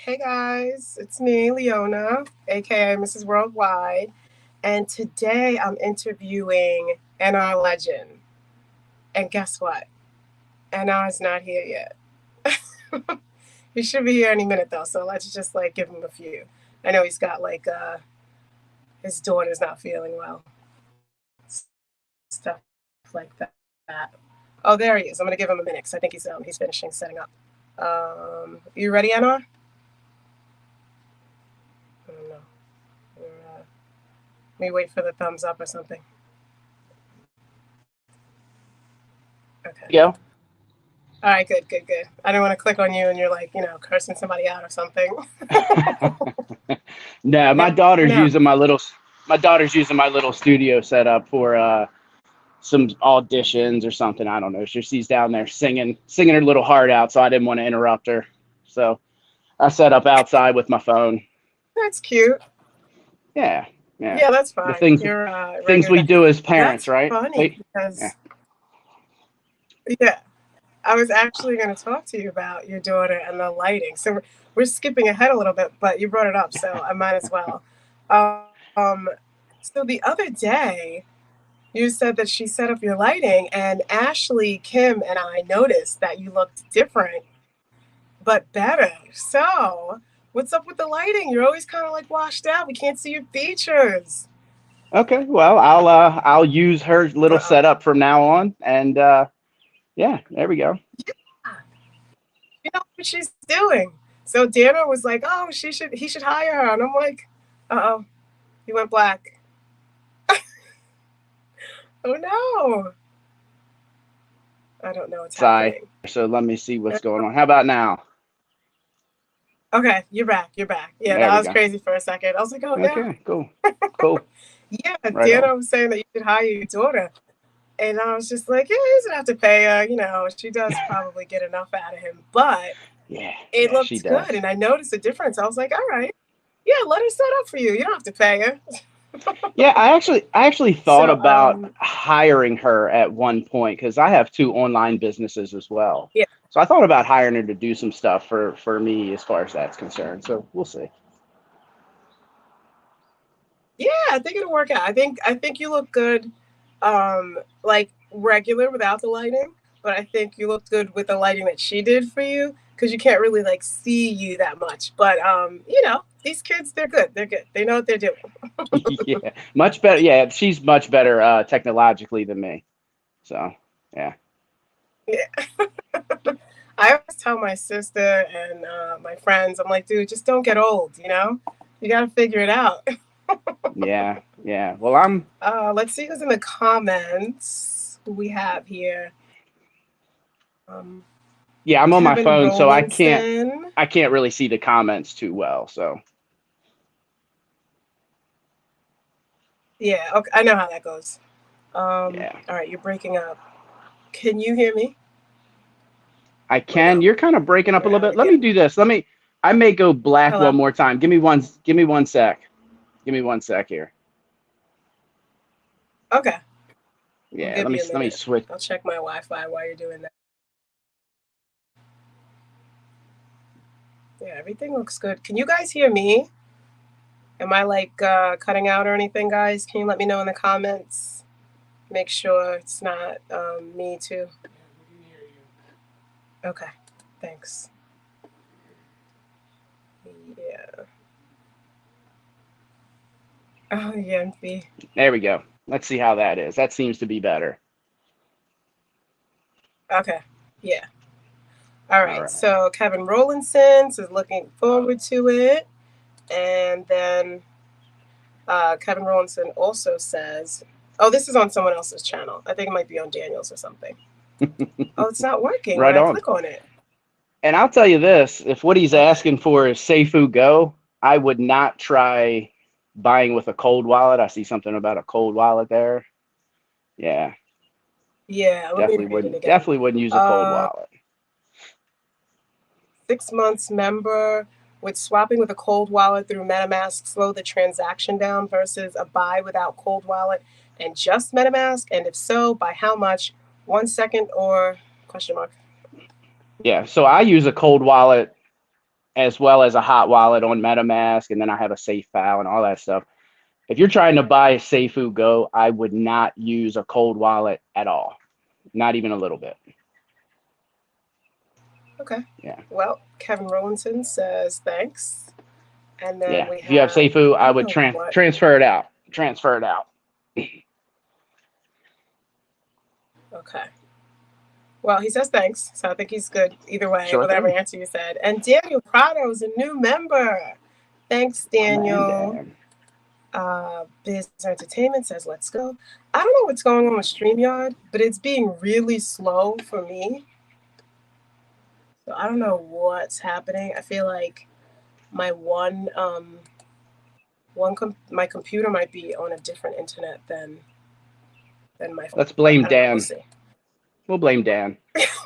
Hey guys, it's me, Leona, aka Mrs. Worldwide, and today I'm interviewing NR Legend. And guess what? NR is not here yet. He should be here any minute though, so let's just like give him a few. I know he's got like his daughter's not feeling well, stuff like that. Oh, there he is. I'm gonna give him a minute because I think he's finishing setting up. You ready, NR? I don't know. Let me wait for the thumbs up or something. Okay. Yeah. All right, good. I don't want to click on you and you're like, cursing somebody out or something. No, No, no. my daughter's using my little studio setup for some auditions or something. I don't know. She's down there singing her little heart out, so I didn't want to interrupt her. So I set up outside with my phone. That's cute. Yeah, yeah. Yeah, that's The fine. things You're things regular we guy. do as parents, That's right? funny Hey, yeah. because, yeah, I was actually going to talk to you about your daughter and the lighting. So we're skipping ahead a little bit, but you brought it up, so I might as well. Um, so the other day, you said that she set up your lighting, and Ashley, Kim, and I noticed that you looked different, but better. So, what's up with the lighting? You're always kind of like washed out. We can't see your features. Okay. Well, I'll use her little Uh oh. setup from now on, and yeah, there we go. You know what she's doing. So Dana was like, "Oh, he should hire her," and I'm like, "Uh oh, he went black. Oh no, I don't know what's Sigh. happening." So let me see what's going on. How about now? Okay, you're back. You're back. Yeah, There that we was go. crazy for a second. I was like, "Oh no." Okay. Cool. Cool. Yeah, Right on. Dana was saying that you should hire your daughter, and I was just like, "Yeah, he doesn't have to pay her. She does probably get enough out of him, but Yeah. it Yeah. She looked good, does. and I noticed a difference. I was like, all right, yeah, let her set up for you. You don't have to pay her." Yeah, I actually thought So, about hiring her at one point because I have two online businesses as well. yeah, So I thought about hiring her to do some stuff for me as far as that's concerned. So we'll see. yeah, I think it'll work out. I think you look good, like regular without the lighting, but I think you looked good with the lighting that she did for you because you can't really like see you that much. But these kids, they're good. They're good. They know what they're doing. Yeah, much better. Yeah, she's much better technologically than me. So yeah, Yeah. I always tell my sister and my friends, I'm like, dude, just don't get old. You got to figure it out. yeah, yeah. Well, I'm Let's see who's in the comments. Who we have here? Um, yeah, I'm on my Kevin phone, so Rowlandson. I can't really see the comments too well. So Yeah, okay, I know how that goes. yeah, All right, you're breaking up. Can you hear me I or can. no? You're kind of breaking up a We're little having bit. to Let get me do this. I may go black hello. one more time. Give me one sec. Give me one sec here. Okay, we'll Yeah, give you a let me minute. switch. I'll check my Wi-Fi while you're doing that. Yeah, everything looks good. Can you guys hear me? Am I like cutting out or anything, guys? Can you let me know in the comments? Make sure it's not me too. Okay, thanks. Yeah. Oh, yeah, MP. There we go. Let's see how that is. That seems to be better. Okay, yeah. All All right, right. so Kevin Rowlandson is looking forward to it. And then Kevin Rowlandson also says, oh, this is on someone else's channel. I think it might be on Daniel's or something. Oh, it's not working when Right I on. click on it. And I'll tell you this, if what he's Okay. asking for is Seifu Go, I would not try buying with a cold wallet. I see something about a cold wallet there. Yeah, Yeah, let me read it again. definitely wouldn't use a cold Uh, wallet. 6 months member with swapping with a cold wallet through MetaMask slow the transaction down versus a buy without cold wallet and just MetaMask? And if so, by how much? 1 second or question mark? Yeah, so I use a cold wallet as well as a hot wallet on MetaMask, and then I have a safe file and all that stuff. If you're trying to buy Seifu Go, I would not use a cold wallet at all, not even a little bit. Okay. Yeah. Well, Kevin Rowlinson says thanks. And then Yeah. we If you have have, Seifu, I I don't would know what. transfer it out. Transfer it out. Okay. Well, he says thanks. So I think he's good either way, Sure whatever thing. answer you said. And Daniel Prado is a new member. Thanks, My man, Daniel. Dan. Biz Entertainment says, let's go. I don't know what's going on with StreamYard, but it's being really slow for me. So I don't know what's happening. I feel like my my computer might be on a different internet than my phone. Let's But blame I don't know. We'll Dan. see. We'll blame Dan.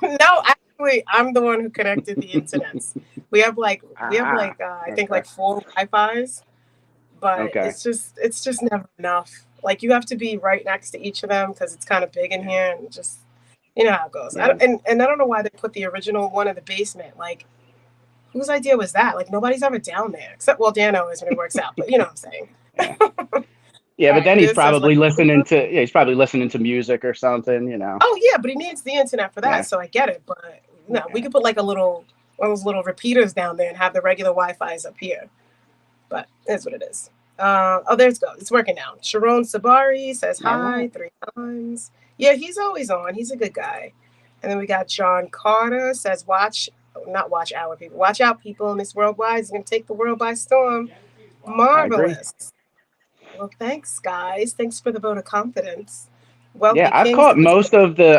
No, actually, I'm the one who connected the internets. We have I think Okay. like 4 Wi-Fi's, but Okay. it's just never enough. Like you have to be right next to each of them because it's kind of big in here, and just you know how it goes. Yeah. And I don't know why they put the original one in the basement. Like whose idea was that? Like nobody's ever down there except well, Dan always when it works out, but you know what I'm saying. Yeah. Yeah, All but right, then he's Biz says, probably listening to he's probably listening to music or something, you know. oh yeah, but he needs the internet for that, Yeah. so I get it. But no, we Yeah. could put like one of those little repeaters down there and have the regular Wi-Fi's up here. But that's what it is. Oh, there's go. It's working now. Sharon Sabari says All hi right. 3 times. Yeah, he's always on. He's a good guy. And then we got John Carter says, not watch our people. Watch out, people. Miss Worldwide is going to take the world by storm. I agree. Marvelous. Well, thanks, guys. Thanks for the vote of confidence. Yeah, Wealthy King says,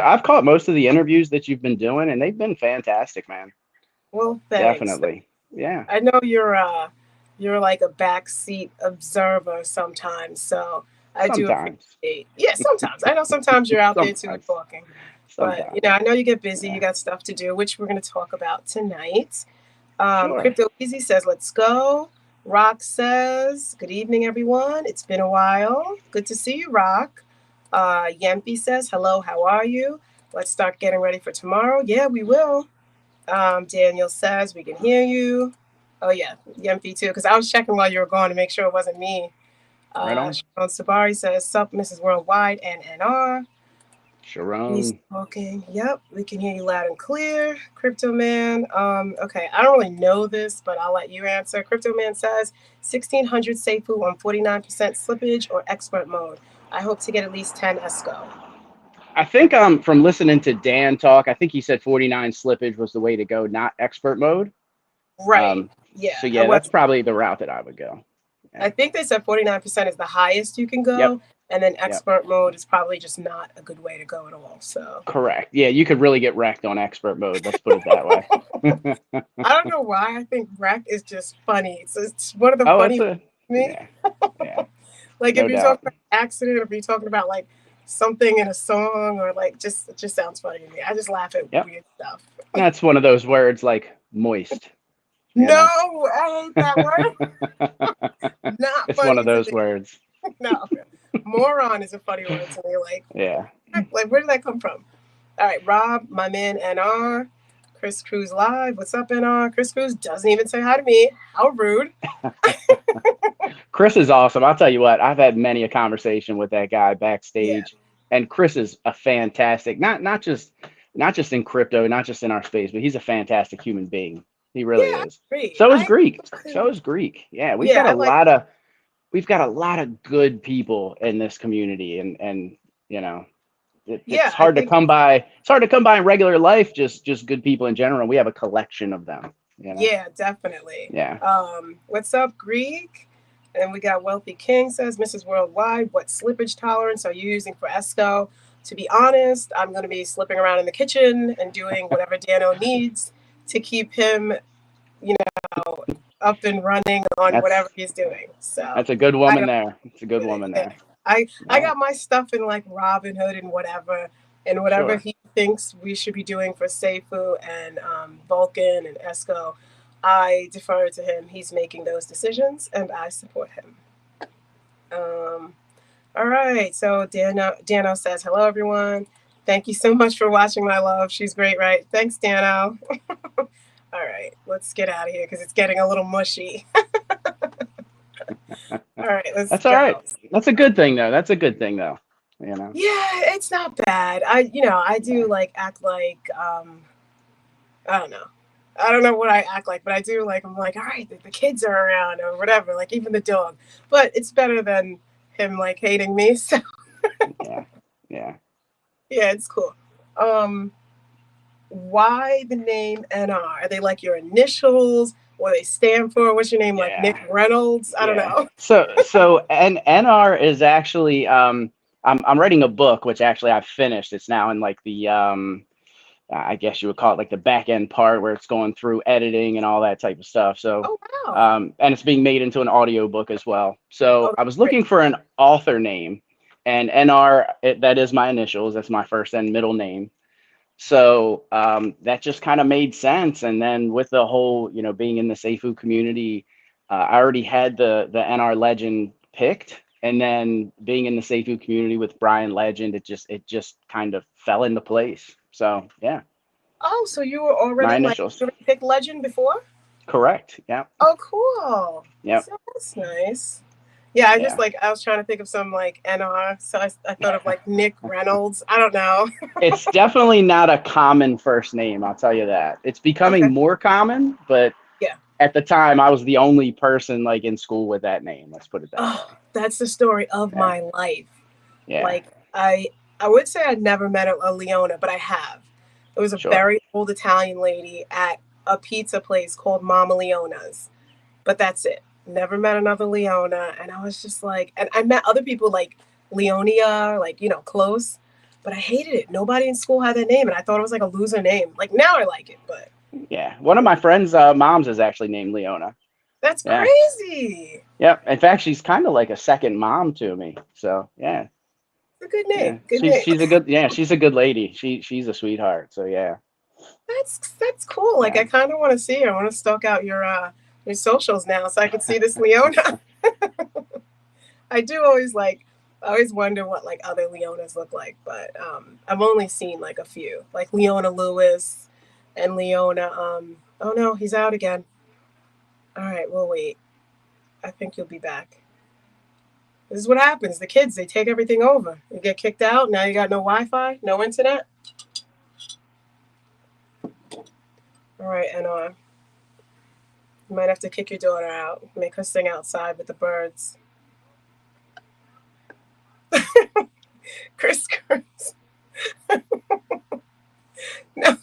I've caught most of the interviews that you've been doing, and they've been fantastic, man. well, thanks. Definitely. Yeah. I know you're like a backseat observer sometimes, so I do Sometimes. appreciate. Yeah, sometimes I know sometimes you're out there too Sometimes. talking, but Sometimes. I know you get busy. You Yeah. got stuff to do, which we're going to talk about tonight. Sure. Crypto Easy says, "Let's go." Rock says, "Good evening, everyone. It's been a while. Good to see you, Rock." Yempi says, "Hello. How are you? Let's start getting ready for tomorrow." Yeah, we will. Daniel says, "We can hear you." Oh yeah, Yempi too. Because I was checking while you were gone to make sure it wasn't me. Right on. Sharon Sabari says, "Sup, Mrs. Worldwide and NR." He's Sharon. talking. Yep, we can hear you loud and clear. Crypto Man. Okay, I don't really know this, but I'll let you answer. Crypto Man says 1600 Seifu on 49% slippage or expert mode. I hope to get at least 10 ESCO. I think from listening to Dan talk, I think he said 49 slippage was the way to go, not expert mode. Right. Yeah. So yeah, that's probably the route that I would go. Yeah. I think they said 49% is the highest you can go. Yep. And then expert mode is probably just not a good way to go at all. So correct. Yeah, you could really get wrecked on expert mode. Let's put it that way. I don't know why. I think wreck is just funny. It's one of the funny to me. Yeah. Like no if you're doubt. talking about accident, or if you're talking about like something in a song, or like it just sounds funny to me. I just laugh at weird stuff. That's one of those words like moist. No, I hate that word. Not it's funny one of those to me. words. No, moron is a funny word to me. Like where did that come from? All right, Rob, my man, NR, Chris Cruz live. What's up, NR? Chris Cruz doesn't even say hi to me. How rude. Chris is awesome. I'll tell you what. I've had many a conversation with that guy backstage, and Chris is a fantastic. Not just in crypto, not just in our space, but he's a fantastic human being. He really is. So is Greek. Yeah, we've got a lot of good people in this community, and you know, it's hard to come by. It's hard to come by in regular life. Just good people in general. We have a collection of them. You know? Yeah, definitely. Yeah. What's up, Greek? And we got Wealthy King says, Mrs. Worldwide, what slippage tolerance are you using for ESCO? To be honest, I'm going to be slipping around in the kitchen and doing whatever Dano needs to keep him, up and running on whatever he's doing. So that's a good woman there. It's a good woman there. I got my stuff in like Robinhood and whatever he thinks we should be doing for Seifu and Vulcan and ESCO. I defer to him. He's making those decisions, and I support him. All right. So Dano says, hello, everyone. Thank you so much for watching, my love. She's great, right? Thanks, Dano. All right, let's get out of here because it's getting a little mushy. All right, let's That's all right. go. That's a good thing though. That's a good thing though. You know. Yeah, it's not bad. I Yeah. do like act like I don't know. I don't know what I act like, but I do like I'm like, all right, the kids are around or whatever, like even the dog. But it's better than him like hating me. So Yeah. Yeah. yeah, it's cool. Um, why the name NR? Are they like your initials? What they stand for? What's your name? Like Nick Yeah. Reynolds? I don't Yeah. know. So NR is actually I'm writing a book which actually I've finished. It's now in like the I guess you would call it like the back end part where it's going through editing and all that type of stuff. So Oh wow. and it's being made into an audio book as well. So Oh, I was great. looking for an author name, and NR that is my initials. That's my first and middle name. So that just kind of made sense. And then with the whole, being in the Seifu community, I already had the NR Legend picked. And then being in the Seifu community with Brian Legend, it just kind of fell into place. So yeah, Oh, so you were my already like initials. you already picked Legend before? Correct. Yeah. Oh, cool. Yep. So that's nice. Yeah, I just Yeah. like I was trying to think of some like NR, so I thought of like Nick Reynolds. I don't know. It's definitely not a common first name. I'll tell you that. It's becoming Okay. more common, but Yeah. at the time I was the only person like in school with that name. Let's put it that Oh, way. that's the story of Yeah. my life. Yeah. Like I would say I'd never met a Leona, but I have. It was a Sure. very old Italian lady at a pizza place called Mama Leona's. But that's it. Never met another Leona. And I was just like, and I met other people like Leonia, like, close, but I hated it. Nobody in school had that name. And I thought it was like a loser name. Like now I like it, but Yeah. One of my friends' moms is actually named Leona. that's Yeah. crazy. Yep. In fact, she's kind of like a second mom to me. So yeah. It's a good Yeah. name. Good She's name. she's a good she's a good lady. She's a sweetheart. So yeah. That's cool. Like Yeah. I kind of want to see her. I want to stalk out your socials now so I can see this Leona. I do always like I always wonder what like other Leonas look like, but I've only seen like a few, like Leona Lewis and Leona. Oh no, he's out again. All right, we'll wait. I think you'll be back. This is what happens. The kids they take everything over. You get kicked out. Now you got no Wi-Fi, no internet. All right, and you might have to kick your daughter out, make her sing outside with the birds. Chris, no,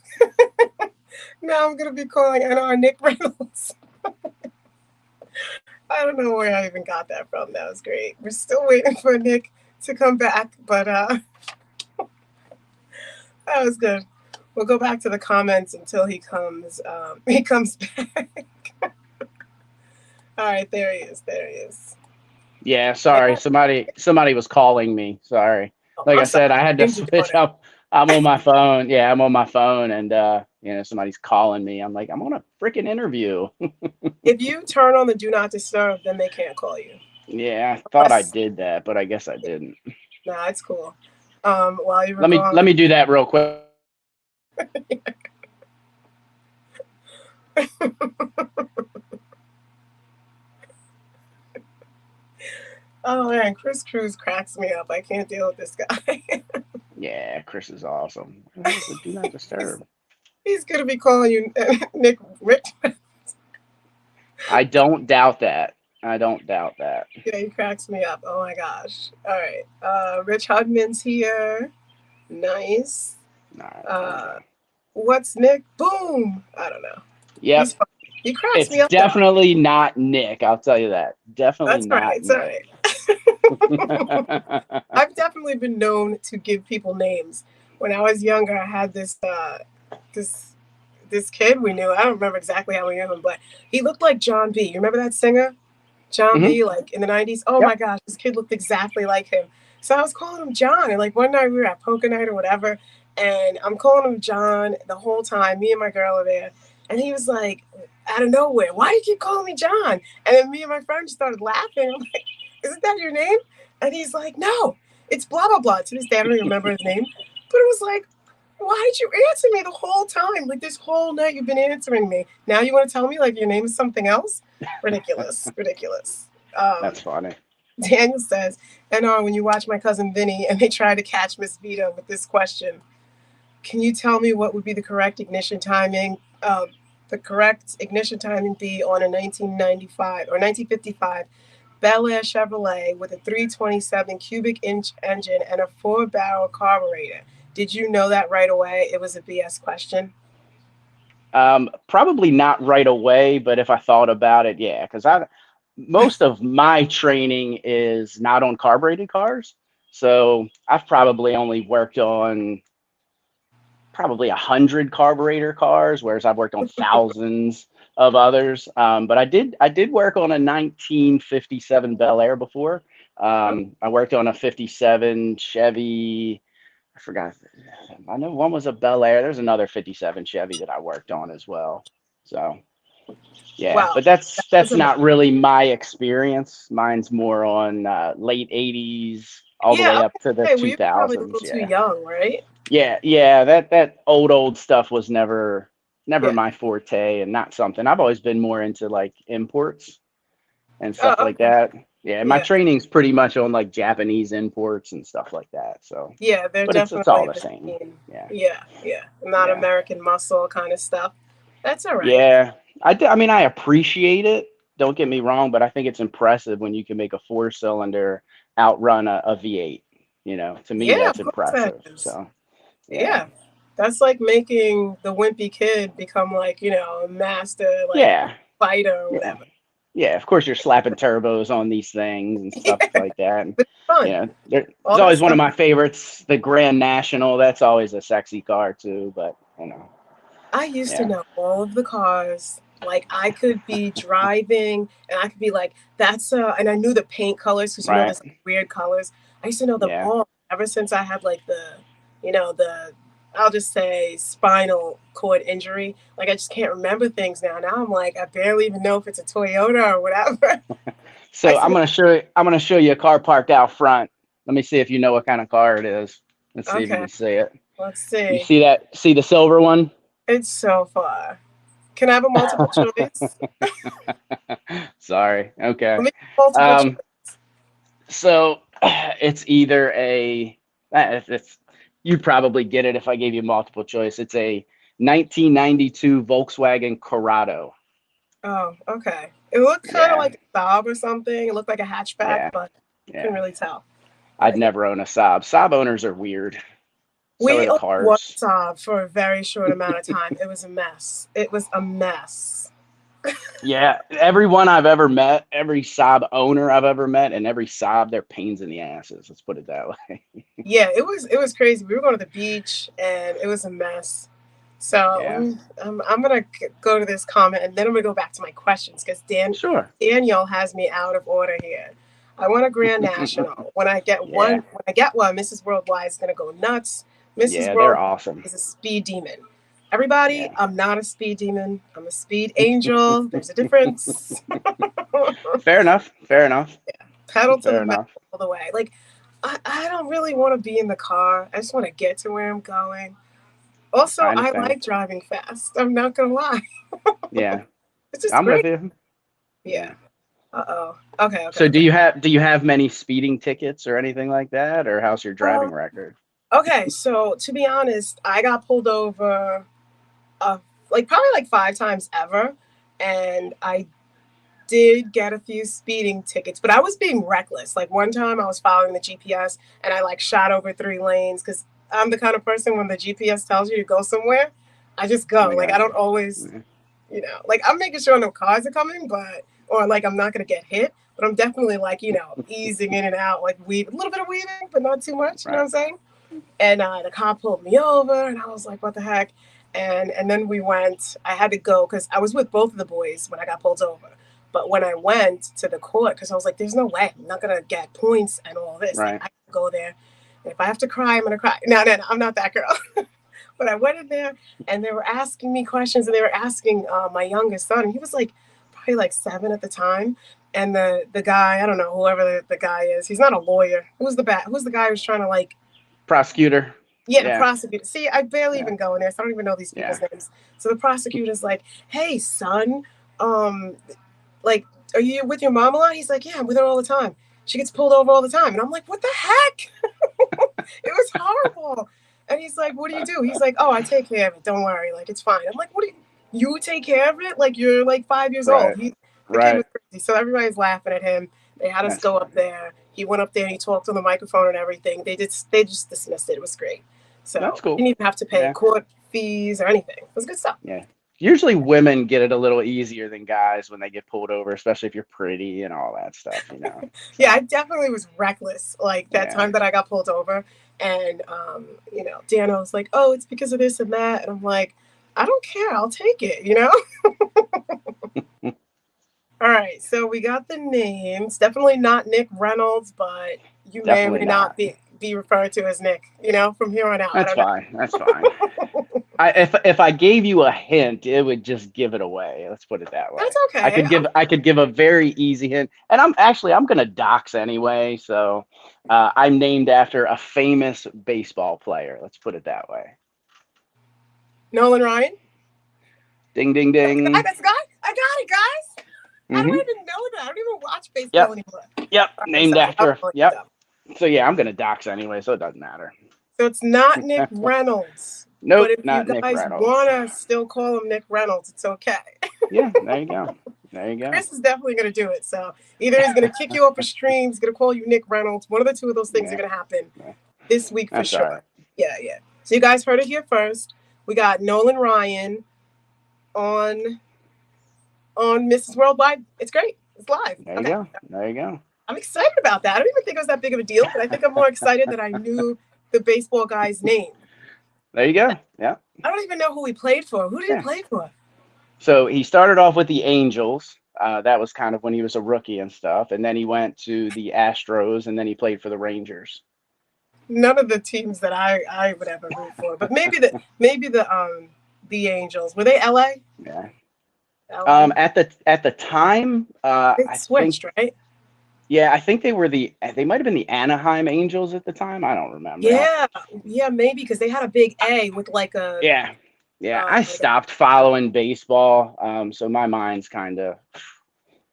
now I'm gonna be calling NR Nick Reynolds. I don't know where I even got that from. That was great. We're still waiting for Nick to come back, but that was good. We'll go back to the comments until he comes. He comes back. All right, there he is. There he is. Yeah. Sorry. Somebody was calling me. Sorry. Oh, Like I'm I sorry. said, I had to Named your switch daughter. up. I'm on my phone. Yeah, I'm on my phone, and somebody's calling me. I'm like, I'm on a freaking interview. If you turn on the do not disturb, then they can't call you. Yeah, I thought I Unless, did that, but I guess I didn't. nah, it's cool. While you were Let gone. me do that real quick. Oh man, Chris Cruz cracks me up. I can't deal with this guy. Yeah, Chris is awesome. What the hell is the do not he's, disturb? he's gonna be calling you Nick Rich. I don't doubt that. I don't doubt that. Yeah, he cracks me up. Oh my gosh. All right. Rich Hudman's here. Nice. All right, there we Uh, go. what's Nick? Boom. I don't know. He's Yep, fun. He cracks it's me up though. definitely not Nick. I'll tell you that. Definitely That's all right. not It's all Nick. right. I've definitely been known to give people names. When I was younger, I had this this kid we knew. I don't remember exactly how we knew him, but he looked like John B. You remember that singer? John Hmm. B, like in the 90s. Oh my Yep. gosh, this kid looked exactly like him. So I was calling him John. And like one night we were at poker night or whatever, and I'm calling him John the whole time. Me and my girl are there. And he was like, out of nowhere, why do you keep calling me John? And then me and my friend just started laughing. I'm like, isn't that your name? And he's like, no, it's blah, blah, blah. To this day, I don't even remember his name. But it was like, Why did you answer me the whole time? Like this whole night you've been answering me. Now you want to tell me like your name is something else? Ridiculous. Ridiculous. That's funny. Daniel says, and when you watch My Cousin Vinny and they try to catch Miss Vito with this question, can you tell me what would be the correct ignition timing? The correct ignition timing be on a 1995 or 1955 Bel Air Chevrolet with a 327 cubic inch engine and a 4-barrel carburetor. Did you know that right away? It was a BS question. Probably not right away, but if I thought about it, yeah, because most of my training is not on carbureted cars. So I've probably only worked on probably 100 carburetor cars, whereas I've worked on thousands of others. But I did work on a 1957 Bel Air before. I worked on a 57 Chevy. I forgot. I know one was a Bel Air. There's another 57 Chevy that I worked on as well. So yeah, Wow. but that's not really my experience. Mine's more on late 80s all the Yeah, way I was up to the gonna say, we were probably a 2000s. little too Yeah. young, right? Yeah, that old stuff was never Yeah. my forte, and not something. I've always been more into like imports and stuff Oh, like okay. that. Yeah, my Yeah. training's pretty much on like Japanese imports and stuff like that. So, Yeah, they're but it's all definitely the the same. same. Yeah, Yeah, yeah. Not yeah, American muscle kind of stuff. That's all right. yeah. I mean, I appreciate it. Don't get me wrong, but I think it's impressive when you can make a 4-cylinder outrun a V8. You know, to me, Yeah, that's of course that impressive. is. So, yeah, Yeah. That's like making the wimpy kid become like, a master like yeah, fighter or yeah. whatever. Yeah, of course you're slapping turbos on these things and stuff Yeah, like that. And, but it's you fun. know, All there's that always one of stuff. my favorites, the Grand National. That's always a sexy car too. But I used to yeah, know all of the cars. Like I could be driving and I could be like, that's and I knew the paint colors because right, there's like weird colors. I used to know them yeah. all ever since I had like the I'll just say spinal cord injury. Like I just can't remember things now. Now I'm like I barely even know if it's a Toyota or whatever. I So used to know, I'm gonna show you a car parked out front. Let me see if you know what kind of car it is. Let's see if you okay, can see it. let's You see. see that? See the silver one? It's so far. Can I have a multiple choice? Sorry. Let Okay. me multiple choice. Um, so it's either it's you'd probably get it if I gave you multiple choice. It's a 1992 Volkswagen Corrado. Oh, okay. It looked kind of Yeah, like a Saab or something. It looked like a hatchback, yeah, but couldn't yeah. really tell. I'd But yeah, never own a Saab. Saab owners are weird. So are we the only one cars. Saab for a very short amount of time. It was a mess. It was a mess. Yeah, everyone I've ever met, every Saab owner I've ever met, and every Saab, they're pains in the asses. Let's put it that way. Yeah, it was crazy. We were going to the beach and it was a mess. So Yeah, I'm gonna go to this comment and then I'm gonna go back to my questions because sure. Daniel has me out of order here. I want a Grand National. Yeah, When I get one, Mrs. Worldwide is gonna go nuts. Mrs. yeah, they're Worldwide awesome. is a speed demon. Everybody, Yeah, I'm not a speed demon. I'm a speed angel. There's a difference. fair enough. Fair enough. Pedal to the Fair metal enough. all the way. Like I don't really want to be in the car. I just want to get to where I'm going. Also, I I understand. like driving fast. I'm not gonna lie. Yeah, It's just I'm with great. you. Yeah. Yeah. Uh-oh. Okay, okay, So okay. do you have many speeding tickets or anything like that, or how's your Uh, driving record? okay, so to be honest, I got pulled over uh like probably like 5 times ever. And I did get a few speeding tickets, but I was being reckless. Like one time I was following the GPS and I like shot over 3 lanes because I'm the kind of person when the GPS tells you to go somewhere, I just go. I Like I got don't you. always, Yeah. like I'm making sure no cars are coming, but or like I'm not gonna get hit, but I'm definitely like, easing in and out, like weave a little bit of weaving, but not too much, you know what Right. I'm saying? And the cop pulled me over and I was like, what the heck? And then we went, I had to go because I was with both of the boys when I got pulled over. But when I went to the court, because I was like, there's no way I'm not gonna get points and all this. Like Right. I can go there. And if I have to cry, I'm gonna cry. No, no, no, I'm not that girl. But I went in there and they were asking me questions and they were asking my youngest son. He was like probably like 7 at the time. And the guy, I don't know, whoever the guy is, he's not a lawyer. Who's the guy who's trying to like Prosecutor. Yeah, the Yeah. prosecutor. See, I barely Yeah. even go in there, so I don't even know these people's Yeah. names. So the prosecutor's like, "Hey, son, um, like, are you with your mom a lot?" He's like, "Yeah, I'm with her all the time. She gets pulled over all the time." And I'm like, "What the heck?" It was horrible. And he's like, "What do you do?" He's like, "Oh, I take care of it. Don't worry. Like, it's fine." I'm like, "What do you take care of it? Like, you're like 5 years old." Right. The kid Right. was crazy. So everybody's laughing at him. They had us That's go up funny. there. He went up there and he talked on the microphone and everything. They just dismissed it. It was great. That's So cool. didn't even have to pay Yeah. court fees or anything. It was good stuff. Yeah. Usually women get it a little easier than guys when they get pulled over, especially if you're pretty and all that stuff, you know. Yeah, I So definitely was reckless. Like that yeah. time that I got pulled over, and Daniel was like, "Oh, it's because of this and that," and I'm like, "I don't care. I'll take it." All right, so we got the names. Definitely not Nick Reynolds, but you may or Definitely may not not. be referred to as Nick. From here on out. I That's don't know. fine. That's fine. If I gave you a hint, it would just give it away. Let's put it that That's way. okay. I could give a very easy hint, and I'm gonna dox anyway. So I'm named after a famous baseball player. Let's put it that way. Nolan Ryan. Ding ding That's the guy. ding. That's the guy. I got it, guys. How do I Hmm. even know that? I don't even watch baseball Yep. anymore. Yep. All right, Named sorry. I was after. really Yep. dumb. So yeah, I'm gonna dox anyway, so it doesn't matter. So it's not Nick Reynolds. But Nope, if you not Nick guys Reynolds. want to still call him Nick Reynolds, it's okay. Yeah, there you go. There you go. Chris is definitely going to do it. So either he's going to kick you off a stream, he's going to call you Nick Reynolds. One of the two of those things are Yeah, going to happen yeah. this week for That's all right. sure. Yeah, yeah. So you guys heard it here first. We got Nolan Ryan on Mrs. Worldwide. It's great. It's live. There you Okay. go. There you go. I'm excited about that. I don't even think it was that big of a deal, but I think I'm more excited that I knew the baseball guy's name. There you go. Yeah. I don't even know who he played for. Who did he Yeah. play for? So he started off with the Angels. That was kind of when he was a rookie and stuff, and then he went to the Astros, and then he played for the Rangers. None of the teams that I would ever root for, but maybe the Angels. Were they LA? Yeah. LA. At the time, They I think switched, right? yeah, I think they might have been the Anaheim Angels at the time. I don't remember. Yeah, yeah, maybe because they had a big A with like a Yeah. Yeah, I like a, stopped following baseball, so my mind's kind of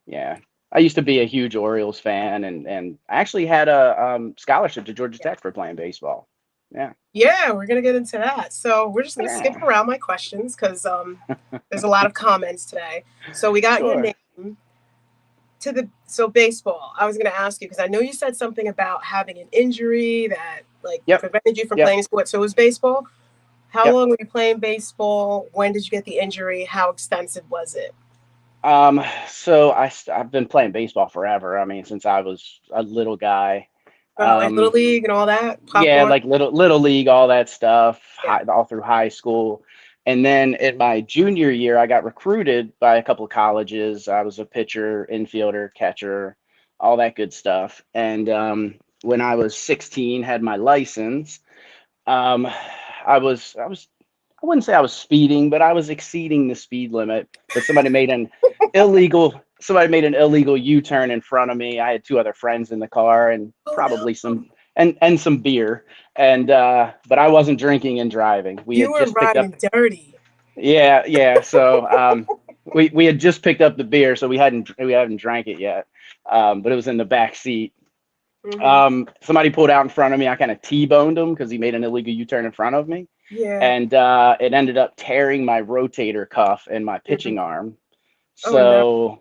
yeah. I used to be a huge Orioles fan, and I actually had a scholarship to Georgia Tech for playing baseball. Yeah. yeah. We're gonna get into that. So we're just gonna skip Yeah. around my questions because there's a lot of comments today. So we got your Sure. name so baseball. I was gonna ask you because I know you said something about having an injury that like Yep. prevented you from Yep. playing sports. So it was baseball. How Yep. long were you playing baseball? When did you get the injury? How extensive was it? So I've been playing baseball forever. I mean, since I was a little guy. Like Little League and all that? Yeah, Popcorn? like little league, all that stuff, Yeah. all through high school. And then in my junior year, I got recruited by a couple of colleges. I was a pitcher, infielder, catcher, all that good stuff. And when I was 16, had my license. Um, I wouldn't say I was speeding, but I was exceeding the speed limit. But somebody made an illegal U-turn in front of me. I had two other friends in the car and Oh, probably no. and some beer. And but I wasn't drinking and driving. We You had were just picked up riding dirty. yeah, yeah. So we had just picked up the beer, so we hadn't drank it yet. But it was in the back seat. Hmm. Somebody pulled out in front of me. I kind of T-boned him because he made an illegal U-turn in front of me, Yeah. and it ended up tearing my rotator cuff and my Mhm. pitching arm. Oh, no. So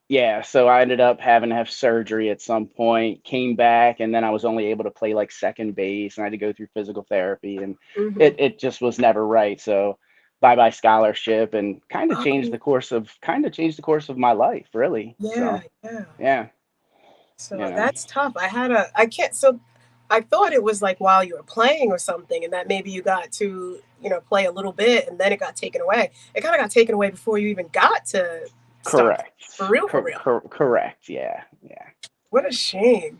yeah, so I ended up having to have surgery at some point. Came back, and then I was only able to play like second base, and I had to go through physical therapy, and Hmm. it just was never right. So bye bye scholarship, and Oh, kind of changed the course of my life, really. yeah, So yeah. yeah, you So know. that's tough. I can't, so I thought it was like while you were playing or something, and that maybe you got to, play a little bit and then it got taken away. It kind of got taken away before you even got to start playing. Correct. For real, for real. Correct. Yeah. Yeah. What a shame.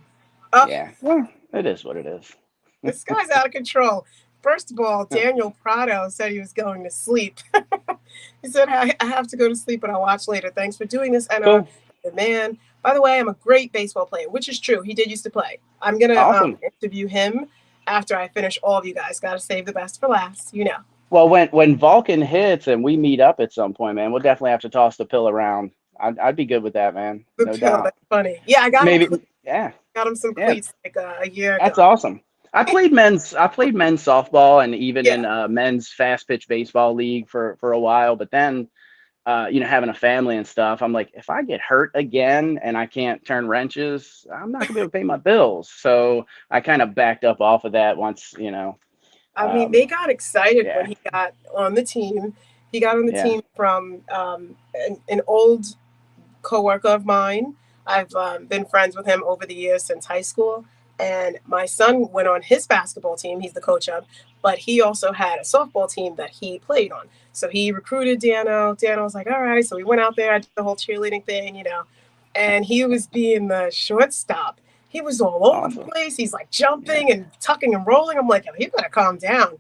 Oh, Yeah. Well, it is what it is. this guy's out of control. First of all, Daniel Prado said he was going to sleep. He said, I have to go to sleep, but I'll watch later. Thanks for doing this, Anna. Cool. The man. By the way, I'm a great baseball player, which is true. He did used to play. I'm going to Awesome. interview him after I finish all of you guys. Got to save the best for last, you know. Well, when Vulcan hits and we meet up at some point, man, we'll definitely have to toss the pill around. I'd be good with that, man. The No pill, doubt. that's funny. Yeah, I got him. Maybe. Yeah. Got him some Yeah. cleats like a year That's ago. awesome. I played men's softball and even in Yeah. men's fast pitch baseball league for a while. But then, having a family and stuff, I'm like, if I get hurt again and I can't turn wrenches, I'm not gonna be able to pay my bills. So I kind of backed up off of that once, I mean, um, they got excited when yeah, he got on the team. He got on the yeah, team from an old coworker of mine. I've been friends with him over the years since high school. And my son went on his basketball team. He's the coach of, but he also had a softball team that he played on. So he recruited Dano. Dano was like, all right. So we went out there. I did the whole cheerleading thing, and he was being the shortstop. He was all over the awesome. place. He's like Yeah, jumping and tucking and rolling. I'm like, you gotta calm down.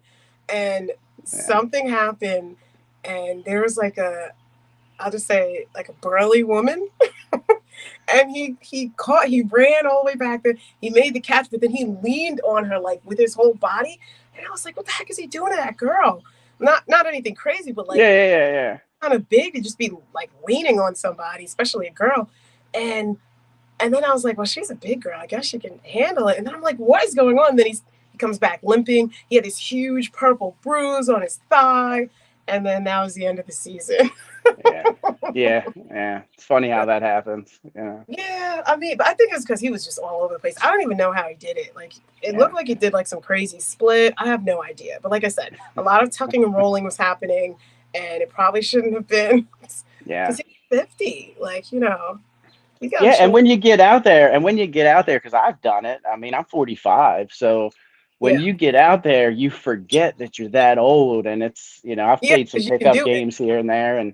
And yeah, something happened, and there was like I'll just say like a burly woman, and he ran all the way back there. He made the catch, but then he leaned on her like with his whole body, and I was like, what the heck is he doing to that girl? Not anything crazy, but like yeah, yeah, yeah, yeah. kind of big to just be like leaning on somebody, especially a girl. And and then I was like, well, she's a big girl. I guess she can handle it. And then I'm like, what is going on? And then he comes back limping. He had this huge purple bruise on his thigh. And then that was the end of the season. Yeah, yeah, yeah. It's funny how that happens. Yeah, Yeah, I mean, but I think it's because he was just all over the place. I don't even know how he did it. Like, it yeah, looked like he did like some crazy split. I have no idea. But like I said, a lot of tucking and rolling was happening, and it probably shouldn't have been yeah. because he's 50. Like, he got to Yeah, and show. when you get out there, because I've done it. I mean, I'm 45, so when Yeah. you get out there, you forget that you're that old, and I've Yeah, played some because you can pickup do it. games here and there, and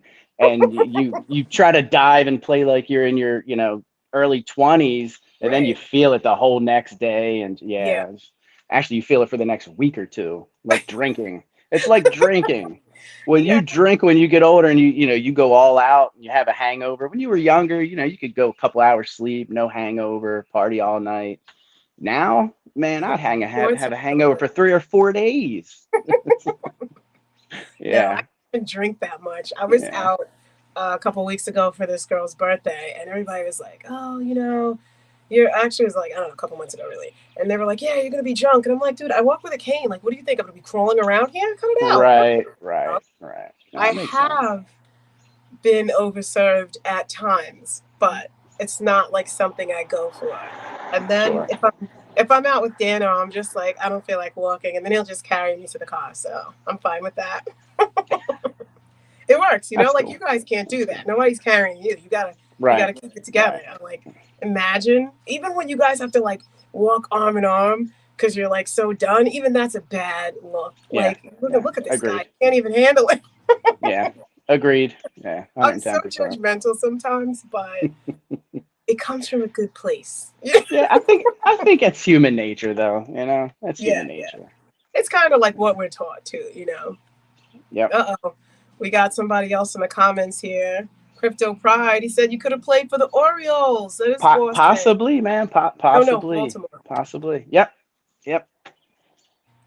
you try to dive and play like you're in your early 20s, and then you Right. feel it the whole next day, and Yeah. yeah, actually you feel it for the next week or two, like drinking. It's like drinking. When Yeah. you drink when you get older and you go all out and you have a hangover. When you were younger, you could go a couple hours sleep, no hangover, party all night. Now, man, I'd Once have a hangover for 3 or 4 days. No, I Yeah, didn't drink that much. I was yeah, out a couple weeks ago for this girl's birthday, and everybody was like, "Oh, you're actually," it was like, I don't know, a couple months ago, really. And they were like, "Yeah, you're gonna be drunk," and I'm like, "Dude, I walk with a cane. Like, what do you think? I'm gonna be crawling around here? Cut it out." right, right, right. No, I that makes sense. have been overserved at times, but it's not like something I go for. And then Sure, if I'm out with Dano, I'm just like, I don't feel like walking, and then he'll just carry me to the car. So I'm fine with that. It works, that's like you cool. guys can't do that. Nobody's carrying you. You gotta Right, keep it together. right. I'm like, imagine even when you guys have to like walk arm in arm because you're like so done. Even that's a bad look. Yeah, Like, yeah. look at this guy. Agreed. He can't even handle it. Yeah, agreed. Yeah, I'm so 110%. judgmental sometimes, but it comes from a good place. Yeah, I think it's human nature, though. That's Yeah, human yeah. nature. It's kind of like what we're taught too. Yep. Uh-oh. We got somebody else in the comments here. Crypto Pride. He said you could have played for the Orioles. That is Boston. Possibly, man. No, Possibly. Baltimore. Possibly. Yep. Yep.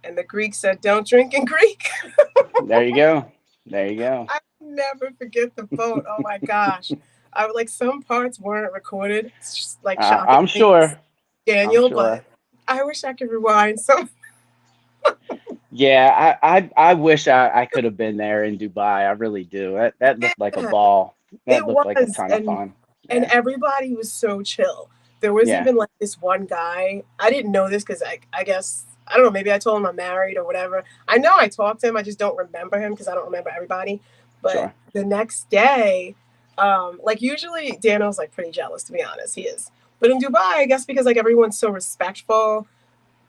And the Greek said, don't drink in Greek. There you go. There you go. I never forget the vote. Oh my gosh. I would like some parts weren't recorded. It's just like shocking I'm things, sure. I'm Daniel, but sure. I wish I could rewind some. Yeah, I wish I could have been there in Dubai. I really do. That looked like a Yeah, ball. That it looked like a was. ton of And fun. and Yeah. everybody was so chill. There was Yeah. even like this one guy. I didn't know this because I guess I don't know. Maybe I told him I'm married or whatever. I know I talked to him. I just don't remember him because I don't remember everybody. But Sure. the next day, like usually Daniel's like pretty jealous to be honest. He is. But in Dubai, I guess because like everyone's so respectful,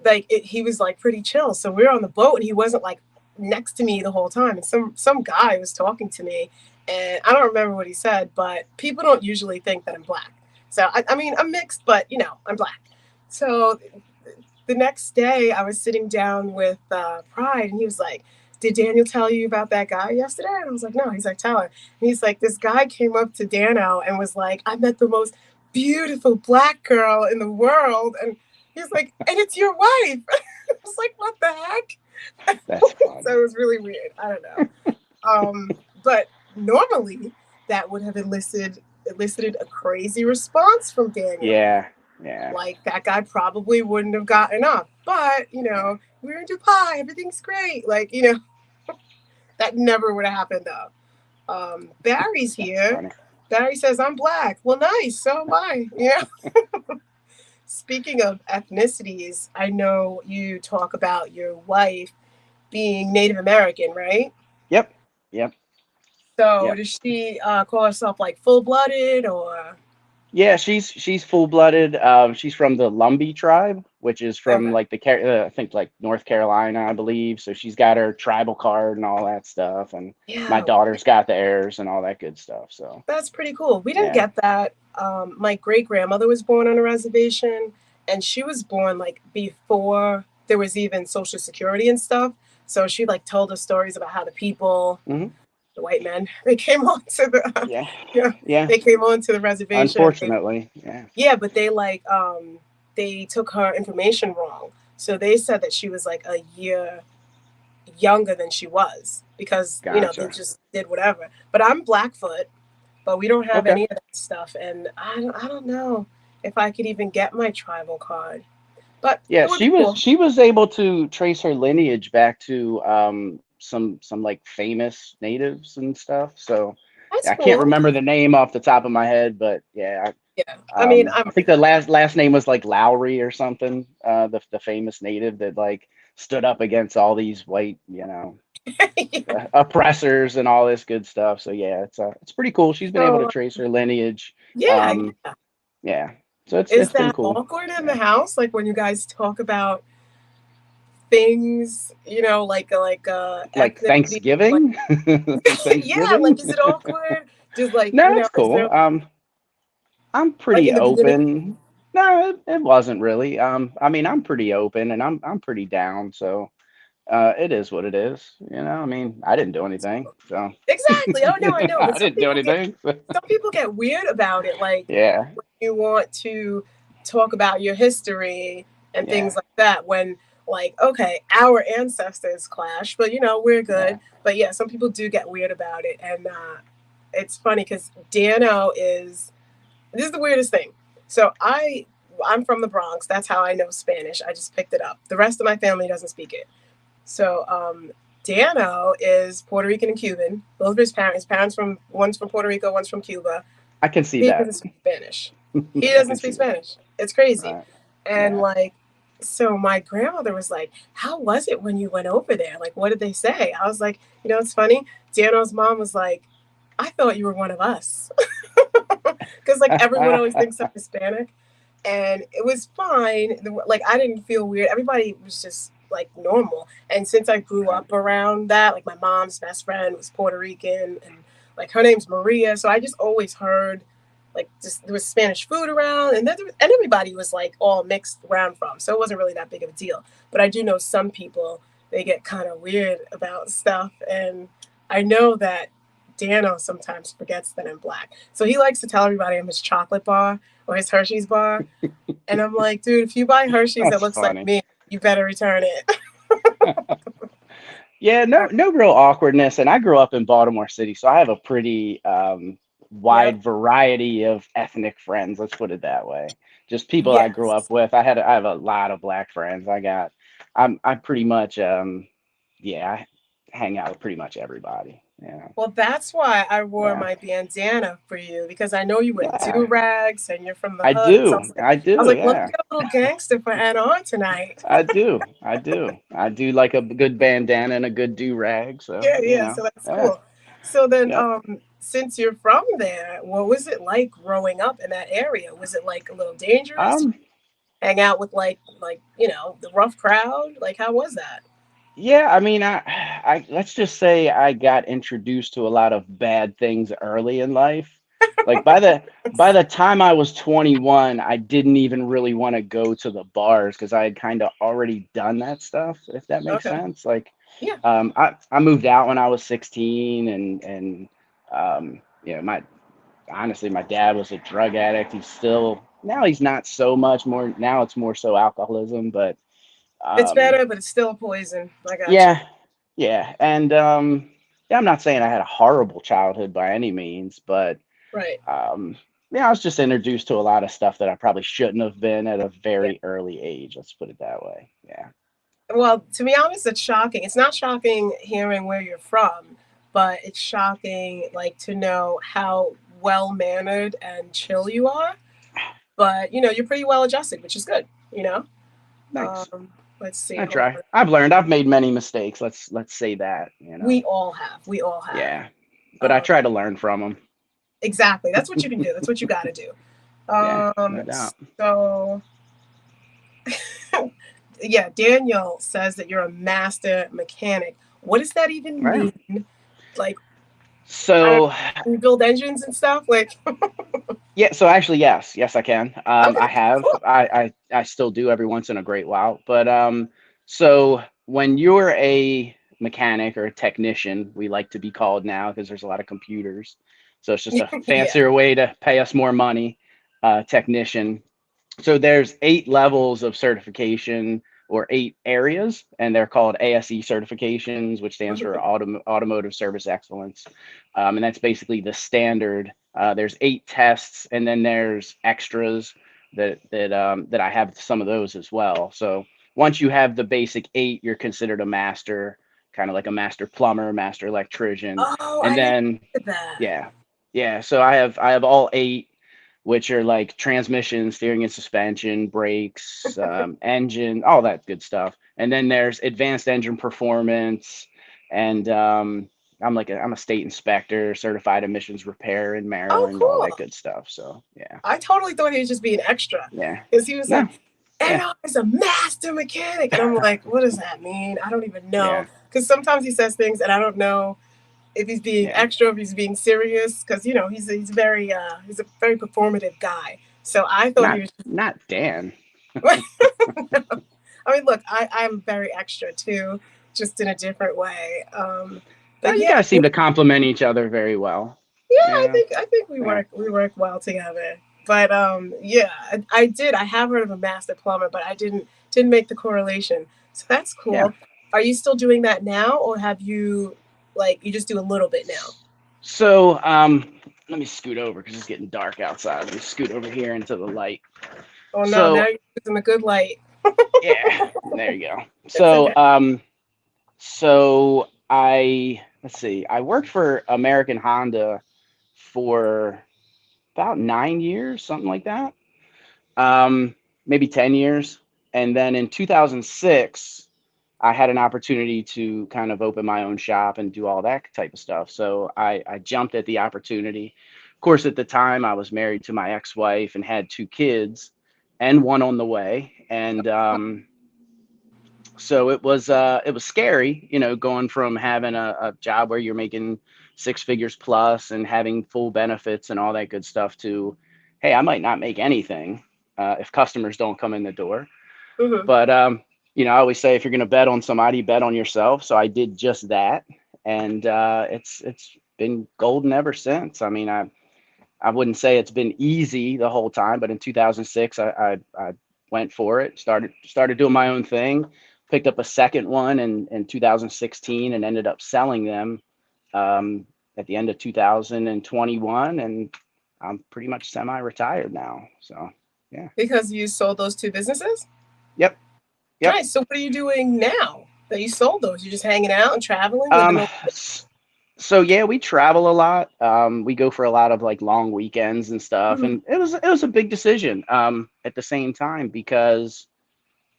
like he was like pretty chill. So we were on the boat and he wasn't like next to me the whole time. And some guy was talking to me, and I don't remember what he said, but people don't usually think that I'm black. So I mean I'm mixed, but I'm black. So the next day I was sitting down with Pride, and he was like, "Did Daniel tell you about that guy yesterday?" And I was like, "No." He's like, "Tell her." And he's like, "This guy came up to Dano and was like, I met the most beautiful black girl in the world," and he's like, "And it's your wife." was like, what the heck? That's So funny. it was really weird. I don't know. But normally that would have elicited a crazy response from Daniel. Yeah, yeah, Like that guy probably wouldn't have gotten up. But, we're in Dubai, everything's great. Like, that never would have happened though. Barry's that's here. funny. Barry says, I'm black. Well, nice, so am I. Speaking of ethnicities, I know you talk about your wife being Native American, right? Yep, yep, So yep. does she call herself like full blooded or Yeah, she's full blooded. She's from the Lumbee tribe, which is from okay? like I think like North Carolina, I believe. So she's got her tribal card and all that stuff, and my Yeah, daughter's got the heirs and all that good stuff. So that's pretty cool. We didn't yeah. get that. My great grandmother was born on a reservation, and she was born like before there was even Social Security and stuff. So she like told us stories about how the people, Hmm. the white men, they came onto the, Yeah, yeah, yeah. they came onto the reservation. Unfortunately, yeah. Yeah, but they took her information wrong. So they said that she was like a year younger than she was because they Gotcha. just did whatever. But I'm Blackfoot, but we don't have Okay. any of that stuff, and I don't know if I could even get my tribal card, but Yeah, it would be cool. she was able to trace her lineage back to some like famous natives and stuff. So That's I can't cool. remember the name off the top of my head, but yeah, Yeah, I mean I think the last name was like Lowry or something. The famous native that like stood up against all these white, yeah. oppressors and all this good stuff. So yeah, it's pretty cool. She's been able to So trace her lineage. yeah, Um, yeah. yeah, so Is it's been that cool. awkward in the Yeah. house? Like when you guys talk about things, Like ethnicity, like Thanksgiving, yeah, like Thanksgiving. is it awkward? Just like, No, it's is cool. there like I'm like pretty in the beginning? open. No, it wasn't really. I mean, I'm pretty open and I'm pretty down. So it is what it is. I mean, I didn't do anything. So Exactly. Oh no, I know. But I didn't do anything. some people get weird about it. Like Yeah, when you want to talk about your history and yeah, things like that. When like, okay, our ancestors clash, but we're yeah. good. But yeah, some people do get weird about it, and it's funny because Dano is. This is the weirdest thing. So I'm from the Bronx. That's how I know Spanish. I just picked it up. The rest of my family doesn't speak it. So Dano is Puerto Rican and Cuban. Both of his parents from one's from Puerto Rico, one's from Cuba. I can see He that. doesn't speak Spanish. He I doesn't can speak see that. Spanish. It's crazy. Right. And Yeah. like, so my grandmother was like, "How was it when you went over there? Like, what did they say?" I was like, it's funny. Dano's mom was like, "I thought you were one of us," because like everyone always thinks I'm Hispanic, and it was fine. Like I didn't feel weird. Everybody was just like normal. And since I grew Right. up around that, like my mom's best friend was Puerto Rican, and like her name's Maria, so I just always heard like just there was Spanish food around, and everybody was like all mixed around from, so it wasn't really that big of a deal. But I do know some people they get kind of weird about stuff, and I know that Dano sometimes forgets that I'm black, so he likes to tell everybody I'm his chocolate bar or his Hershey's bar, and I'm like, dude, if you buy Hershey's that That's looks like funny. me, you better return it. Yeah, no real awkwardness. And I grew up in Baltimore City, so I have a pretty Yep. wide variety of ethnic friends. Let's put it that way. Just people I grew up Yes. with. I have a lot of black friends. I'm pretty much yeah, I hang out with pretty much everybody. Yeah. Well, that's why I wore Yeah. my bandana for you because I know you wear Yeah. do rags and you're from the I hood. So do. I I was do. like, let me Yeah. get a little gangster for Anna on tonight. I do. I do. I do like a good bandana and a good do rag. So, Yeah, yeah. So that's yeah. cool. So then, Yep. since you're from there, what was it like growing up in that area? Was it like a little dangerous? Did Um, you hang out with the rough crowd? Like, how was that? yeah, I mean, I let's just say I got introduced to a lot of bad things early in life. Like by the time I was 21, I didn't even really want to go to the bars because I had kind of already done that stuff, if that makes Okay. sense. Like, Yeah. I moved out when I was 16, and my honestly, my dad was a drug addict. He's still now he's not so much more now. It's more so alcoholism, but It's Um, better, but it's still a poison. I got you. yeah, yeah, and yeah, I'm not saying I had a horrible childhood by any means, but Right. um, yeah, I was just introduced to a lot of stuff that I probably shouldn't have been at a Yeah. very early age. Let's put it that way. Yeah. Well, to be honest, it's shocking. It's not shocking hearing where you're from, but it's shocking, like, to know how well mannered and chill you are. But you're pretty well adjusted, which is good. You know. Thanks. Let's see. I Hold try. on. I've learned. I've made many mistakes. Let's say that. We all have. We all have. Yeah, but I Um, try to learn from them. exactly. That's what you can do. That's what you got to do. Yeah, Um, no doubt. so yeah, Daniel says that you're a master mechanic. What does that even Right. mean? Like, I don't So know, you build engines and stuff? Like, yeah, so actually, yes, I can. okay, I have. cool. I still do every once in a great while. But so when you're a mechanic or a technician, we like to be called now because there's a lot of computers. So it's just a Yeah. fancier way to pay us more money, technician. So there's 8 levels of certification or 8 areas, and they're called ASE certifications, which stands for Mhm. Automotive Service Excellence. And that's basically the standard. There's 8 tests, and then there's extras that I have some of those as well. So once you have the basic 8, you're considered a master, kind of like a master plumber, master electrician, Oh, and I didn't then think of that. yeah, yeah. So I have all 8, which are like transmission, steering and suspension, brakes, engine, all that good stuff. And then there's advanced engine performance, and I'm a state inspector, certified emissions repair in Oh, Maryland, all that cool. good stuff. So yeah, I totally thought he was just being extra yeah, because he was no, like, yeah, Aaron is a master mechanic. And I'm like, what does that mean? I don't even know. yeah, Because sometimes he says things and I don't know if he's being yeah. extra, if he's being serious. Because, he's a very performative guy. So I thought he Not was not Dan. just, I mean, look, I'm very extra too, just in a different way. Oh, But you yeah, guys seem to complement each other very well. yeah, Yeah, I think we yeah, work well together. But yeah, I did. I have heard of a master plumber, but I didn't make the correlation. So that's yeah. cool. Are you still doing that now, or have you you just do a little bit now? So let me scoot over because it's getting dark outside. Let me scoot over here into the light. Oh no, now So you're using the good light. yeah, there you go. It's So okay. let's see. I worked for American Honda for about 9 years, something like that. Maybe 10 years, and then in 2006, I had an opportunity to kind of open my own shop and do all that type of stuff. So I jumped at the opportunity. Of course, at the time, I was married to my ex-wife and had 2 kids and one on the way. And so it was scary, going from having a job where you're making 6 figures plus and having full benefits and all that good stuff to, hey, I might not make anything if customers don't come in the door. Hmm. But I always say if you're going to bet on somebody, bet on yourself. So I did just that, and it's been golden ever since. I mean, I wouldn't say it's been easy the whole time, but in 2006, I went for it, started doing my own thing, picked up a second one in 2016, and ended up selling them at the end of 2021, and I'm pretty much semi-retired now. So yeah, Because you sold those two businesses. yep, yep. Nice. So what are you doing now that you sold those? You're just hanging out and traveling, living Um, the. so yeah, we travel a lot. We go for a lot of like long weekends and stuff, Mhm. and it was a big decision. At the same time, because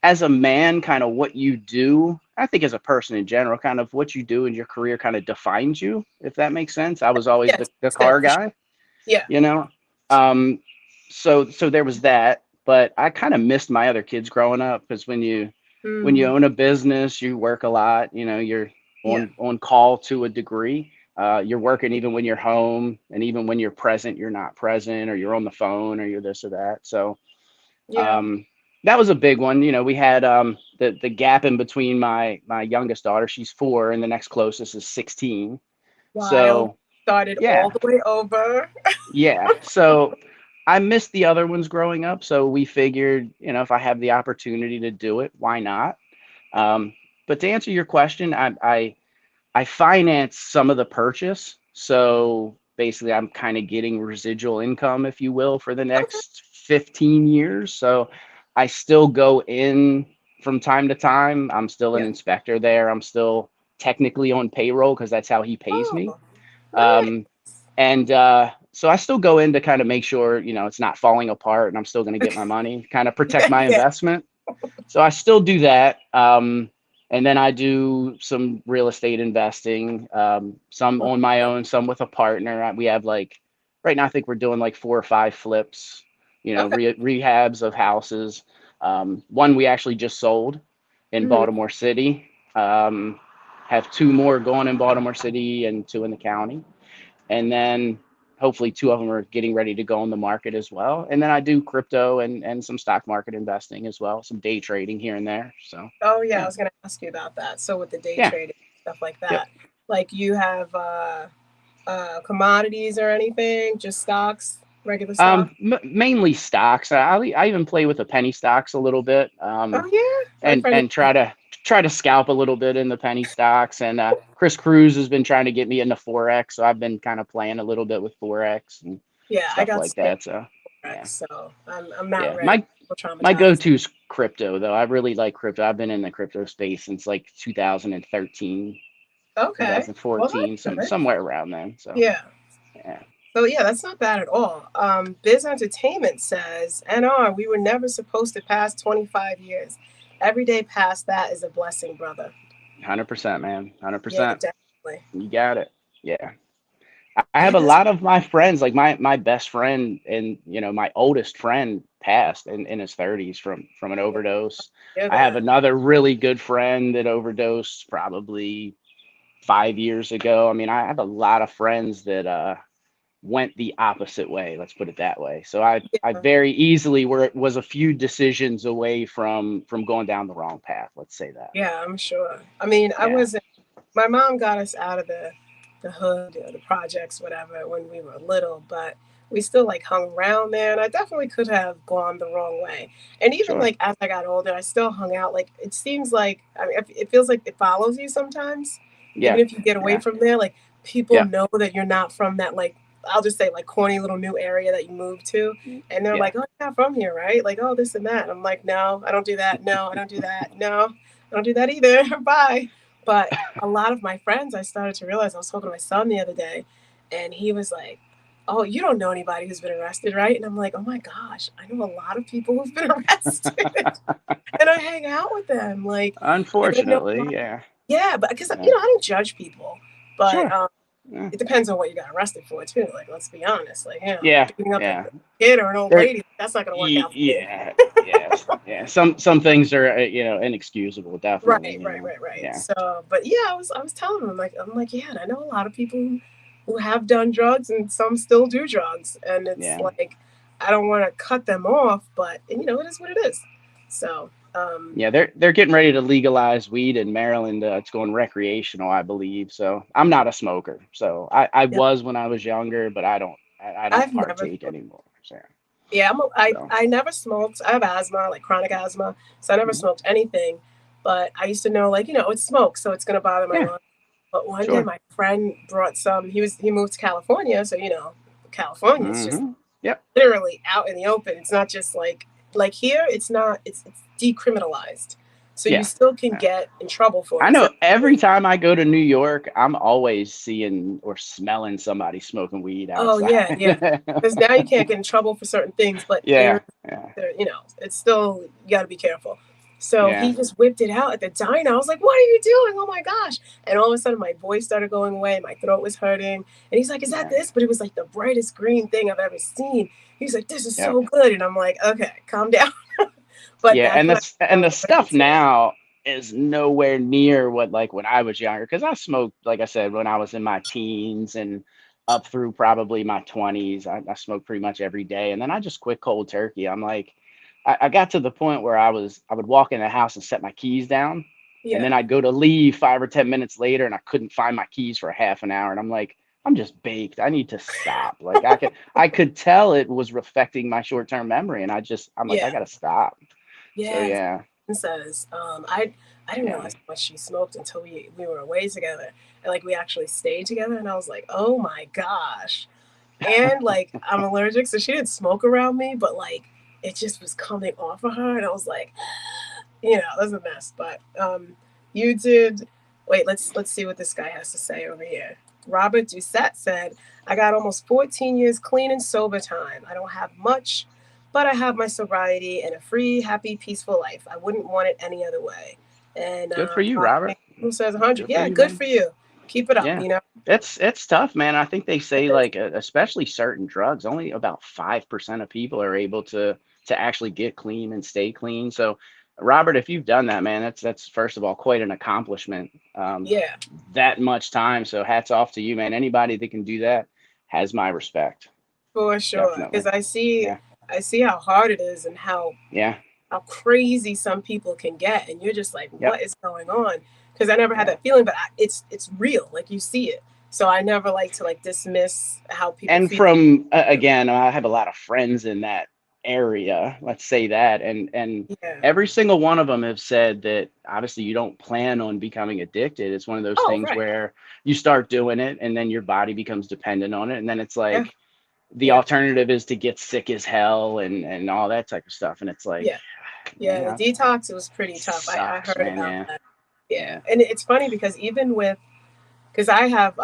as a man, kind of what you do, I think as a person in general, kind of what you do in your career kind of defines you, if that makes sense. I was always Yes, the it's good car for sure. guy, Yeah. you know. Um, so there was that, but I kind of missed my other kids growing up because when you Hmm. own a business, you work a lot. You're Yeah. on call to a degree. You're working even when you're home, and even when you're present, you're not present, or you're on the phone, or you're this or that. So Yeah. um, that was a big one. We had the gap in between my youngest daughter. She's 4, and the next closest is 16. Wild. So Started all yeah, the way over. yeah. So I missed the other ones growing up. So we figured, if I have the opportunity to do it, why not? But to answer your question, I finance some of the purchase. So basically, I'm kind of getting residual income, if you will, for the Okay. next 15 years. So I still go in from time to time. I'm still an Yeah. inspector there. I'm still technically on payroll because that's how he pays me. Oh, nice. Um, and so I still go in to kind of make sure, it's not falling apart and I'm still going to get my money, kind of protect Yeah, my yeah. investment. So I still do that. And then I do some real estate investing, some on my own, some with a partner. We have like, right now, I think we're doing like 4 or 5 flips, Okay. rehabs of houses. One we actually just sold in Hmm. Baltimore City. Have 2 more going in Baltimore City and 2 in the county. And then hopefully 2 of them are getting ready to go on the market as well. And then I do crypto and some stock market investing as well, some day trading here and there. So Oh yeah, I yeah, was gonna ask you about that. So with the day yeah, trading stuff like yep. that, like you have commodities or anything, just stocks, regular stock. Mainly stocks. I even play with the penny stocks a little bit, Oh yeah, my and friend. and try to scalp a little bit in the penny stocks. And Chris Cruz has been trying to get me into forex, so I've been kind of playing a little bit with forex and Yeah, I stuff got like scared that. So of yeah, Forex, so I'm not yeah. ready. My I'm my traumatized. go-to is crypto though. I really like crypto. I've been in the crypto space since like 2013, Okay, well 2014, that's good. somewhere around then. So Yeah. yeah. So yeah, that's not bad at all. Biz Entertainment says, NR, we were never supposed to pass 25 years. Every day past that is a blessing, brother. 100%, man. Yeah, 100%. definitely. You got it. Yeah. I Yeah, have a that's lot of my friends, like my best friend and my oldest friend passed in his 30s from an yeah, overdose. hear I have that. another really good friend that overdosed probably 5 years ago. I mean, I have a lot of friends that went the opposite way, let's put it that way. So I Yeah, very easily was a few decisions away from going down the wrong path, let's say that. yeah, I'm sure. I mean, I Yeah, wasn't. My mom got us out of the hood or the projects, whatever, when we were little, but we still like hung around there, and I definitely could have gone the wrong way. And even sure. like as I got older, I still hung out. Like it seems like I mean, it feels like it follows you sometimes, even Yeah, if you get away yeah, from there. Like people yeah, know that you're not from that like I'll just say like corny little new area that you moved to, and they're yeah. like, "Oh, you're not from here, right?" Like, "Oh, this and that." And I'm like, "No, I don't do that. No, I don't do that. No, I don't do that either. Bye." But a lot of my friends, I started to realize I was talking to my son the other day, and he was like, "Oh, you don't know anybody who's been arrested, right?" And I'm like, "Oh my gosh, I know a lot of people who've been arrested, and I hang out with them, like, and I know a Unfortunately, lot." yeah, Yeah, but because yeah, I don't judge people, but sure, yeah, it depends on what you got arrested for too. Like, let's be honest, like, yeah, beating up a yeah. kid or an old There, lady, that's not gonna work out for me. yeah, yeah, yeah. Some things are inexcusable, definitely. Right, right, right, right. Yeah, So, but yeah, I was telling him I'm like, yeah, and I know a lot of people who have done drugs and some still do drugs, and it's yeah, like I don't want to cut them off, but it is what it is. So, yeah. They're getting ready to legalize weed in Maryland. It's going recreational, I believe. So I'm not a smoker. So I yeah, was when I was younger, but I don't I've never. partake anymore. So Yeah, so I never smoked. I have asthma, like chronic asthma, so I never mhm. smoked anything. But I used to know, like, it's smoke, so it's gonna bother my Yeah, lungs. But one day, sure. my friend brought some. He moved to California, so California is just Hmm. Yep. literally out in the open. It's not just like here. It's not. It's decriminalized, so you Yeah. still can Yeah. get in trouble for I it. So know every time I go to New York, I'm always seeing or smelling somebody smoking weed oh outside. yeah, yeah. Because now you can't get in trouble for certain things, but Yeah, yeah, it's still you got to be careful. So he yeah, just whipped it out at the diner. I was like, "What are you doing? Oh my gosh!" And all of a sudden, my voice started going away. My throat was hurting, and he's like, "Is that yeah, this?" But it was like the brightest green thing I've ever seen. He's like, "This is yep. so good," and I'm like, "Okay, calm down." But Yeah, that's when I and the was addicted stuff to it. now is nowhere near what like when I was younger. Because I smoked, like I said, when I was in my teens and up through probably my 20s. I smoked pretty much every day, and then I just quit cold turkey. I'm like, I got to the point where I would walk in the house and set my keys down, and then Yeah, I'd go to leave 5 or 10 minutes later, and I couldn't find my keys for a half an hour, and I'm like, I'm just baked. I need to stop. Like I could tell it was affecting my short term memory, and I'm like, I yeah. gotta stop. So Yeah, yeah, says. I I didn't Yeah. realize how much she smoked until we were away together, and like we actually stayed together, and I was like, oh my gosh. And like I'm allergic, so she didn't smoke around me, but like it just was coming off of her, and I was like, you know, it was a mess. But you did. Wait, let's see what this guy has to say over here. Robert Doucette said, "I got almost 14 years clean and sober time. I don't have much, but I have my sobriety and a free, happy, peaceful life. I wouldn't want it any other way." And Good for you, Rock Robert. who says 100. Good for Yeah, you, good man. for you. Keep it up. Yeah. You know. It's tough, man. I think they It say is. like especially certain drugs, only about 5% of people are able to actually get clean and stay clean. So, Robert, if you've done that, man, that's first of all quite an accomplishment. Yeah. That much time. So hats off to you, man. Anybody that can do that has my respect. For sure, because Definitely. I Yeah. I see how hard it is and Yeah. how crazy some people can get, and you're just like, Yep. what is going on? Because I never had Yeah. that feeling, but it's real, like you see it. So I never like to like dismiss how people And feel. from again, I have a lot of friends in that area, let's say that, and Yeah. every single one of them have said that obviously you don't plan on becoming addicted. It's one of those Oh, things right. where you start doing it and then your body becomes dependent on it, and then it's Yeah. like the Yeah. alternative is to get sick as hell and all that type of stuff, and it's like, Yeah. Yeah. The yeah, detox was pretty tough. I sucks, heard man. about Yeah. that. Yeah. Yeah. And it's funny because even with because I have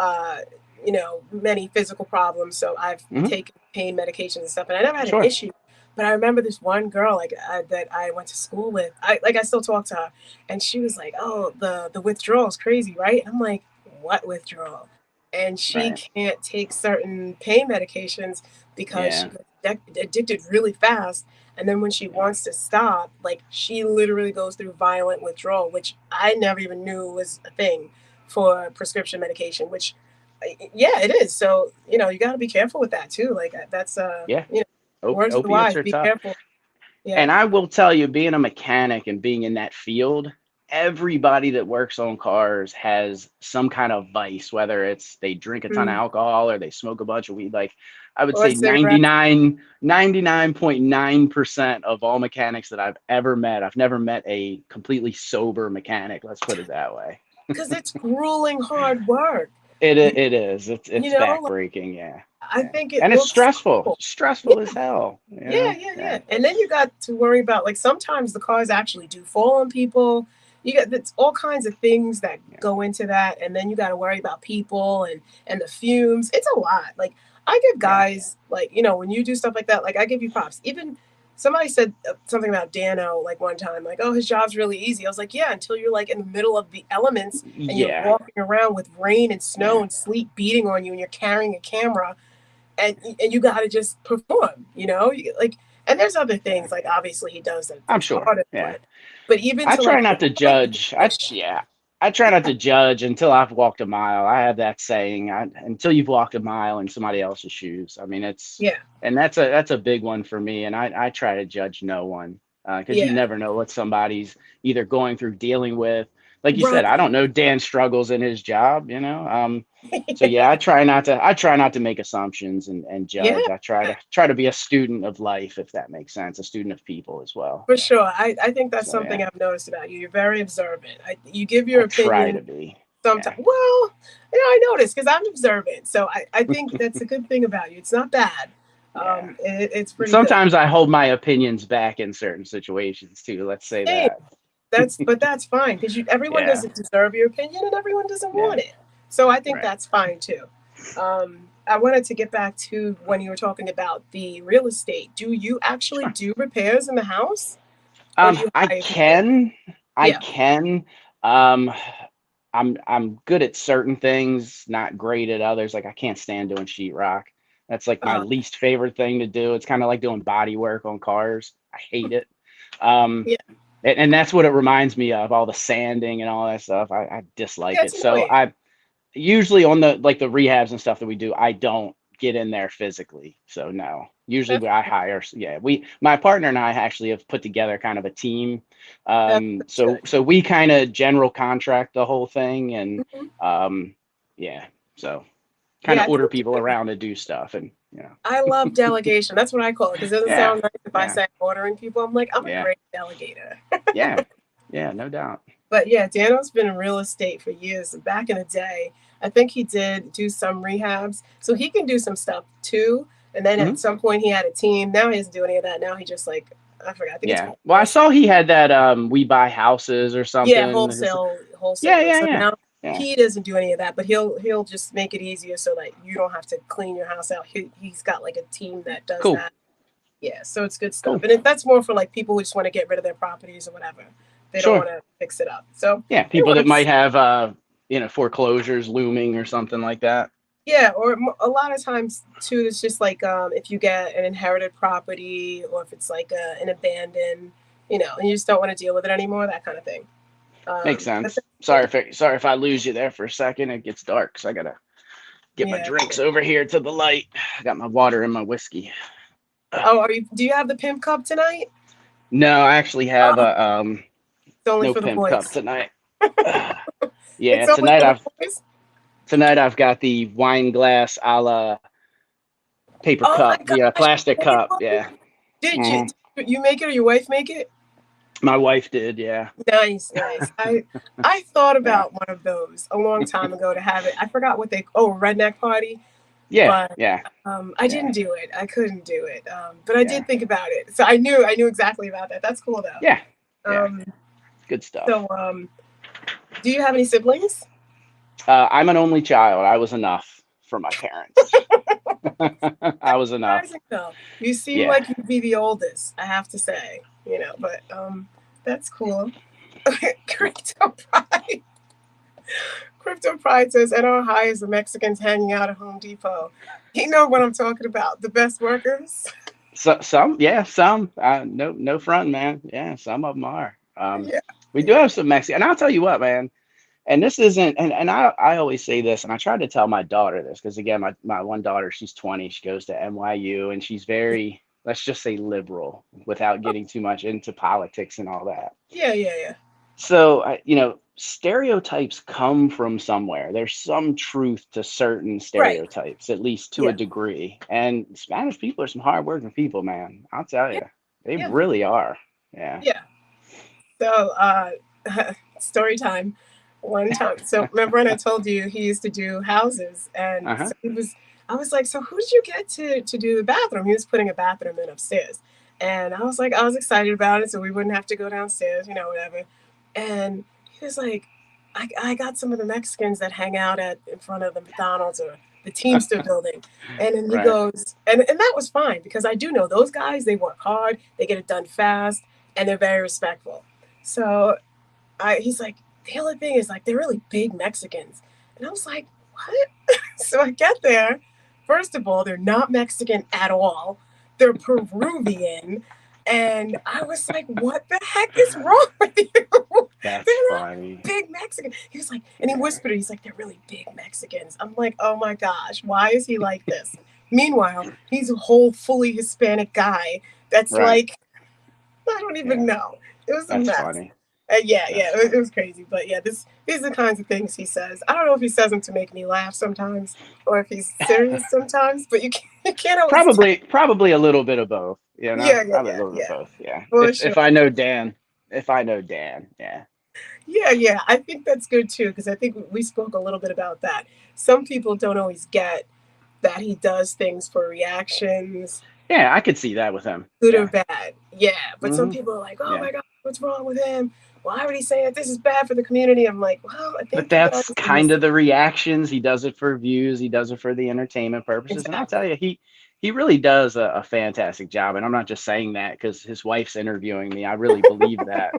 you know, many physical problems, so I've Hmm. taken pain medications and stuff, and I never had an Sure. issue. But I remember this one girl like that I went to school with. I still talk to her, and she was like, "Oh, the withdrawal is crazy, right?" And I'm like, "What withdrawal?" And she Right. can't take certain pain medications because she Yeah. gets addicted really fast. And then when she Yeah. wants to stop, like she literally goes through violent withdrawal, which I never even knew was a thing for prescription medication, which yeah, it is. So, you know, you got to be careful with that too. Like that's Yeah. you know, words of the Opiates wise, are be tough. careful. And Yeah. I will tell you, being a mechanic and being in that field, everybody that works on cars has some kind of vice, whether it's they drink a ton of Mm. alcohol or they smoke a bunch of weed. Like I would Or say cigarettes. 99.9% of all mechanics that I've ever met, I've never met a completely sober mechanic. Let's put it that way. Because it's grueling hard work. It You, it is. you It's know, like, backbreaking. Yeah. I Yeah. think it And it's looks stressful. cool. Stressful as Yeah. hell. Yeah, yeah, Yeah. yeah. And then you got to worry about like sometimes the cars actually do fall on people. You got that's all kinds of things that Yeah. go into that, and then you got to worry about people and the fumes. It's a lot. Like I give Yeah. guys like you know when you do stuff like that, like I give you props. Even somebody said something about Dano like one time, like oh his job's really easy. I was like yeah until you're like in the middle of the elements and you're Yeah. walking around with rain and snow Yeah. and sleet beating on you and you're carrying a camera and you got to just perform, you know, like, and there's other Yeah. things like obviously he does that I'm that's sure. part of it, Yeah. but even I to try like not to perform, you judge. push. I try not to judge until I've walked a mile. I have that saying, until you've walked a mile in somebody else's shoes. I mean, Yeah, and that's a big one for me. And I try to judge no one because you yeah, never know what somebody's either going through, dealing with. Like you said, I right. don't know Dan struggles in his job, you know. So yeah, I try not to make assumptions and Yeah, judge. I try to be a student of life, if that makes sense, a student of people as well. for sure. I think that's So something yeah, I've noticed about you. You're very observant. You give I your try opinion to be. sometimes. Yeah. Well, you know, I notice because I'm observant, so I think that's a good thing about you. It's not bad. Yeah. It's pretty good. Sometimes I hold my opinions back in certain situations too. Let's say Same. that. That's fine because you everyone Yeah. doesn't deserve your opinion and everyone doesn't Yeah. want it. So I think Right. that's fine too. I wanted to get back to when you were talking about the real estate. Do you actually Sure. do repairs in the house, or do you I hire people in? can. I Yeah. can. Um, I'm good at certain things, not great at others. Like I can't stand doing sheetrock. That's like my Uh, least favorite thing to do. It's kind of like doing body work on cars. I hate it. Um, yeah. and that's what it reminds me of, all the sanding and all that stuff. I dislike Yeah. it. It's So annoying. I usually on the like the rehabs and stuff that we do, I don't get in there physically. So no. Usually That's I hire, yeah, my partner and I actually have put together kind of a team. that's So good. we kind of general contract the whole thing and Mhm. um yeah, so kind Yeah, of I order think people around to do stuff and I love delegation. That's what I call it because it doesn't yeah, sound nice if I yeah, say ordering people. I'm like I'm a yeah, great delegator. yeah, yeah, no doubt. But yeah, Dano's been in real estate for years. Back in the day, I think he did do some rehabs, so he can do some stuff too. And then Hmm. at some point, he had a team. Now he doesn't do any of that. Now he just like I forgot. I think it's Yeah. called Well, I saw he had that We Buy Houses or yeah, something. Yeah, wholesaling. yeah, So yeah. now Yeah. he doesn't do any of that, but he'll just make it easier so that you don't have to clean your house out. He's got like a team that does Cool. that. Yeah, so it's good stuff, Cool. and that's more for like people who just want to get rid of their properties or whatever. They don't Sure. want to fix it up. So Yeah, it people that works. might have foreclosures looming or something like that. Yeah, or a lot of times too, it's just like if you get an inherited property or if it's like an abandoned, and you just don't want to deal with it anymore, that kind of thing. Makes But sense. yeah, Sorry if I lose you there for a second. It gets dark, so I gotta get my yeah. drinks over here to the light. I got my water and my whiskey. Oh, do you have the pimp cup tonight? No, I actually have Oh, a it's only no for the pimp cup boys. tonight. Yeah, It's only for the boys. tonight I've got the wine glass a la paper Oh my cup, the gosh! plastic cup. Yeah. Did you Hmm. did you make it or your wife make it? My wife did. Yeah. Nice, nice. I thought Yeah. about one of those a long time ago to have it. I forgot what redneck party, Yeah. but Yeah. I Yeah. didn't do it. I couldn't do it. But I Yeah. did think about it. So I knew exactly about that. That's cool Yeah. though. Yeah. Good stuff. So do you have any siblings? I'm an only child. I was enough for my parents. I was enough. Surprising though. You seem Yeah. like you'd be the oldest, I have to say. But that's cool. Crypto Pride. Crypto Pride says, at our high is the Mexicans hanging out at Home Depot. You know what I'm talking about. The best workers. So some, yeah, some. No front, man. Yeah, some of them are. Yeah. We do Yeah. have some Mexican, and I'll tell you what, man. And this isn't, and I always say this, and I try to tell my daughter this because again, my one daughter, she's 20, she goes to NYU, and she's very, let's just say, liberal, without getting too much into politics and all that. Yeah, yeah, yeah. So, stereotypes come from somewhere. There's some truth to certain Right. stereotypes, at least to a Yeah. degree. And Spanish people are some hardworking people, man. I'll tell Yeah. you, they Yeah. really are. Yeah. Yeah. So story time. One time. So remember when I told you he used to do houses, and Uh-huh. so I was like, so who did you get to do the bathroom? He was putting a bathroom in upstairs. And I was like, I was excited about it, so we wouldn't have to go downstairs, whatever. And he was like, I got some of the Mexicans that hang out in front of the McDonald's or the Teamster building. And then he Right. goes, and that was fine because I do know those guys, they work hard, they get it done fast, and they're very respectful. So he's like, the only thing is like they're really big Mexicans. And I was like, what? So I get there. First of all, they're not Mexican at all. They're Peruvian. And I was like, what the heck is wrong with you? That's They're not funny. big Mexican. He was like, and he whispered, he's like, they're really big Mexicans. I'm like, oh my gosh, why is he like this? Meanwhile, he's a whole fully Hispanic guy that's Right. like, I don't even Yeah. know. It was a That's mess. funny. Yeah, That's it funny. was crazy. But yeah, these are the kinds of things he says. I don't know if he says them to make me laugh sometimes or if he's serious sometimes, but you can't always tell. Probably a little bit of both, Yeah, yeah, Probably a yeah, little bit of yeah, both, yeah. for If sure. I know Dan, yeah. Yeah, yeah. I think that's good too, because I think we spoke a little bit about that. Some people don't always get that he does things for reactions, Yeah, I could see that with him. good or Yeah. bad. Yeah, but some Hmm. people are like, oh Yeah. my God, what's wrong with him? Why would he say that this is bad for the community? I'm like, well, I But think you guys that's are kind of missing. the reactions. He does it for views. He does it for the entertainment purposes. And I'll tell Exactly. you, he really does a fantastic job. And I'm not just saying that because his wife's interviewing me. I really believe that.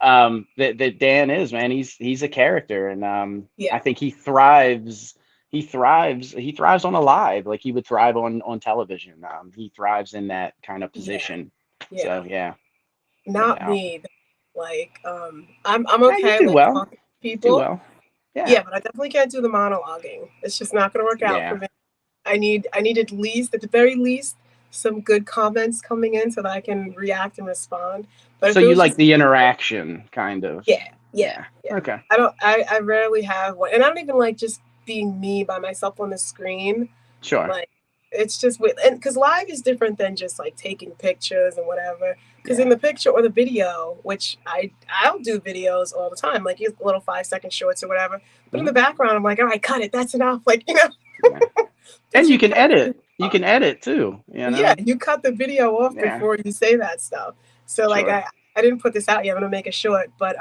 That Dan is, man. He's a character, and Yeah, I think he thrives. He thrives on a live, like he would thrive on television. He thrives in that kind of yeah, position. yeah. So yeah, no Not doubt. me. Like, I'm Yeah, you okay do like well. talking to Do people. well. Yeah. Yeah, but I definitely can't do the monologuing. It's just not gonna work out for Yeah. me. I need at the very least, some good comments coming in so that I can react and respond. But So if it you was like just the interaction, kind of. yeah, yeah, Yeah. yeah. Okay. I rarely have one, and I don't even like just being me by myself on the screen. Sure. Like it's just with, and because live is different than just like taking pictures and whatever. Because in Yeah. the picture or the video, which I'll do videos all the time, like these little 5 second shorts or whatever. But in the Hmm. background, I'm like, all right, cut it. That's enough. Like, you know, Yeah. because And you you can cut the edit. video You off. can edit too, you Yeah, know? you cut the video off Yeah. before you say that stuff. So like Sure. I didn't put this out yet. I'm gonna make a short, but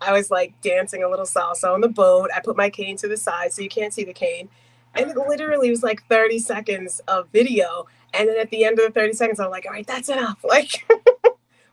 I was like dancing a little salsa on the boat. I put my cane to the side so you can't see the cane. And it literally was like 30 seconds of video. And then at the end of the 30 seconds, I'm like, all right, that's enough. Like,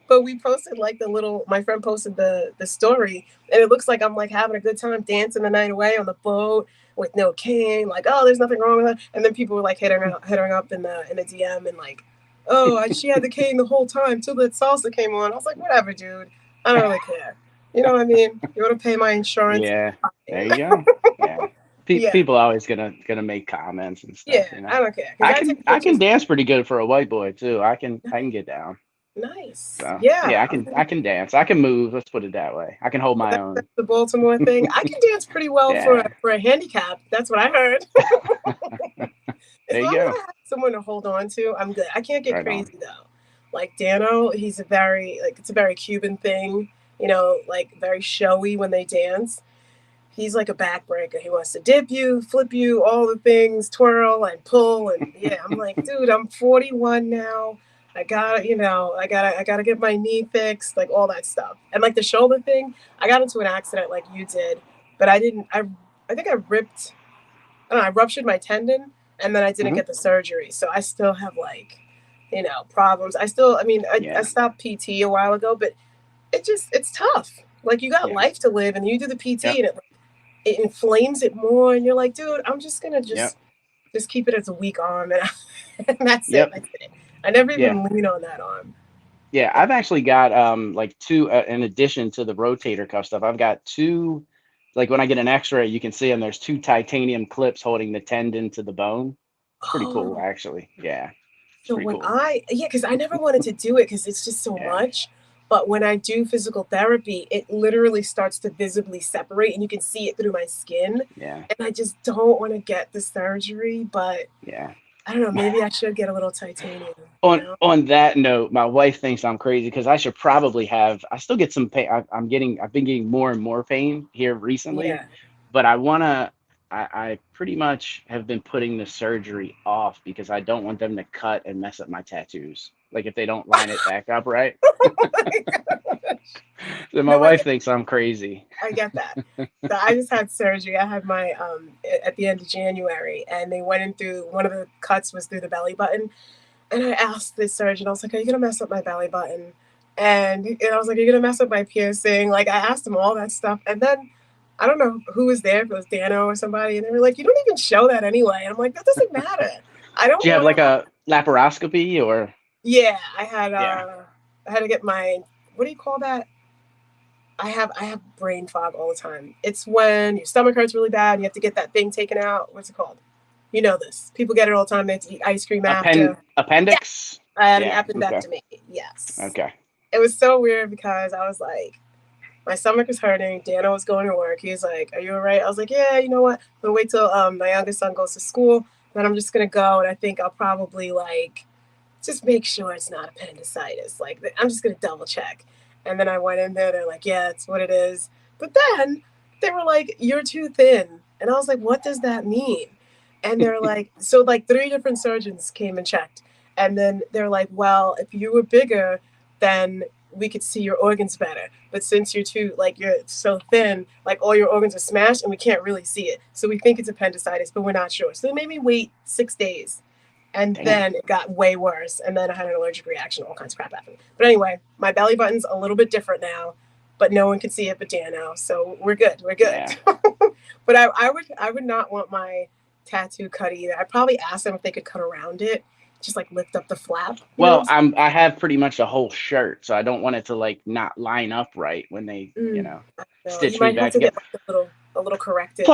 but we posted like the little, my friend posted the story, and it looks like I'm like having a good time dancing the night away on the boat with no cane. Like, oh, there's nothing wrong with it. And then people were like hitting her up in the DM and like, oh, she had the cane the whole time till the salsa came on. I was like, whatever, dude. I don't really care. You know what I mean? You want to pay my insurance? Yeah. There Fine. you go. Yeah. Yeah, People always gonna make comments and yeah. stuff, you I know. don't care because I take I can pictures. dance pretty good for a white boy too. I can get down. Nice. So yeah, Yeah, I can dance. I can move. Let's put it that way. I can hold my that's own. the Baltimore thing. I can dance pretty well Yeah. for a handicap. That's what I heard. As There you long as go. I have someone to hold on to, I'm good. I can't get Right on. crazy though. Like Dano, he's a very like it's a very Cuban thing, you know, like very showy when they dance. He's like a backbreaker. He wants to dip you, flip you, all the things, twirl and pull and yeah. I'm like, dude, I'm 41 now. I gotta, I gotta get my knee fixed, like all that stuff. And like the shoulder thing, I got into an accident like you did, but I didn't. I think I ripped I don't know, I ruptured my tendon and then I didn't Hmm. get the surgery. So I still have like, problems. I mean, I Yeah. stopped PT a while ago, but it's tough. Like you got Yeah. life to live and you do the PT Yep. and it inflames it more. And you're like, dude, I'm just going to Yep. just keep it as a weak arm. And, and that's it. Yep. That's it. I never Yeah. even lean on that arm. Yeah. I've actually got like two in addition to the rotator cuff stuff. I've got two. Like when I get an X-ray, you can see them. There's two titanium clips holding the tendon to the bone. It's pretty cool, Oh, actually. Yeah. It's so pretty when cool. yeah, because I never wanted to do it because it's just so Yeah. much. But when I do physical therapy, it literally starts to visibly separate and you can see it through my skin. Yeah. And I just don't want to get the surgery, but Yeah. I don't know, maybe I should get a little titanium, you know? On that note, my wife thinks I'm crazy because I should probably have. I still get some pain. I've been getting more and more pain here recently, Yeah. but I wanna. I pretty much have been putting the surgery off because I don't want them to cut and mess up my tattoos. Like if they don't line it back up right. Oh my God. So my No, I wife get thinks I'm crazy. I get that. So I just had surgery. I had my at the end of January and they went in through one of the cuts was through the belly button. And I asked the surgeon, I was like, are you gonna mess up my belly button? And I was like, are you gonna mess up my piercing? Like I asked him all that stuff. And then I don't know who was there, if it was Dano or somebody, and they were like, you don't even show that anyway. And I'm like, that doesn't matter. I Do don't you have want like to a laparoscopy or? yeah, Yeah. I had to get my what do you call that? I have brain fog all the time. It's when your stomach hurts really bad and you have to get that thing taken out. What's it called? You know this. People get it all the time. They have to eat ice cream after. Yeah, Appendix? I had an Yeah. Okay. appendectomy. Yes. Okay. It was so weird because I was like, my stomach was hurting. Dano was going to work. He was like, "Are you all right?" I was like, "Yeah, you know what? I'm gonna wait till my youngest son goes to school. Then I'm just gonna go, and I think I'll probably like just make sure it's not appendicitis. Like I'm just gonna double check." And then I went in there. They're like, "Yeah, it's what it is." But then they were like, "You're too thin," and I was like, "What does that mean?" And they're like, so like three different surgeons came and checked, and then they're like, "Well, if you were bigger, then we could see your organs better. But since you're so thin, like all your organs are smashed and we can't really see it. So we think it's appendicitis, but we're not sure." So they made me wait 6 days. And Damn. then it got way worse. And then I had an allergic reaction, all kinds of crap happened. But anyway, my belly button's a little bit different now, but no one can see it but Dan now. So we're good. We're good. Yeah. But I would not want my tattoo cut either. I'd probably ask them if they could cut around it, just like lift up the flap. You know Well, what I'm I have pretty much a whole shirt, so I don't want it to like not line up right when they, saying? So you stitch me might have back to together. get like a little Plus, corrective.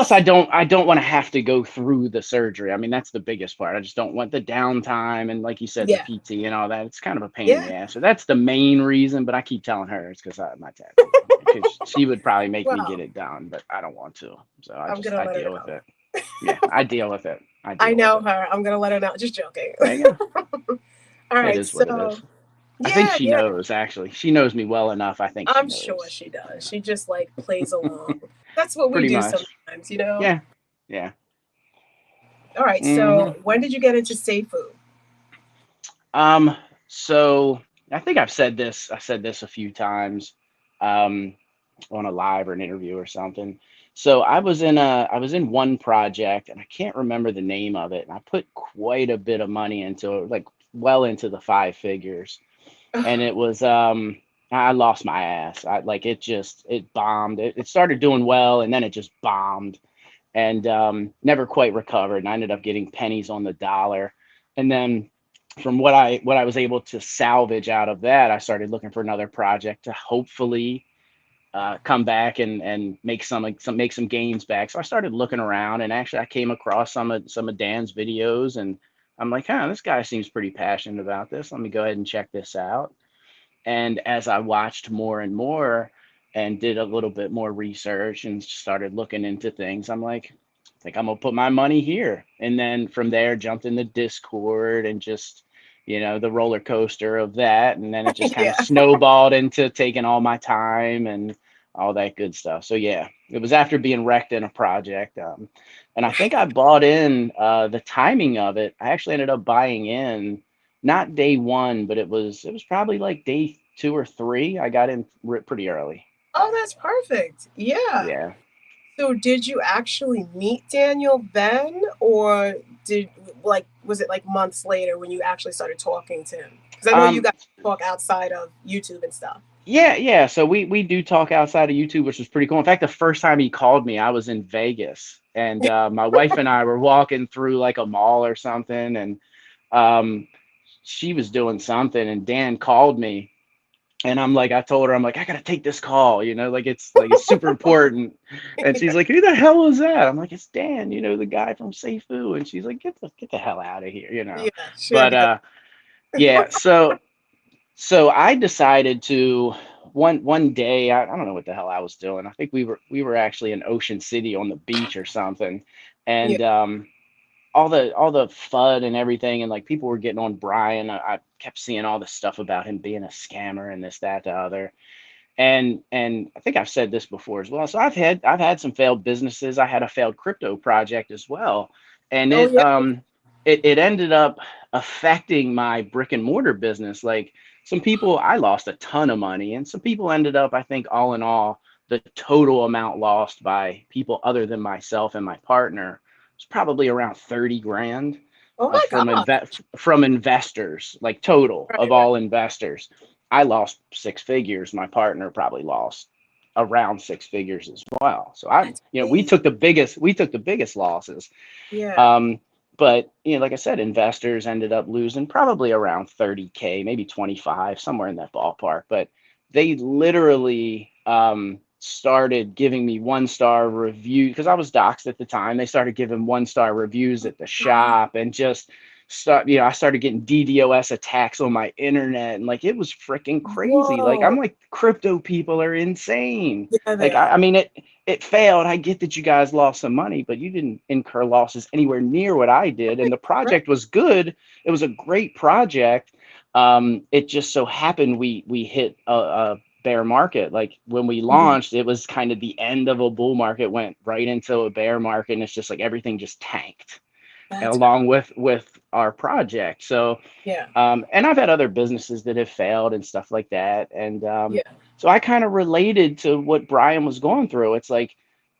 I don't want to have to go through the surgery. I mean, that's the biggest part. I just don't want the downtime and, like you said, the Yeah. PT and all that. It's kind of a pain in Yeah. the ass. So that's the main reason. But I keep telling her it's because I have my tattoo. Because she would probably make me get Well, it done, but I don't want to. So I'm gonna I let her deal with know. it. Yeah, I deal with it. I I deal with know it. her. I'm gonna let her know. Just joking. There you go. All It right. is what it is. So I think yeah, she yeah. knows, actually. She knows me well enough. I think she I'm sure knows. she does. She just like plays along. That's what we Pretty do much. sometimes, you know? Yeah. Yeah. All right. hmm So when did you get into safe food? Um, so I think I said this a few times, um, on a live or an interview or something. So I was in one project and I can't remember the name of it. And I put quite a bit of money into it, like well into the five figures. And it was I lost my ass. I like it bombed. It started doing well and then it just bombed and never quite recovered. And I ended up getting pennies on the dollar. And then from what I was able to salvage out of that, I started looking for another project to hopefully come back and make make some gains back. So I started looking around, and actually I came across some of Dan's videos, and I'm like, huh, this guy seems pretty passionate about this. Let me go ahead and check this out. And as I watched more and more and did a little bit more research and started looking into things, I'm like, I think I'm gonna put my money here. And then from there, jumped in the Discord and just, the roller coaster of that. And then it just kind of Yeah. snowballed into taking all my time and all that good stuff. So yeah, it was after being wrecked in a project. And I think I bought in the timing of it. I actually ended up buying in not day one, but it was probably like day two or three. I got in pretty early. Oh, that's perfect. Yeah. Yeah. So did you actually meet Daniel then, or did like was it like months later when you actually started talking to him? Because I know you Um. guys talk outside of YouTube and stuff. Yeah. Yeah. So we do talk outside of YouTube, which was pretty cool. In fact, the first time he called me, I was in Vegas, and my wife and I were walking through like a mall or something, and um, she was doing something, and Dan called me. And I'm like, I told her, I'm like, I gotta take this call, like it's super important. And she's like, who the hell is that? I'm like, it's Dan, the guy from Seifu. And she's like, get the hell out of here. Yeah, she had But to go. yeah, so I decided to one day, I don't know what the hell I was doing. I think we were actually in Ocean City on the beach or something. Yeah. And all the FUD and everything, and like people were getting on Brian. I kept seeing all this stuff about him being a scammer and this, that, the other. And I think I've said this before as well. So I've had some failed businesses. I had a failed crypto project as well, and Oh yeah. it ended up affecting my brick and mortar business. Like some people, I lost a ton of money, and some people ended up, I think, all in all, the total amount lost by people other than myself and my partner was probably around 30 grand Oh my from investors, like total God. of Right, right. all investors. I lost six figures. My partner probably lost around six figures as well. So That's we crazy. took the biggest losses. Yeah. Um, but like I said, investors ended up losing probably around 30K, maybe 25, somewhere in that ballpark. But they literally started giving me one-star review because I was doxxed at the time. They started giving one-star reviews at the God. shop and just I started getting DDoS attacks on my internet, and like it was freaking crazy. Like Whoa. I'm like, crypto people are insane. Yeah, they Like are. I mean it failed. I get that you guys lost some money, but you didn't incur losses anywhere near what I did. And Right, the right. project was good. It was a great project. It just so happened we hit a bear market. Like when we Mhm. launched, it was kind of the end of a bull market, went right into a bear market, and it's just like everything just tanked That's along with our project. So yeah. and I've had other businesses that have failed and stuff like that. And Yeah. so I kind of related to what Brian was going through. It's like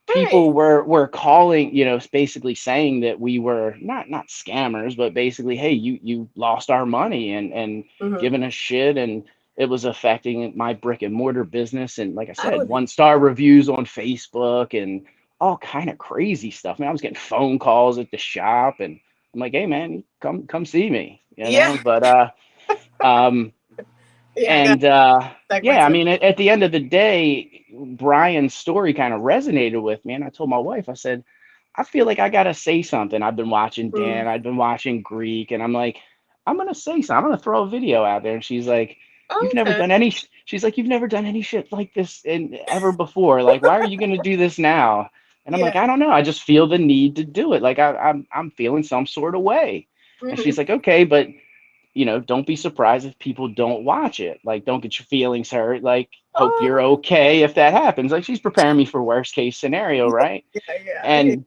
Right. people were calling, basically saying that we were not scammers, but basically, hey, you lost our money and Hmm. giving us shit, and it was affecting my brick and mortar business. And like I I said, would be. one-star reviews on Facebook and all kind of crazy stuff. Man, I was getting phone calls at the shop, and I'm like, hey man, come see me. Yeah. But um Yeah. I got and segments yeah, I of. mean at the end of the day, Brian's story kind of resonated with me, and I told my wife, I said, I feel like I gotta say something. I've been watching Mm. Dan, I've been watching Greek, and I'm like, I'm gonna say something. I'm gonna throw a video out there. And she's like, Okay. you've never done any shit like this in ever before. Like, why are you gonna do this now? And I'm like, Yeah. I don't know. I just feel the need to do it. Like I'm feeling some sort of way. And she's Hmm. like, okay, but don't be surprised if people don't watch it. Like, don't get your feelings hurt. Like, hope you're Oh, okay if that happens. Like, she's preparing me for worst case scenario, right? yeah, yeah, yeah. And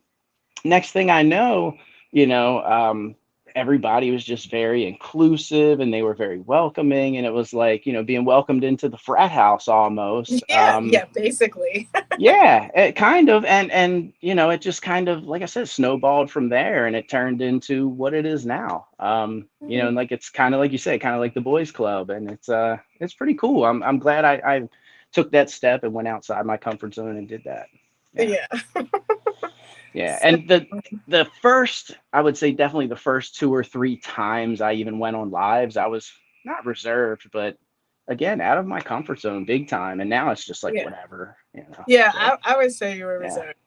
next thing I know, you know, everybody was just very inclusive and they were very welcoming. And it was like, being welcomed into the frat house almost. Yeah, yeah, basically. Yeah, it kind of, and it just kind of, like I said, snowballed from there, and it turned into what it is now. And Mhm. like it's kind of like you say, kind of like the boys' club, and it's pretty cool. I'm glad I took that step and went outside my comfort zone and did that. Yeah, Yeah. yeah, So, and the first, I would say, definitely the first two or three times I even went on lives, I was not reserved, but again, out of my comfort zone, big time, and now it's just like yeah. whatever. Yeah, So. I would say you were Yeah. reserved.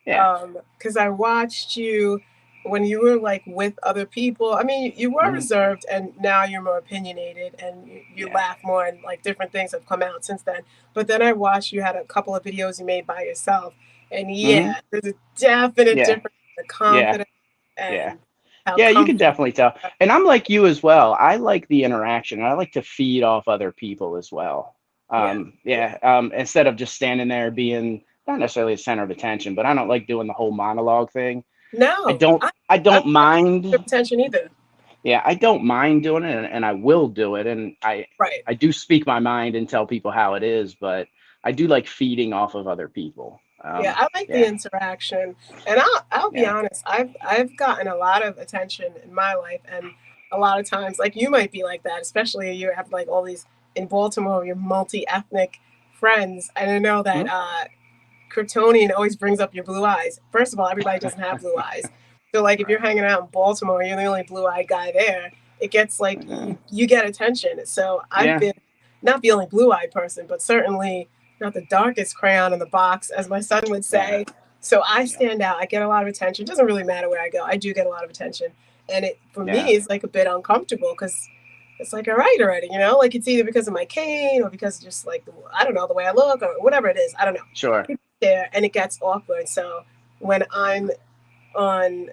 Yeah. Because I watched you when you were like with other people. I mean, you were Hmm. reserved, and now you're more opinionated, and you Yeah. laugh more, and like different things have come out since then. But then I watched you had a couple of videos you made by yourself, and Hmm. yeah, there's a definite Yeah. difference in the Yeah. confidence Yeah. and how Yeah. You can comfortable. definitely tell. And I'm like you as well. I like the interaction. I like to feed off other people as well. Yeah, yeah. Yeah. Instead of just standing there being not necessarily the center of attention, but I don't like doing the whole monologue thing. I No, don't. I I'm don't not mind. paying attention either. Yeah, I don't mind doing it, and I will do it. And Right. I do speak my mind and tell people how it is, but I do like feeding off of other people. Yeah, I like the Yeah. interaction, and I'll be Yeah. honest. I've gotten a lot of attention in my life, and a lot of times, like you might be like that, especially you have like all these in Baltimore, your multi-ethnic friends. And I know that Mhm. Kryptonian always brings up your blue eyes. First of all, everybody doesn't have blue eyes, so like if you're Right. hanging out in Baltimore, you're the only blue-eyed guy there. It gets like Mhm. you get attention. So I've Yeah. been not the only blue-eyed person, but certainly not the darkest crayon in the box, as my son would Yeah. say. So I Yeah. stand out. I get a lot of attention. It doesn't really matter where I go. I do get a lot of attention, and it for Yeah. me is like a bit uncomfortable because it's like all right already, like it's either because of my cane or because of just like I don't know the way I look or whatever it is. I don't know. Sure. People there, and it gets awkward. So when I'm on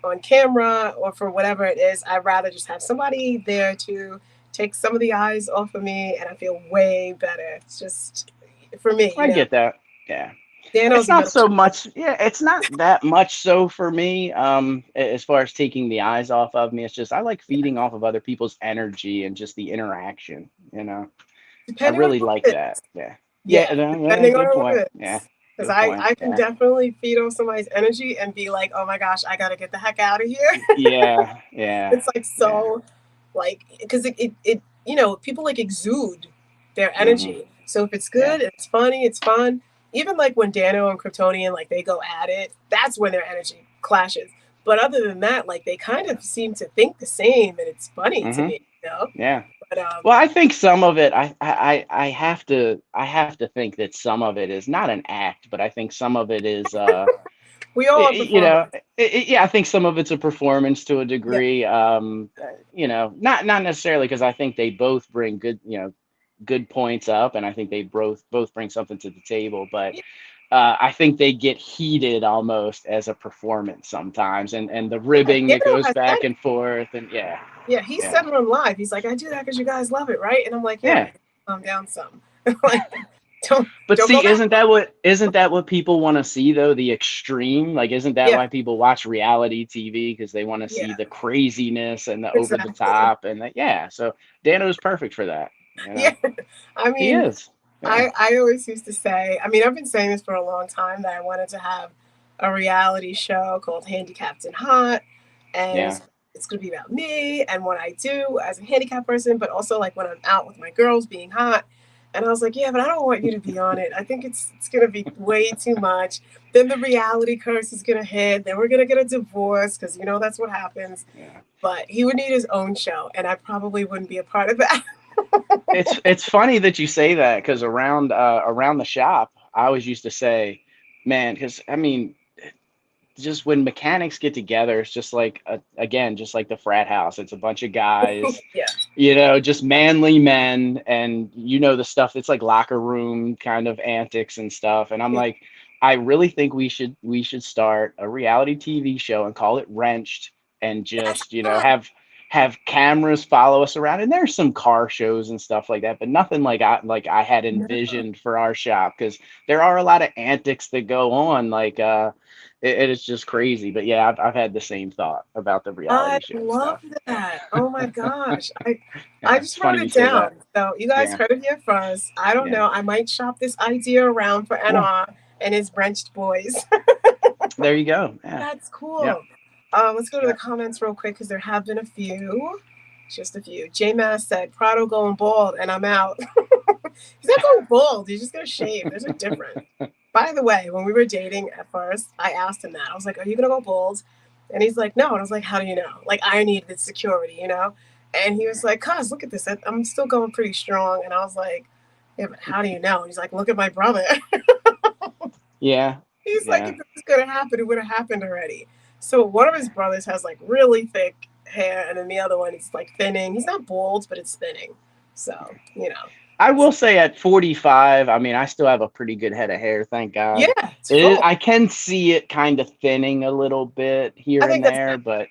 on camera or for whatever it is, I'd rather just have somebody there to take some of the eyes off of me, and I feel way better. It's just for me, I get that. Yeah. It's Dano's a not middle so child. much. Yeah. It's not that much so for me. As far as taking the eyes off of me, it's just I like Yeah. feeding off of other people's energy and just the interaction. I Depending on really who like it that. is. Yeah. Yeah. Yeah, Yeah. depending on Good who point. it Yeah. is. Because Good point. I can Yeah. definitely feed on somebody's energy and be like, oh my gosh, I gotta get the heck out of here. Yeah. Yeah. It's like Yeah. so like because people like exude their Hmm. energy. So if it's Yeah. good, it's funny, it's fun. Even like when Dano and Kryptonian like they go at it, that's when their energy clashes. But other than that, like they kind Yeah. of seem to think the same, and it's funny to Hmm. me. Yeah. But Well, I think some of it, I have to think that some of it is not an act, but I think some of it is, we all are performers. yeah, I think some of it's a performance to a Yeah, degree. Not necessarily because I think they both bring good, good points up, and I think they both bring something to the table, but yeah. I think they get heated almost as a performance sometimes, and the ribbing that Dano goes has said back it. and forth, and yeah, Yeah, he yeah, said it on live. He's like, I do that because you guys love it, right? And I'm like, yeah, but yeah. you calm down some. Like, don't But don't go see, that far. isn't that what people want to see though? The extreme, like, isn't that Yeah, why people watch reality TV? Because they want to see yeah, the craziness and the over the exactly. top and yeah. So Dano's perfect for that. You Yeah, know, I he mean, is. Yeah, I always used to say, I mean, I've been saying this for a long time that I wanted to have a reality show called Handicapped and Hot, and yeah, it's going to be about me and what I do as a handicapped person, but also like when I'm out with my girls being hot. And I was like, yeah, but I don't want you to be on it. I think it's going to be way too much. Then the reality curse is going to hit. Then we're going to get a divorce because that's what happens. yeah. But he would need his own show, and I probably wouldn't be a part of that. It's funny that you say that because around the shop, I always used to say, man, because I mean, just when mechanics get together, it's just like again, just like the frat house. It's a bunch of guys, Yeah, just manly men, and the stuff that's like locker room kind of antics and stuff. And I'm yeah, like, I really think we should start a reality TV show and call it Wrenched, and That's just, fun. have cameras follow us around. And there's some car shows and stuff like that, but nothing like I had No, envisioned for our shop, because there are a lot of antics that go on. It is just crazy. But yeah, I've had the same thought about the I reality show love stuff. that. Oh my gosh. I Yeah, just it's wrote funny you it say that. down. So you guys Yeah, heard it here first. I don't yeah, know. I might shop this idea around for cool. NR and his wrenched boys. There you go. Yeah, That's yep, cool. Let's go to the yep. comments real quick because there have been a few. Just a few. J Mass said, Prado going bald and I'm out. He's not going bald. He's just going to shave. There's a difference. By the way, when we were dating at first, I asked him that. I was like, are you going to go bald? And he's like, no. And I was like, how do you know? Like, I needed security, you know? And he was like, cuz, look at this. I'm still going pretty strong. And I was like, yeah, but how do you know? And he's like, look at my brother. Yeah, He's like, if yeah. it was going to happen, it would have happened already. So one of his brothers has like really thick hair, and then the other one is like thinning. He's not bald, but it's thinning. So, you know. I will say at 45, I mean, I still have a pretty good head of hair, thank God. Yeah, it's full. I can see it kind of thinning a little bit I here and think that's there, but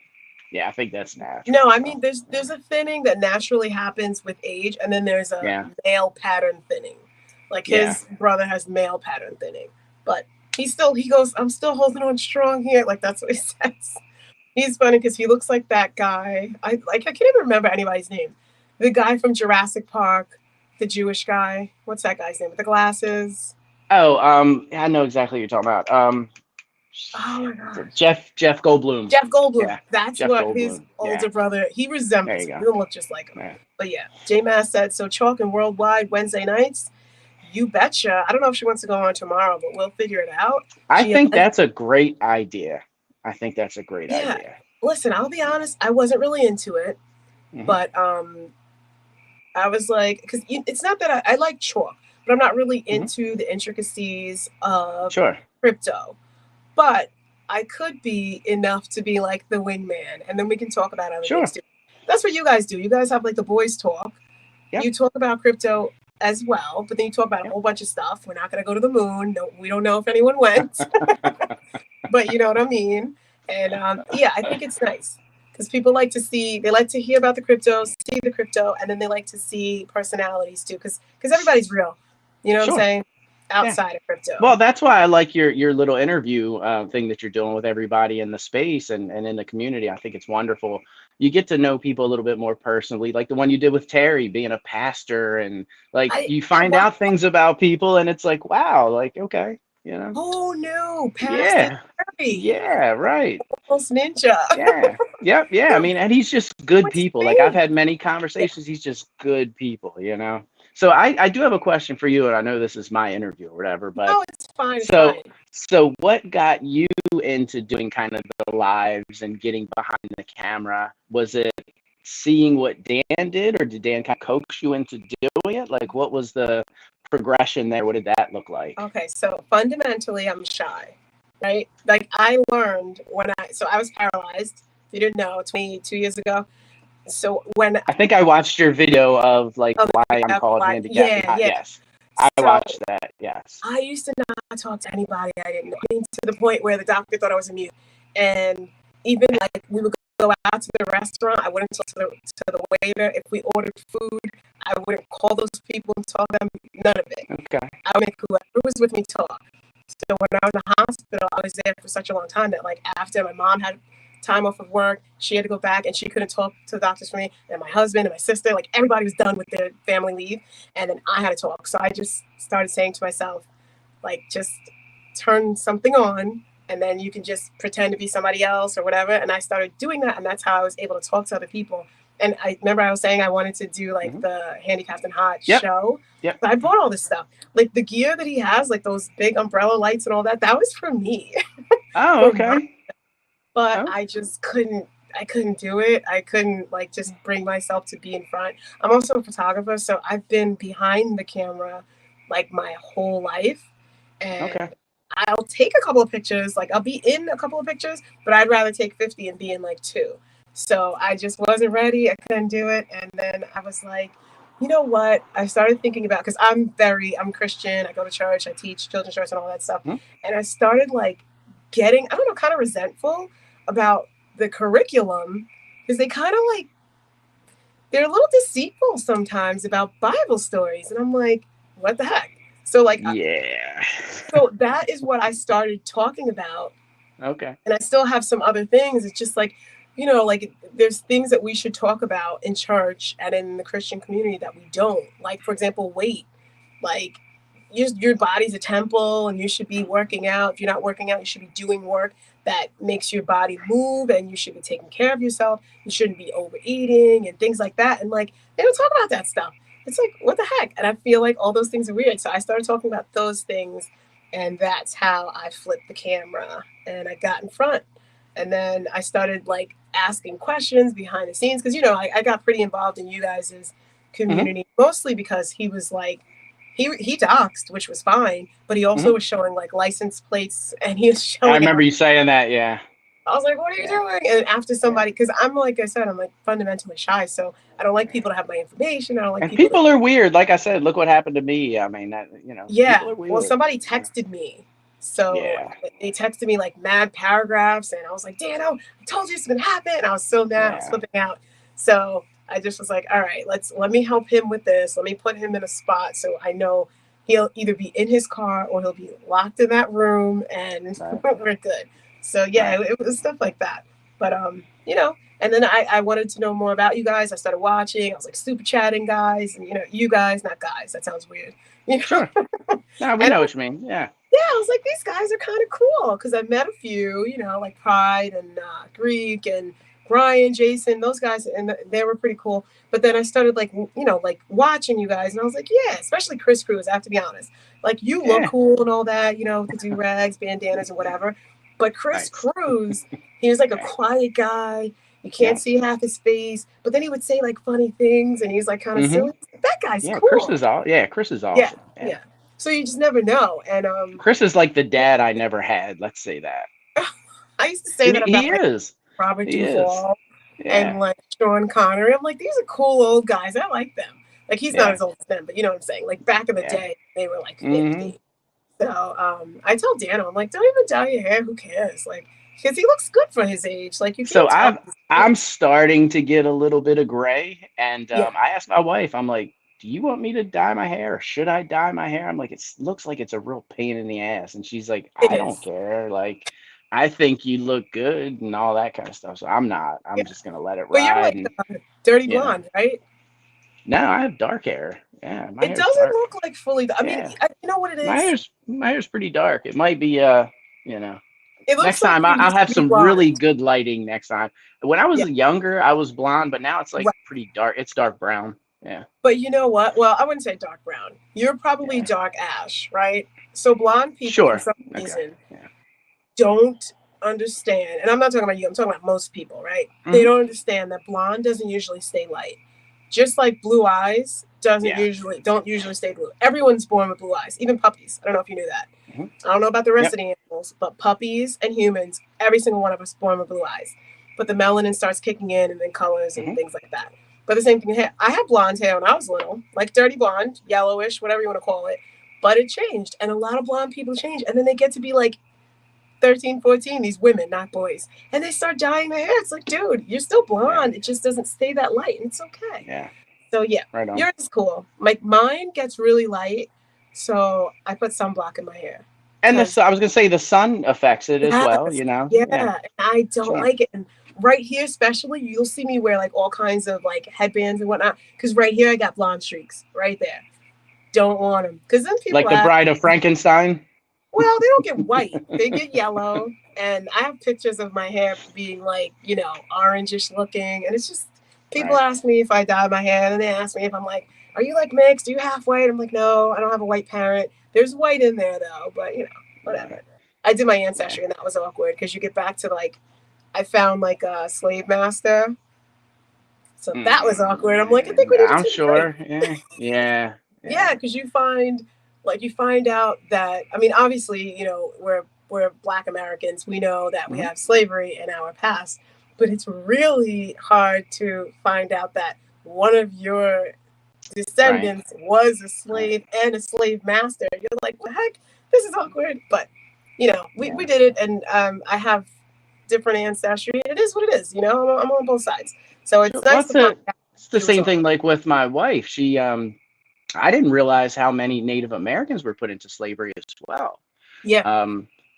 yeah, I think that's natural. no, I So mean there's a thinning that naturally happens with age, and then there's a yeah, male pattern thinning. Like yeah, his brother has male pattern thinning, but he goes, I'm still holding on strong here. Like that's what he says. He's funny because he looks like that guy. I can't even remember anybody's name. The guy from Jurassic Park, the Jewish guy. What's that guy's name with the glasses? Oh, I know exactly what you're talking about. Oh my gosh. Jeff Goldblum. Jeff Goldblum. Yeah, That's Jeff what his Goldblum. Yeah, older brother, he there resembles you him. go. He doesn't look just like him. Yeah. But yeah, J Mass said, so chalk and worldwide Wednesday nights. You betcha. I don't know if she wants to go on tomorrow, but we'll figure it out. I She think has, that's a great idea. I think that's a great yeah. idea. Listen, I'll be honest, I wasn't really into it, Hmm. but I was like, because it's not that I like chalk, but I'm not really Hmm. into the intricacies of Sure, crypto. But I could be enough to be like the wingman, and then we can talk about other things sure. too. That's what you guys do. You guys have like the boys talk. Yep, You talk about crypto as well, but then you talk about a yep. whole bunch of stuff. We're not going to go to the moon. No, we don't know if anyone went, but you know what I mean. And yeah, I think it's nice because people like to see, they like to hear about the crypto, see the crypto, and then they like to see personalities too, because everybody's real. You know what I'm Sure. saying? Yeah. Outside of crypto. Well, that's why I like your little interview thing that you're doing with everybody in the space and in the community. I think it's wonderful. You get to know people a little bit more personally, like the one you did with Terry, being a pastor, and like you I find watch out things about people, and it's like, wow, like okay, who knew Pastor yeah, Terry, yeah, right. Almost Ninja. Yeah. Yep. Yeah. I Yo, mean, and he's just good what's his people. Like I've name? had many Yeah. conversations. He's just good people. So I do have a question for you, and I know this is my interview or whatever, but No, it's fine. It's so fine. so what got you into doing kind of the lives and getting behind the camera? Was it seeing what Dan did, or did Dan kind of coax you into doing it? Like what was the progression there? What did that look like? Okay, so fundamentally, I'm shy, right? Like I learned so I was paralyzed. If you didn't know, 22 years ago. So when I think I watched your video of like of why I'm called handicapped. yeah, yeah. Yes. I So watched that. Yes. I used to not talk to anybody I didn't know. I mean, to the point where the doctor thought I was mute. And even like we would go out to the restaurant, I wouldn't talk to the waiter. If we ordered food, I wouldn't call those people and tell them none of it. Okay. I would make whoever was with me talk. So when I was in the hospital, I was there for such a long time that like after my mom had time off of work, she had to go back and she couldn't talk to the doctors for me. And my husband and my sister, like everybody was done with their family leave. And then I had to talk. So I just started saying to myself, like, just turn something on and then you can just pretend to be somebody else or whatever. And I started doing that. And that's how I was able to talk to other people. And I remember I was saying I wanted to do like Hmm. the Handicapped and Hot Yep. show. Yep. But I bought all this stuff. Like the gear that he has, like those big umbrella lights and all that, that was for me. Oh, For my, okay. but Oh, I just couldn't do it. I couldn't like just bring myself to be in front. I'm also a photographer, so I've been behind the camera like my whole life. And okay. I'll take a couple of pictures, like I'll be in a couple of pictures, but I'd rather take 50 and be in like two. So I just wasn't ready. I couldn't do it. And then I was like, You know what? I started thinking about, because I'm Christian. I go to church. I teach children's church and all that stuff. Mhm. And I started like getting, I don't know, kind of resentful about the curriculum because they kind of like they're a little deceitful sometimes about Bible stories, and I'm like, what the heck? So like, Yeah. so that is what I started talking about, Okay. and I still have some other things. It's just like, like there's things that we should talk about in church and in the Christian community that we don't. Like, for example, weight. Like, your body's a temple and you should be working out. If you're not working out, you should be doing work that makes your body move, and you should be taking care of yourself. You shouldn't be overeating and things like that. And like, they don't talk about that stuff. It's like, what the heck? And I feel like all those things are weird. So I started talking about those things, and that's how I flipped the camera and I got in front. And then I started like asking questions behind the scenes because, I got pretty involved in you guys' Hmm. community, mostly because he was like, he doxed, which was fine, but he also Hmm. was showing like license plates, and he was I showing remember out. you saying that. Yeah. I was like, "What are you Yeah. doing?" And after Yeah. somebody, because I'm like I said, I'm like fundamentally shy, so I don't like people to have my information. I don't like And people to. people are weird. Like I said, look what happened to me. I mean, that Yeah. people are Well, weird. somebody Yeah. texted me. So Yeah. they texted me like mad paragraphs, and I was like, Dano, I told you this was gonna happen. And I was so mad, I was Yeah. flipping out. So I just was like, all right, let me help him with this. Let me put him in a spot so I know he'll either be in his car or he'll be locked in that room, and Right. we're good. So yeah, Right. it was stuff like that. But and then I wanted to know more about you guys. I started watching. I was like super chatting guys, and you guys, not guys. That sounds weird. You know, Sure. No, we and know what you mean. Yeah. yeah, I was like, these guys are kind of cool because I met a few, like Pride and Greek and Brian, Jason, those guys, and they were pretty cool. But then I started like, like watching you guys, and I was like, yeah, especially Chris Cruz. I have to be honest, like you look Yeah. cool and all that, with the do rags, bandanas, and whatever. But Chris Nice. Cruz, he was like a Right. quiet guy. You can't Yeah. see half his face, but then he would say like funny things, and he's like kind of Hmm. silly. That guy's Yeah. cool. Chris is Yeah, awesome. Yeah. yeah. So you just never know, and Chris is like the dad I never had. Let's say that. I used to say that He about like is. Robert He is. Duvall and Yeah. like Sean Connery. I'm like, these are cool old guys. I like them. Like he's not Yeah. as old as them, but you know what I'm saying. Like back in the Yeah. day, they were like Hmm. 50. So I tell Dano, I'm like, don't even dye your hair. Who cares? Like, because he looks good for his age. Like you So can't tell his I'm age. starting to get a little bit of gray, and Yeah, I asked my wife. I'm like, "Do you want me to dye my hair? Or should I dye my hair?" I'm like, "It looks like it's a real pain in the ass," and she's like, it "I don't is. care. Like, I think you look good and all that kind of stuff. So I'm not. I'm Yeah, just gonna let it but you're ride, like and dirty you know. blonde, right? Now I have dark hair. Yeah, my It hair's doesn't dark. look like fully. I mean, Yeah, you know what it my is? hair's my hair's pretty dark. It might be you know. It Next looks like time you I'll used to have be some really blonde. good lighting next time. When I Yeah. was younger, I was blonde, but now it's like Right. pretty dark. It's dark brown. Yeah. But you know what? Well, I wouldn't say dark brown. You're probably Yeah. dark ash, right? So blonde people, for Sure. some Okay. reason, Yeah. don't understand. And I'm not talking about you. I'm talking about most people, right? They Hmm. don't understand that blonde doesn't usually stay light. Just like blue eyes doesn't Yeah. usually don't usually stay blue. Everyone's born with blue eyes, even puppies. I don't know if you knew that. Hmm. I don't know about the rest Yep. of the animals, but puppies and humans, every single one of us born with blue eyes. But the melanin starts kicking in, and then colors and Hmm. things like that. But the same thing here. I had blonde hair when I was little, like dirty blonde, yellowish, whatever you want to call it. But it changed. And a lot of blonde people change. And then they get to be like 13, 14, these women, not boys. And they start dyeing their hair. It's like, dude, you're still Yeah. blonde. It just doesn't stay that light. And it's okay. Yeah. So yeah, Right on. yours is cool. Like mine gets really light. So I put sunblock in my hair. And Because I was gonna say the sun affects it as well. yes, You know. yeah, Yeah. and I don't Sure. like it. And right here, especially, you'll see me wear like all kinds of like headbands and whatnot. Because right here, I got blonde streaks right there. Don't want them. Because then people Like the ask, Bride of Frankenstein. well, they don't get white, they get yellow. And I have pictures of my hair being like, orangish looking. And it's just, people Right. ask me if I dye my hair, and they ask me if I'm like, are you like mixed? Do you half white? I'm like, no, I don't have a white parent. There's white in there though, but Right. whatever. I did my Yeah. ancestry, and that was awkward because you get back to like, I found like a slave master. So that was awkward. I'm like, I think we need to I'm take a break. sure. Yeah. Yeah. Yeah, Yeah. because you find out that, I mean, obviously, we're Black Americans. We know that we Hmm. have slavery in our past, but it's really hard to find out that one of your descendant was a slave and a slave master. You're like, what the heck? This is awkward. But, we did it. And I have different ancestry. It is what it is. I'm on both sides. So it's nice to find out. It's the same thing like with my wife. She, I didn't realize how many Native Americans were put into slavery as well. Yeah.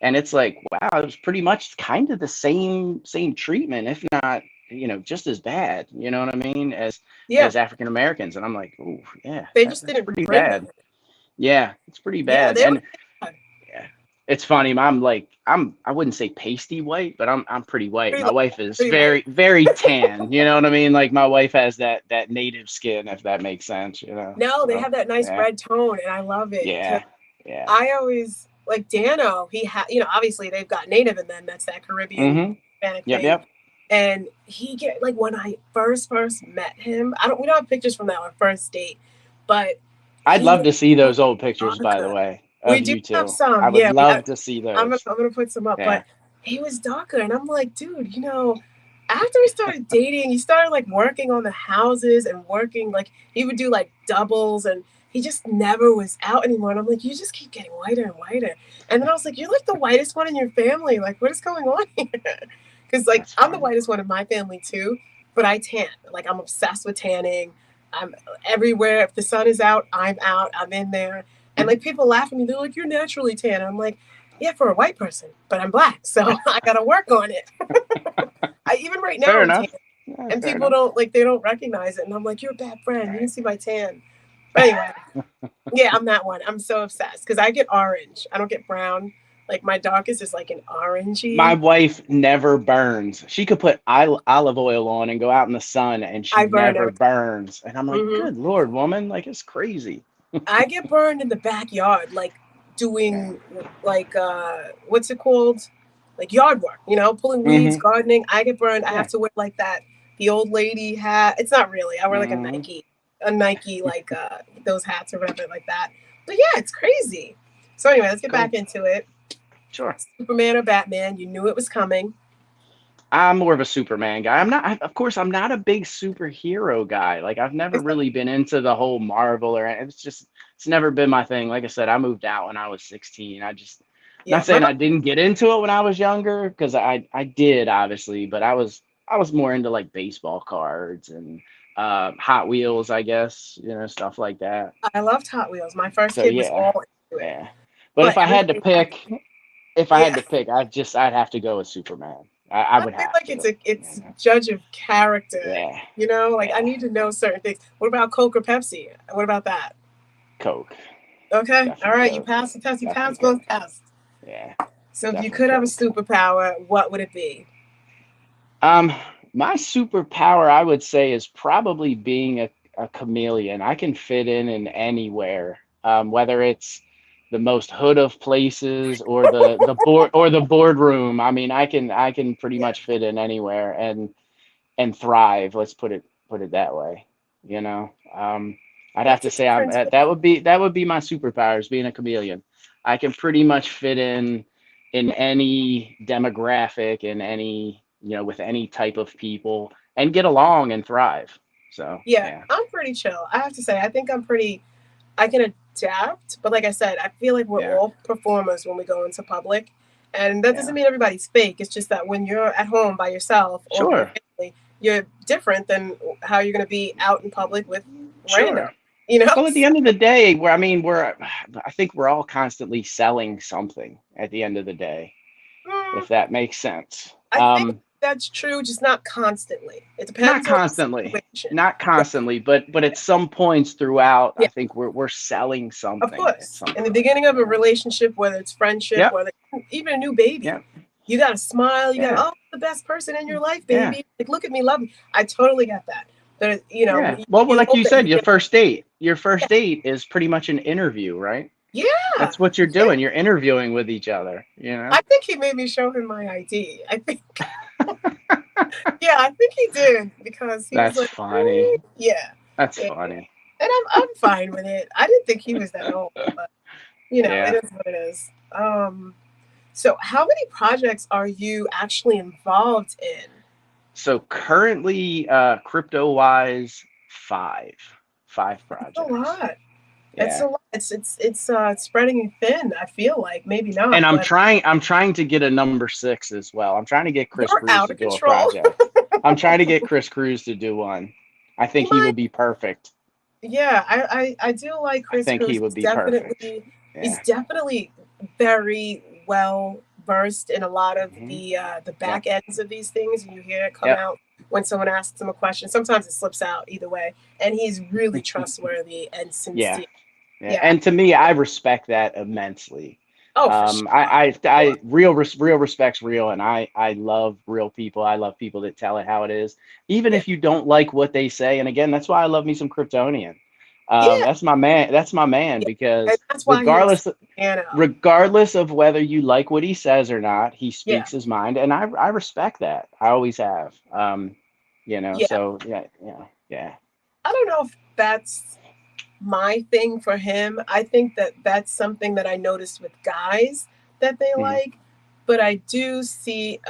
And it's like, wow, it was pretty much kind of the same treatment, if not, just as bad, you know what I mean, as African Americans. And I'm like, oh yeah, they just didn't pretty bad. Them. Yeah, it's pretty bad. Yeah, and yeah, it's funny. I wouldn't say pasty white, but I'm pretty white. My wife is very, very tan. You know what I mean? Like my wife has that native skin, if that makes sense. No, they have that nice red tone, and I love it. Yeah. I always like Dano. He had, obviously they've got native in them. That's that Caribbean Hispanic thing. Yep. And he get like when I first met him. We don't have pictures from that our first date, but I'd love to see those old pictures. By the way, we do have some. I would love to see those. I'm gonna put some up, but he was darker, and I'm like, dude, after we started dating, he started like working on the houses and working like he would do like doubles, and he just never was out anymore. And I'm like, you just keep getting whiter and whiter. And then I was like, you're like the whitest one in your family. Like, what is going on here? Because like I'm the whitest one in my family too, but I tan. Like I'm obsessed with tanning. I'm everywhere. If the sun is out, I'm out. I'm in there. And like people laugh at me. They're like, you're naturally tan. I'm like, yeah, for a white person, but I'm black, so I gotta work on it. Even right now, I'm tan, and people don't recognize it. And I'm like, you're a bad friend. You didn't see my tan. But anyway, yeah, I'm that one. I'm so obsessed because I get orange. I don't get brown. Like my darkest is like an orangey. My wife never burns. She could put olive oil on and go out in the sun, and she never burns. And I'm like, good Lord, woman, like it's crazy. I get burned in the backyard, like doing like what's it called? Like yard work, pulling weeds, gardening. I get burned. I have to wear like the old lady hat. It's not really. I wear like a Nike like those hats or whatever like that. But yeah, it's crazy. So anyway, let's get back into it. Sure. Superman or Batman? You knew it was coming. I'm more of a Superman guy. I'm not a big superhero guy. Like I've never really been into the whole Marvel it's never been my thing. Like I said, I moved out when I was 16. Not saying I didn't get into it when I was younger, because I did obviously, but I was more into like baseball cards and Hot Wheels, I guess, stuff like that. I loved Hot Wheels. My first kid was all into it. Yeah. But if I had to pick, I'd have to go with Superman. I would have to. It's judge of character. Yeah. I need to know certain things. What about Coke or Pepsi? What about that? Coke. Okay. Definitely all right. Coke. You passed the test. You passed both tests. Yeah. So if you could have a superpower, what would it be? My superpower, I would say, is probably being a chameleon. I can fit in anywhere, whether it's the most hood of places or the board or the boardroom. I mean, I can pretty much fit in anywhere and thrive. Let's put it that way. I'd have to say that would be my superpower, is being a chameleon. I can pretty much fit in any demographic, in any with any type of people, and get along and thrive. So yeah, I'm pretty chill. I have to say, I think I can adapt, but like I said, I feel like we're all performers when we go into public, and that doesn't mean everybody's fake. It's just that when you're at home by yourself or with your family, you're different than how you're going to be out in public with random. Well, at the end of the day, I think we're all constantly selling something at the end of the day, if that makes sense. I think that's true, just not constantly. It depends. Not constantly, but at some points throughout, I think we're selling something. Of course, in the beginning of a relationship, whether it's friendship, whether even a new baby, you got to smile. You got the best person in your life, baby. Yeah. Like, look at me, love me. I totally get that. But well, like you said, your first date is pretty much an interview, right? Yeah, that's what you're doing. You're interviewing with each other. I think he made me show him my ID. I think. Yeah, I think he did, because he was like, funny. Yeah, that's funny. And I'm fine with it. I didn't think he was that old, but it is what it is. So how many projects are you actually involved in? So currently, crypto wise, 5. 5 A projects. lot. It's Yeah. a lot. It's spreading thin. I feel like maybe And not, but I'm trying to get a number 6 as well. I'm trying to get Chris you're Cruz out to of do a control. project. I'm trying to get Chris Cruz to do one. I He think he might. would be perfect. Yeah, I do like I Chris think he Cruz. would be perfect. He's Yeah. definitely very well versed in a lot of Hmm. the Yep. back ends of these things, and you hear it come Yep. out when someone asks him a question. Sometimes it slips out either way, and he's really trustworthy and Yeah. sincere. Yeah. Yeah. And to me, I respect that immensely. Oh, for sure. Real respect's real, and I love real people. I love people that tell it how it is, even Yeah. if you don't like what they say. And again, that's why I love me some Kryptonian. Yeah. That's my man. That's my man Yeah. And because that's why he was regardless piano. regardless of whether you like what he says or not, he Yeah. speaks his mind, and I respect that. I always have. Yeah. So yeah, yeah, yeah. I don't know if that's my thing for him. I think that that's something that I noticed with guys that they Hmm. like, but I do see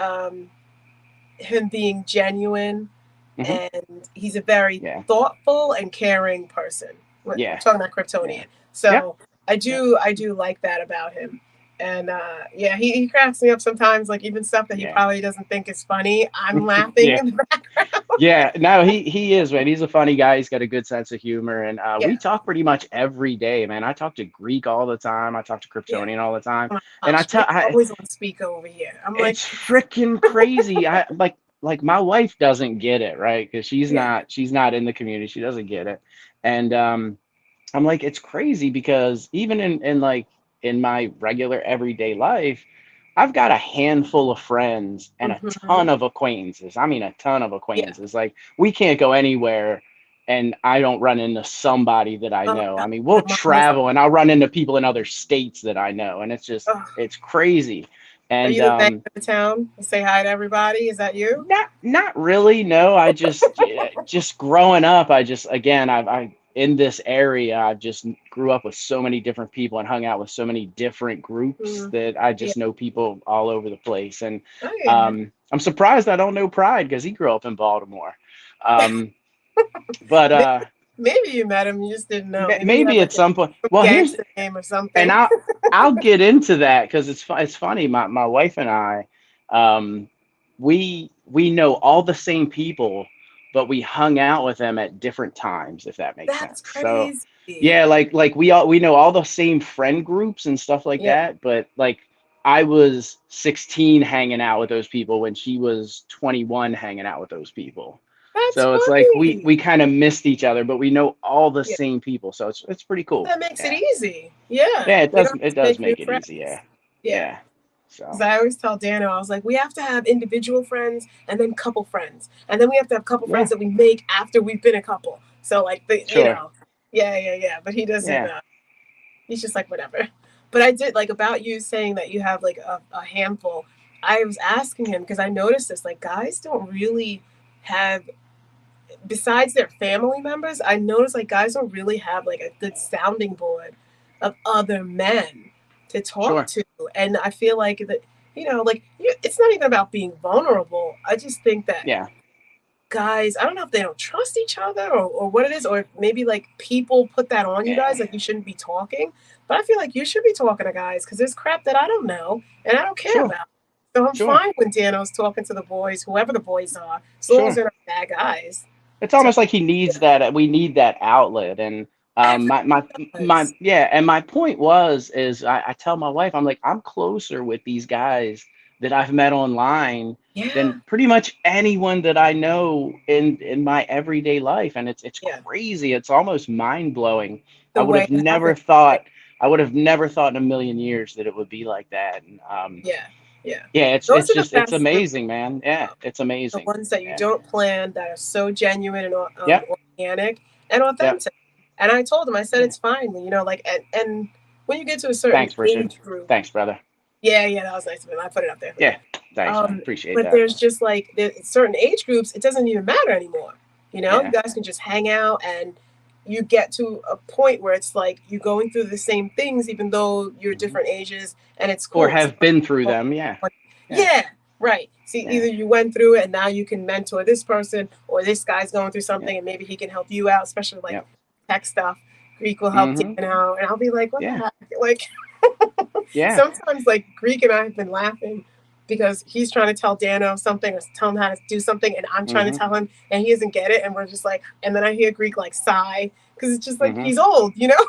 him being genuine, Hmm. and he's a very Yeah, thoughtful and caring person. We're yeah, talking about yeah, Kryptonian, yeah, so yeah, I do like that about him. And yeah, he cracks me up sometimes, like even stuff that he yeah. probably doesn't think is funny. I'm laughing Yeah. in the background. Yeah, no, he is, man. He's a funny guy. He's got a good sense of humor, and Yeah, we talk pretty much every day, man. I talk to Greek all the time. I talk to yeah. Kryptonian all the time, Oh my and gosh, Rick's always on speak over here. I'm like, it's freaking crazy. I like my wife doesn't get it, right? Because yeah, she's not in the community. She doesn't get it, and I'm like, it's crazy because even in like in my regular everyday life, I've got a handful of friends and a mm-hmm. ton of acquaintances. I mean, a ton of Yeah. acquaintances. Like we can't go anywhere and I don't run into somebody that I Oh know. no, I mean, we'll mine is like, travel and I'll run into people in other states that I know, and oh, it's crazy. are And you the bang of the town? You say hi to everybody. Is that you? not really. No, I just growing up, I just again I in this area, I just grew up with so many different people and hung out with so many different groups Mm, that I yeah. just know people all over the place. And Oh yeah. I'm surprised I don't know Pride because he grew up in Baltimore. Um, but maybe, maybe you met him. You just didn't know. Maybe he had maybe like at some point. a Well, here's gangster name or and something. I'll get into that because it's funny. My wife and I, um, we know all the same people, but we hung out with them at different times, if that makes That's sense. So crazy. yeah, like we know all the same friend groups and stuff like Yeah, that. But like I was 16 hanging out with those people when she was 21 hanging out with those people. that's So it's like we funny. kind of missed each other, but we know all the Yeah, same people. So it's pretty cool. that makes it Yeah. easy. Yeah, Yeah, you don't have it to does make new make it easy. Yeah. friends. Yeah. Yeah. Because So, I always tell Daniel, I was like, we have to have individual friends and then couple friends. And then we have to have couple friends yeah, that we make after we've been a couple. So, like, sure. yeah, yeah, yeah. But he doesn't, Yeah. he's just like, whatever. But I did, like, about you saying that you have, like, a handful. I was asking him because I noticed this, like, guys don't really have, besides their family members, I noticed, like, guys don't really have, like, a good sounding board of other men to talk Sure. to. And I feel like that, like it's not even about being vulnerable. I just think that Yeah. guys, I don't know if they don't trust each other or what it is, or maybe like people put that on you guys, Yeah. like you shouldn't be talking. But I feel like you should be talking to guys because there's crap that I don't know and I don't care Sure. about. So I'm Sure. fine when Dano's talking to the boys, whoever the boys are, as long as Sure. they're not bad guys. It's So almost like he needs that. We need that outlet. And everybody does. yeah. And my point was, is I tell my wife, I'm like, I'm closer with these guys that I've met online than Yeah, pretty much anyone that I know in my everyday life. And it's yeah. crazy. It's almost mind blowing. I The would way have it never happens. thought, I would have never thought in a million years that it would be like that. And Yeah, yeah. yeah, Those are the it's best amazing, man. Yeah, relationships, it's the amazing. ones that you Yeah. don't plan, that are so genuine and Yep. organic and Yep. authentic. And I told him, I said Yeah. it's fine, like and when you get to a certain Thanks, Richard. age group, Thanks, brother. yeah, yeah, that was nice of him. I put it up there for you. Yeah. Thanks, man. Appreciate But that. there's just like certain age groups, it doesn't even matter anymore. You Yeah. guys can just hang out and you get to a point where it's like you're going through the same things, even though you're Hmm. different ages, and it's Or cool. It's have been through them. Yeah. Yeah. yeah, right. See, Yeah. either you went through it and now you can mentor this person, or this guy's going through Yeah. something and maybe he can help you out, especially like Yep. tech stuff. Greek will help Mm-hmm. Dan out, and I'll be like, what the Yeah. heck? Like, Yeah. sometimes like Greek and I have been laughing because he's trying to tell Dano something or tell him how to do something, and I'm trying to Mm-hmm. tell him, and he doesn't get it, and we're just like, and then I hear Greek like sigh because it's just like Mm-hmm. he's old, you know.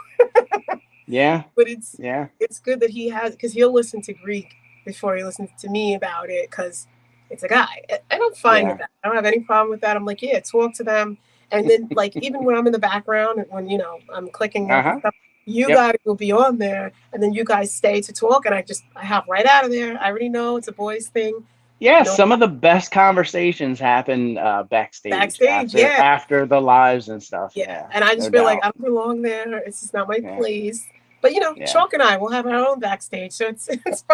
Yeah. But Yeah. it's good that he has, because he'll listen to Greek before he listens to me about it, because it's a guy, and I'm fine with Yeah. that. I don't have any problem with that. I'm like, yeah, talk to them, and then like even when I'm in the background, when I'm clicking up and Uh-huh. stuff, you Yep. guys will be on there, and then you guys stay to talk, and I hop right out of there. I already know it's a boys thing. Yeah, No some of the best conversations happen backstage backstage, after yeah, after the lives and stuff. yeah, Yeah, and I no just feel like doubt. I don't belong there. It's just not my Yeah, place. But yeah. Chalk and I will have our own backstage, so it's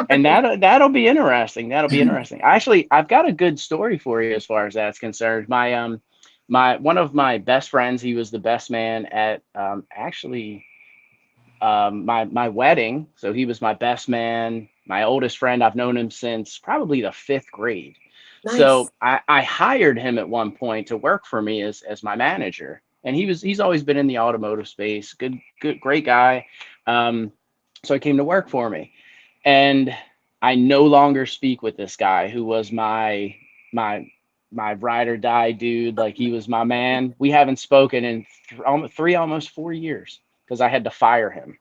And fine. that'll be interesting. That'll be interesting. Actually, I've got a good story for you as far as that's concerned. My one of my best friends, he was the best man at actually my wedding. So he was my best man, my oldest friend. I've known him since probably the fifth grade. Nice. So I hired him at one point to work for me as my manager. And he's always been in the automotive space. Good, great guy. Um, so he came to work for me. And I no longer speak with this guy who was my my ride or die dude. Like he was my man. We haven't spoken in almost 4 years because I had to fire him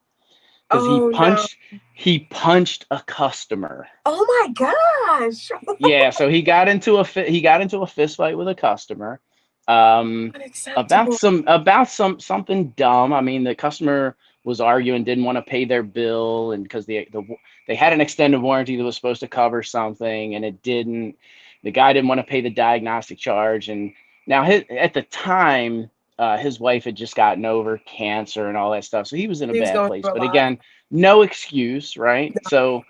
because Oh no. he punched a customer. Oh my gosh. Yeah, so he got into a fist fight with a customer, um, Unacceptable. about something dumb. I mean, the customer was arguing, didn't want to pay their bill, and because they had an extended warranty that was supposed to cover something, and it didn't. The guy didn't want to pay the diagnostic charge, and now at the time, his wife had just gotten over cancer and all that stuff, so he was in a He was bad going place. through a But lot. again, no excuse, right? So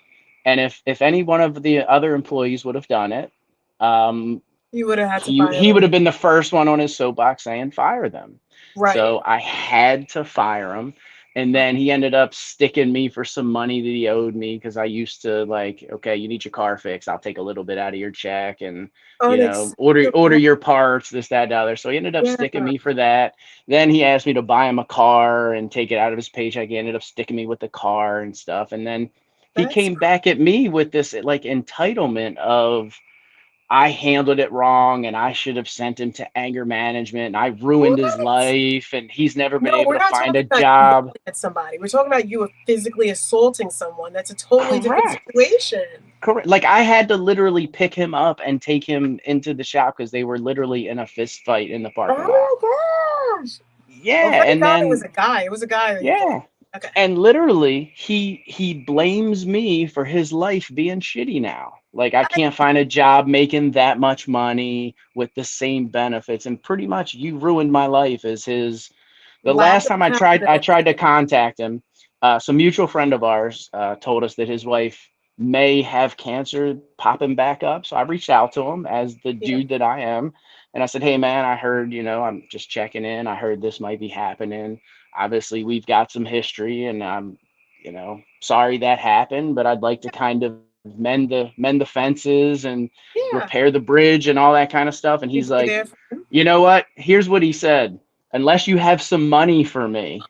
and if any one of the other employees would have done it, um, You would have had to fire he would them. have been the first one on his soapbox saying fire them. Right. So I had to fire him. And then he ended up sticking me for some money that he owed me because I used to like, okay, you need your car fixed. I'll take a little bit out of your check and order Unacceptable. your parts, this, that, the other. So he ended up Yeah. sticking me for that. Then he asked me to buy him a car and take it out of his paycheck. He ended up sticking me with the car and stuff. And then he That's came back at me with this like entitlement of I handled it wrong and I should have sent him to anger management and I ruined his what? life and he's never been No, able we're to not find talking a about you job. yelling at somebody. We're talking about you physically assaulting someone. That's a totally different Correct. situation. Correct. Like I had to literally pick him up and take him into the shop because they were literally in a fist fight in the parking lot. Oh my gosh. Well, Yeah, thank and God it was then a guy. It was a guy that you fought. yeah, Okay. and literally he blames me for his life being shitty now. Like I can't find a job making that much money with the same benefits, and pretty much you ruined my life as his. The Lack last of time I accountability. tried to contact him, some mutual friend of ours told us that his wife may have cancer popping back up. So I reached out to him as the Yeah. dude that I am, and I said, "Hey man, I heard I'm just checking in. I heard this might be happening. Obviously, we've got some history, and I'm sorry that happened, but I'd like to kind of mend the fences and Yeah. repair the bridge and all that kind of stuff." And You he's be like, there for him. "You know what? Here's what he said. Unless you have some money for me,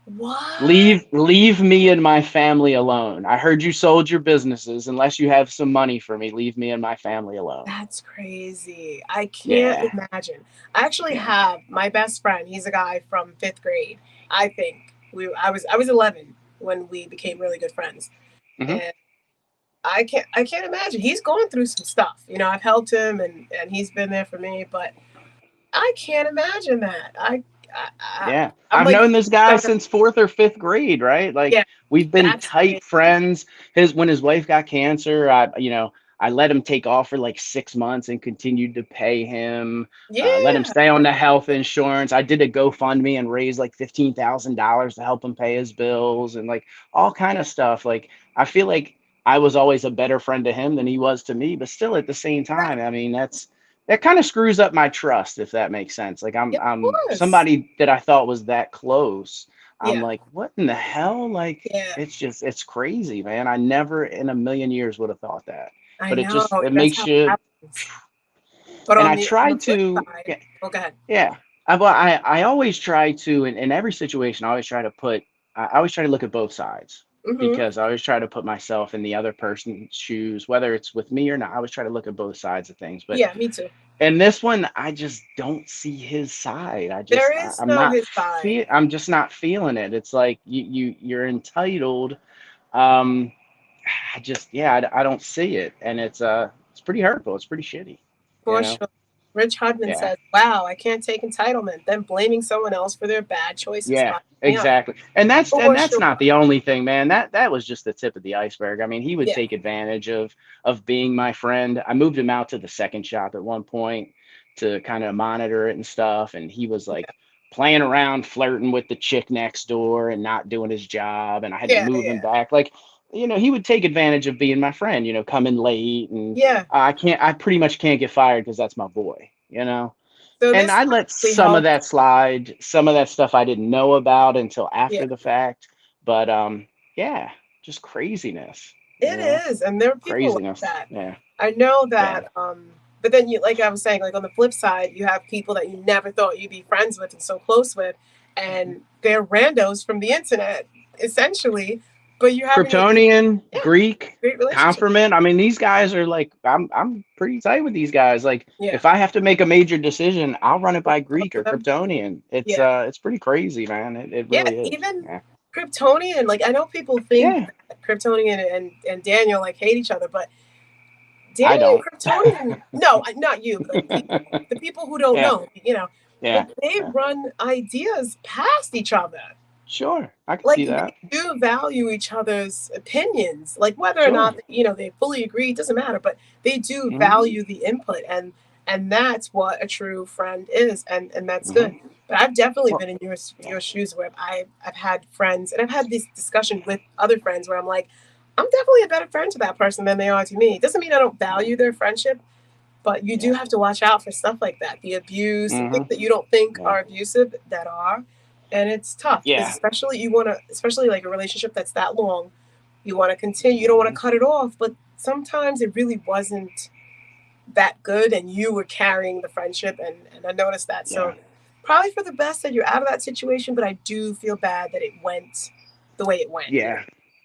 What? leave me and my family alone. I heard you sold your businesses. Unless you have some money for me, leave me and my family alone." That's crazy. I can't Yeah. imagine. I actually Yeah. have my best friend. He's a guy from fifth grade. I think I was 11 when we became really good friends, Hmm. and I can't imagine. He's going through some stuff. I've helped him, and he's been there for me, but I can't imagine that. Yeah. I'm I've like, known this guy since fourth or fifth grade, right? Like yeah, we've been that's tight crazy. friends. When his wife got cancer, I let him take off for like 6 months and continued to pay him. Let him Yeah, stay on the health insurance. I did a GoFundMe and raised like $15,000 to help him pay his bills and like all kind of stuff. Like I feel like I was always a better friend to him than he was to me, but still at the same right. time, I mean, that kind of screws up my trust, if that makes sense. Like Yeah, of I'm course. somebody that I thought was that close. I'm Yeah, like, what in the hell? Like yeah. it's crazy, man. I never in a million years would have thought that. I But it know just it that's makes how it you happens. But and on I the tried flip to side, oh, go ahead. yeah. I always try to, in every situation, I always try to I always try to look at both sides, Mm-hmm. because I always try to put myself in the other person's shoes, whether it's with me or not. I always try to look at both sides of things. But Yeah, me too. in this one, I just don't see his side. There is no his side. I'm just not feeling it. It's like you're entitled. Um, I just, yeah, I don't see it, and it's pretty hurtful. It's pretty shitty, you For know? sure. Rich Hudman Yeah. says, "Wow, I can't take entitlement." Then blaming someone else for their bad choices. Yeah, Fires me up. exactly. And For that's sure. not the only thing, man. That was just the tip of the iceberg. I mean, he would Yeah. take advantage of being my friend. I moved him out to the second shop at one point to kind of monitor it and stuff, and he was like playing around, flirting with the chick next door and not doing his job, and I had to Yeah. move him Yeah. back. Like, he would take advantage of being my friend, coming late, and Yeah. I pretty much can't get fired because that's my boy. So And this I let probably some of helps. that slide. Some of that stuff I didn't know about until Yeah. after the fact. But yeah, just craziness, It is, and there are people like craziness. that. Yeah, I know yeah, that. But then you, like I was saying, like on the flip side, you have people that you never thought you'd be friends with and so close with, and they're randos from the internet, essentially. But you're having a Kryptonian, yeah, Greek, great relationship. Confirmant. I mean, these guys are like, I'm pretty tight with these guys. Like, Yeah, if I have to make a major decision, I'll run it by close Greek to or them. Kryptonian. Yeah, It's pretty crazy, man. It yeah. really is. Even Yeah, Kryptonian, like I know people think yeah. that Kryptonian and Daniel like hate each other, but I Daniel and don't. Kryptonian, no, not you, but like the people who don't Yeah, know, but yeah, they yeah. run ideas past each other. Sure, I can Like see they that. do value each other's opinions, like whether or Sure. not they fully agree, it doesn't matter, but they do Hmm. value the input, and that's what a true friend is, and that's Hmm. good. But I've definitely Well, been in your shoes where I've had friends, and I've had this discussion with other friends where I'm like, I'm definitely a better friend to that person than they are to me. It doesn't mean I don't yeah, value their friendship, but you do yeah. have to watch out for stuff like that, the abuse, the things Hmm. that you don't think Yeah, are abusive that are, and it's tough because yeah. especially you want to, especially like a relationship that's that long, you want to continue, you don't want Hmm. to cut it off, but sometimes it really wasn't that good, and you were carrying the friendship, and I noticed that. Yeah, So probably for the best that you're out of that situation, but I do feel bad that it went the way it went. yeah,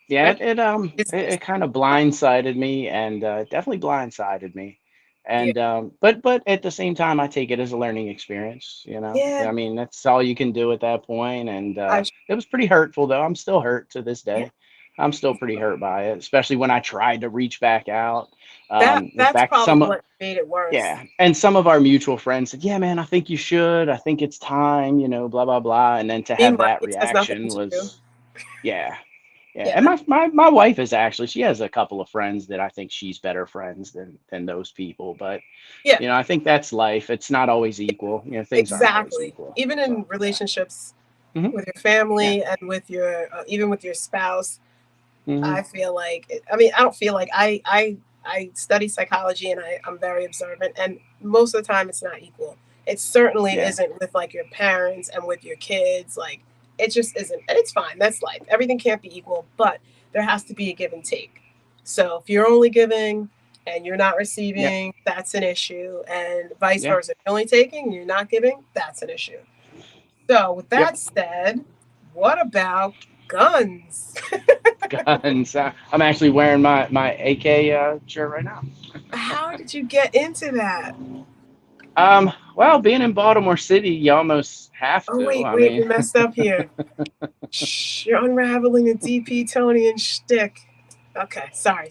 yeah. Especially It business. kind of blindsided me, and definitely blindsided me. Yeah, And but at the same time, I take it as a learning experience. yeah. I mean, that's all you can do at that point. And I it was pretty hurtful, though. I'm still hurt to this yeah. day. I'm still pretty hurt by it, especially when I tried to reach back out. In That's fact, probably what made it worse. yeah, and some of our mutual friends said, "Yeah, man, I think you should. I think it's time, blah blah blah." And then to have Meanwhile, that it has nothing reaction to do. was, yeah, yeah. And Yeah, my wife is actually, she has a couple of friends that I think she's better friends than those people. But yeah, I think that's life. It's not always equal. Things aren't always exactly. equal. Even So in yeah. relationships Hmm. with your Yeah. family and with your even with your spouse, Hmm. I feel like I mean I don't feel like I study psychology and I'm very observant, and most of the time it's not equal. It certainly Yeah. isn't with like your parents and with your kids. Like it just isn't, and it's fine. That's life. Everything can't be equal, but there has to be a give and take. So if you're only giving and you're not Yeah. receiving, that's an issue, and vice Yeah. versa. If you're only taking and you're not giving, that's an issue. So with Yep. that said, what about guns? Guns. I'm actually wearing my AK shirt right now. How did you get into that? Well, being in Baltimore City, you almost have Oh to. wait, I wait, mean, we messed up here. Shh, you're unraveling a DP Tony and shtick. Okay, sorry.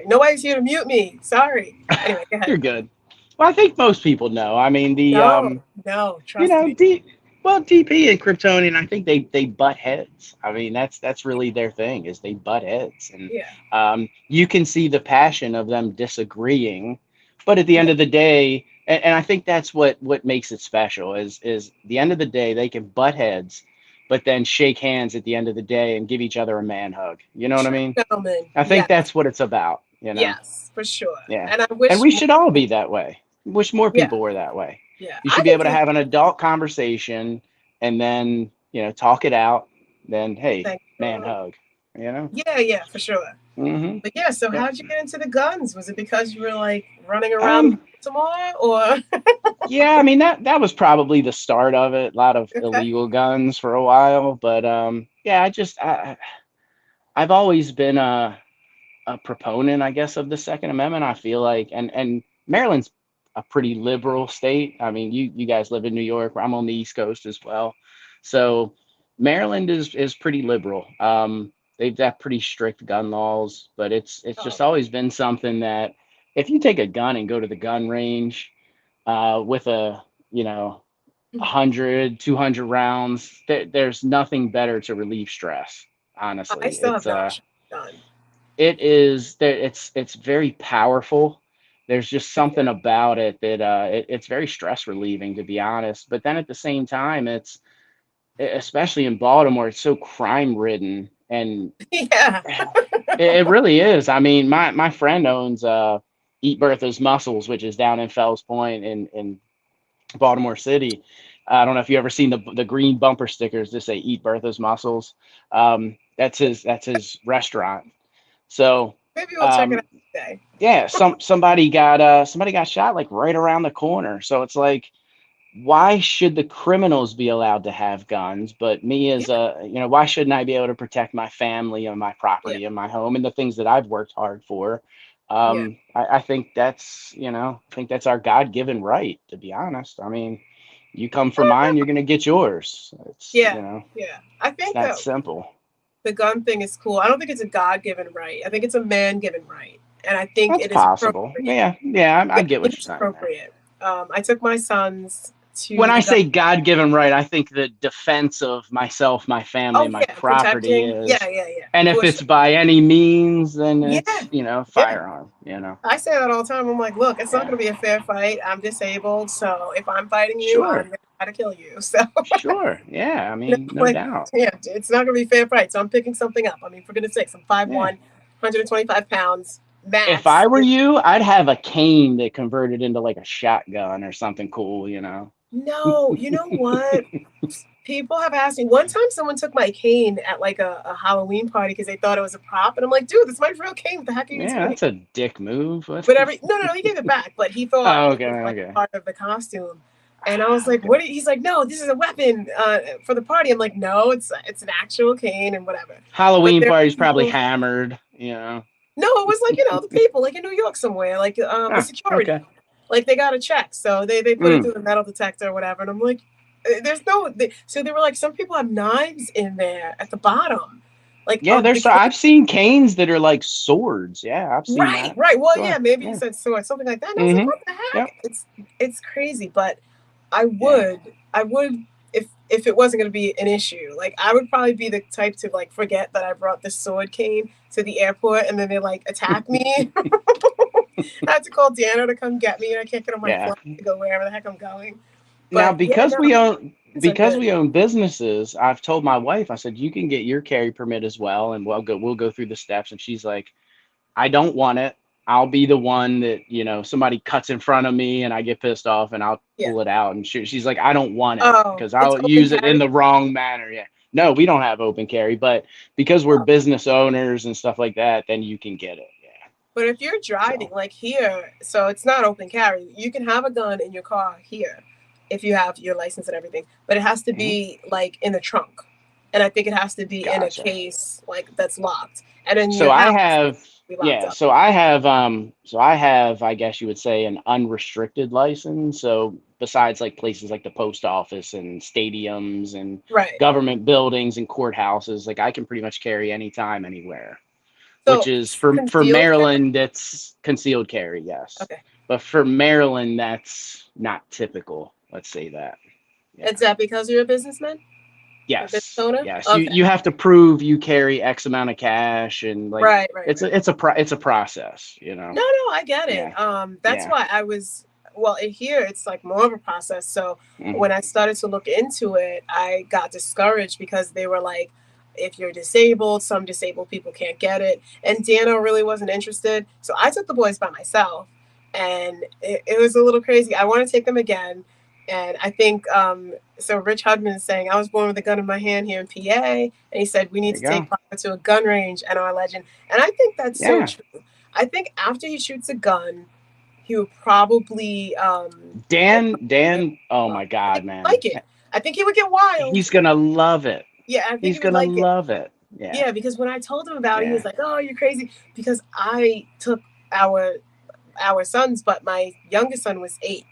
Nobody's here to mute me. Sorry. Anyway, go ahead. you're good. Well, I think most people know. I mean, No, trust me. DP and Kryptonian, I think they butt heads. I mean, that's really their thing, is they butt heads, and Yeah, you can see the passion of them disagreeing, but at the yeah, end of the day, and I think that's what makes it special, is the end of the day they can butt heads, but then shake hands at the end of the day and give each other a man hug. You know what I true mean? gentlemen. I think Yes, that's what it's about. yes, for sure. Yeah. And I And wish we more. should all be that way. Wish more Yeah, people were that way. yeah. You I should be think able to we. have an adult conversation and then, talk it out. Then, hey, Thank man you. hug, you know? Yeah, for sure. Hmm. But yeah, so Yep. how'd you get into the guns? Was it because you were like running around Um, Baltimore, or Yeah, I mean that was probably the start of it. A lot of okay. illegal guns for a while, but yeah, I've always been a proponent, I guess, of the Second Amendment. I feel like, and Maryland's a pretty liberal state. I mean, you guys live in New York. I'm on the East Coast as well, so Maryland is pretty liberal. They've got pretty strict gun laws, but it's Oh, just always been something that if you take a gun and go to the gun range with a you know 100, 200 rounds, there's nothing better to relieve stress. I Honestly, still have not shot a gun. it is there. It's very powerful. There's just something about it that it's very stress relieving, to be honest. But then at the same time, especially in Baltimore, it's so crime ridden, and Yeah. it really is. I mean, my friend owns Eat Bertha's Mussels, which is down in Fells Point in Baltimore City. I don't know if you ever seen the green bumper stickers that say "Eat Bertha's Mussels." That's his restaurant. So Maybe we'll check it out um, today. yeah, somebody got shot like right around the corner. So it's like, why should the criminals be allowed to have guns, but me Yeah. as why shouldn't I be able to protect my family and my Yeah. property and my home and the things that I've worked hard for? Yeah. I think that's our God-given right, to be honest. I mean, you come for mine, you're gonna get yours. It's Yeah. Yeah. I it's think that that simple. the gun thing is cool. I don't think it's a God given right. I think it's a man given right. And I think That's it is possible. appropriate. Yeah, I Yeah, I get what think you're it's saying there. appropriate. I took my sons When to I the gun. say God given right, I think the defense of myself, my family, Oh and my yeah, property protecting. Yeah, is, yeah, yeah. and if For it's sure. by any means, then Yeah, it's, yeah. firearm. I say that all the time. I'm like, look, it's not Yeah. going to be a fair fight. I'm disabled, so if I'm fighting you, I'm Sure. going to try to kill you. So, Sure. Yeah. I mean, no like, doubt. yeah, it's not going to be a fair fight. So I'm picking something up. I mean, for goodness sakes, I'm Yeah. 5'1", 125 pounds If max. I were you, I'd have a cane that converted into like a shotgun or something cool. No, you know what? People have asked me. One time, someone took my cane at like a Halloween party because they thought it was a prop, and I'm like, dude, this is my real cane. What the heck are you Yeah, doing? that's a dick move. But no, he gave it back, but he thought Oh, it okay. was like Okay. part of the costume. And I was like, Okay. "What?" He's like, "No, this is a weapon for the party." I'm like, "No, it's an actual cane and whatever." But Halloween there are party's probably people. hammered. No, it was like the people like in New York somewhere, like the Ah, security, okay. like they got a check, so they put it Mm. through the metal detector or whatever. And I'm like, "There's no." So they were like, "Some people have knives in there at the bottom, like Yeah, of the I've cane." seen canes that are like swords. Yeah, I've seen Right, that. right. Well, yeah, Sure. maybe you Yeah. said sword, something like that. And I was like, Mm-hmm. "What the Yep. heck?" It's crazy, but I Yeah. would, I would, if it wasn't going to be an issue. Like I would probably be the type to like forget that I brought the sword cane to the airport, and then they like attack me. I had to call Dana to come get me, and I can't get on my Yeah. flight to go wherever the heck I'm going. Now, But yeah, because no, these are because good. we own businesses, I've told my wife, I said, you can get your carry permit as well, and we'll go through the steps. And she's like, I don't want it. I'll be the one that somebody cuts in front of me and I get pissed off and I'll Yeah. pull it out. And she's like, I don't want it Oh, because it's I'll open use it in carry. the wrong manner. Yeah. No, we don't have open carry, but because we're Oh. business owners and stuff like that, then you can get it. Yeah. But if you're driving, So, like here, so it's not open carry. You can have a gun in your car here if you have your license and everything, but it has to mhm, be like in the trunk. And I think it has to be in a gotcha. case like that's locked. And in So your I house, it have, can be locked yeah, up. so I have, I guess you would say, an unrestricted license. So besides like places like the post office and stadiums and Right. government buildings and courthouses, like I can pretty much carry anytime, anywhere, which So is for concealed carry? Maryland, that's concealed carry, yes. Okay. But for Maryland, that's not typical. Let's say that. Yeah. Is that because you're a businessman? A business Yes, owner? yes. You Okay. you have to prove you carry X amount of cash, and like Right, right, right. it's a process. No, no, I get Yeah, it. That's yeah. why I was well in here. It's like more of a process. So Hmm. when I started to look into it, I got discouraged because they were like, if you're disabled, some disabled people can't get it. And Dana really wasn't interested, so I took the boys by myself, and it was a little crazy. I want to take them again, and I think so. Rich Hudman is saying I was born with a gun in my hand here in PA, and he said we There need you to go. take Papa to a gun range and our legend. And I think that's so Yeah. true. I think after he shoots a gun, he would probably Dan, oh I my think God, he'd man. like it. I think he would get wild. He's gonna love it. Yeah, I think He's he would gonna like it. love it. Yeah. Yeah, because when I told him about it, he was Yeah. like, "Oh, you're crazy." Because I took our our sons, but my youngest son was 8.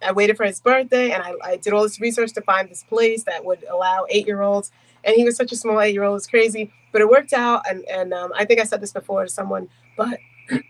I waited for his birthday, and I did all this research to find this place that would allow 8-year-olds. And he was such a small 8-year-old; it's crazy, but it worked out. And I think I said this before to someone, but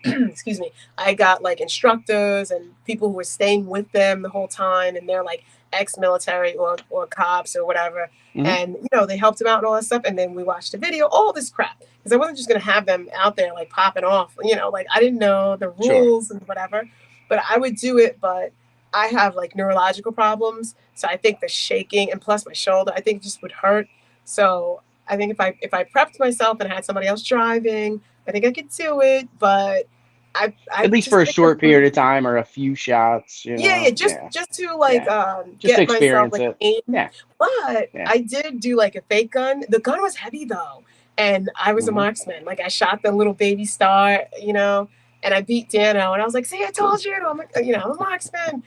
excuse me, I got like instructors and people who were staying with them the whole time, and they're like ex-military or cops or whatever. Hmm. And they helped him out and all that stuff. And then we watched a video, all this crap, because I wasn't just gonna have them out there like popping off. Like I didn't know the Sure. rules and whatever, but I would do it. But I have like neurological problems, so I think the shaking and plus my shoulder, I think it just would hurt. So I think if I prepped myself and had somebody else driving, I think I could do it. But I At least just for a think short period of time or a few shots, yeah, Yeah. just to like Yeah. Just to get myself experience like it. aim. Yeah. But Yeah. I did do like a fake gun. The gun was heavy though, and I was a Hmm. marksman. Like I shot the little baby star, and I beat Dano, and I was like, "See, I Cool. told you, I'm a marksman."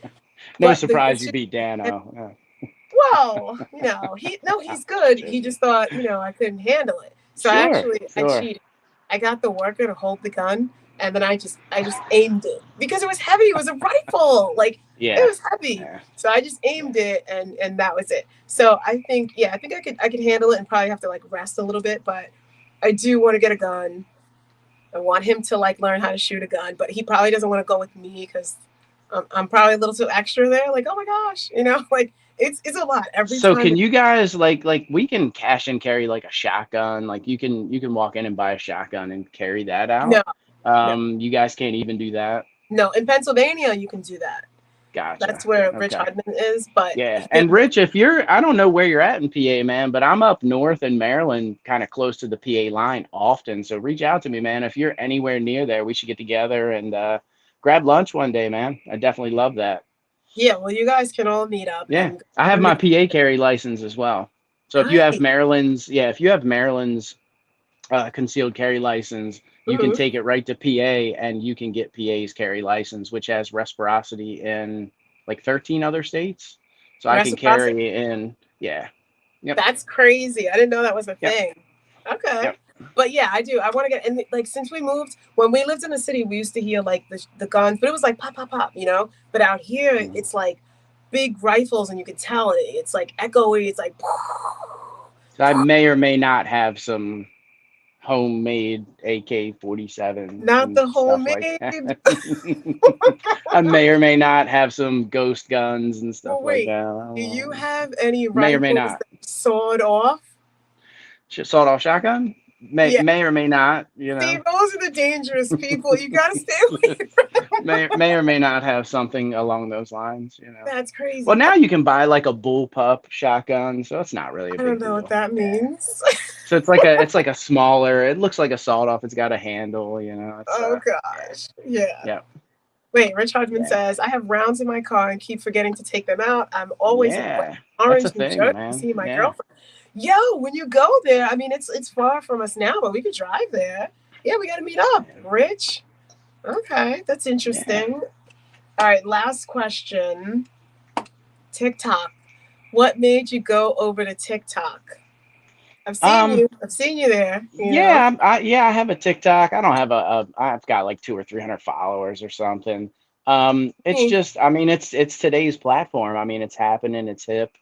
No But surprise it's you just beat Dano. Yeah. whoa, he's good. He Joking. just thought, I couldn't handle it. So Sure. I Sure. cheated. I got the worker to hold the gun, and then I just aimed it because it was heavy. It was a rifle, like it Yeah. was heavy. Yeah. So I just Yeah. aimed it, and that was it. So I think I could handle it, and probably have to like rest a little bit. But I do want to get a gun. I want him to like learn how to shoot a gun, but he probably doesn't want to go with me because I'm probably a little too extra there. Like, oh my gosh, like it's a lot every So time. can you guys like we can cash and carry like a shotgun? Like you can walk in and buy a shotgun and carry that No, out. no, You guys can't even do that. no. In Pennsylvania, you can do that. That's Gotcha. where Rich Okay. Hudman is. But Yeah. here, And Rich, if you're, I don't know where you're at in PA, man, but I'm up north in Maryland, kind of close to the PA line often. So reach out to me, man. If you're anywhere near there, we should get together and grab lunch one day, man. I definitely love that. yeah. Well, you guys can all meet up Yeah. and I have go to my PA carry license as well. So if you have nice. Maryland's, yeah, if you have Maryland's concealed carry license, you can Hmm. take it right to PA and you can get PA's carry license, which has reciprocity in like 13 other states. So I can Reciprocity. carry in, yeah. Yep. That's crazy. I didn't know that was a Yep. thing. Okay. Yep. But yeah, I do. I want to get and like since we moved, when we lived in the city, we used to hear like the guns, but it was like pop, pop, pop, But out here, Mhm. it's like big rifles, and you can tell it's like echoey. It's like So I may or may not have some homemade AK-47s not and the stuff like homemade. that. I may or may not have some ghost guns and stuff Well, like wait. that. Do you have any May or may rifles not. that are sawed off? Sawed off shotgun? Yeah. May or may not, See, those are the dangerous people. You gotta stay away. may or may not have something along those lines. That's Well, crazy. now you can buy like a bullpup shotgun, so it's not really a I don't big know what deal. that Yeah. means. So it's like a smaller. It looks like a sawed off. It's got a handle. It's Oh yeah, gosh. Yeah. yeah, Wait, Rich Hudman yeah, says, I have rounds in my car and keep forgetting to take them out. I'm always in West yeah. That's a Orange, New thing, Jersey, man. seeing my Yeah, girlfriend. Yo, when you go there, I mean, it's far from us now, but we could drive there. Yeah, we got to meet up, Rich. Okay, that's yeah. interesting. All right, last question. TikTok. What made you go over to TikTok? I've seen Um, you. I've seen you there. yeah, I have a TikTok. I don't have I've got like 200 or 300 followers or something. It's Hmm. just, I mean, it's today's platform. I mean, it's happening. It's hip.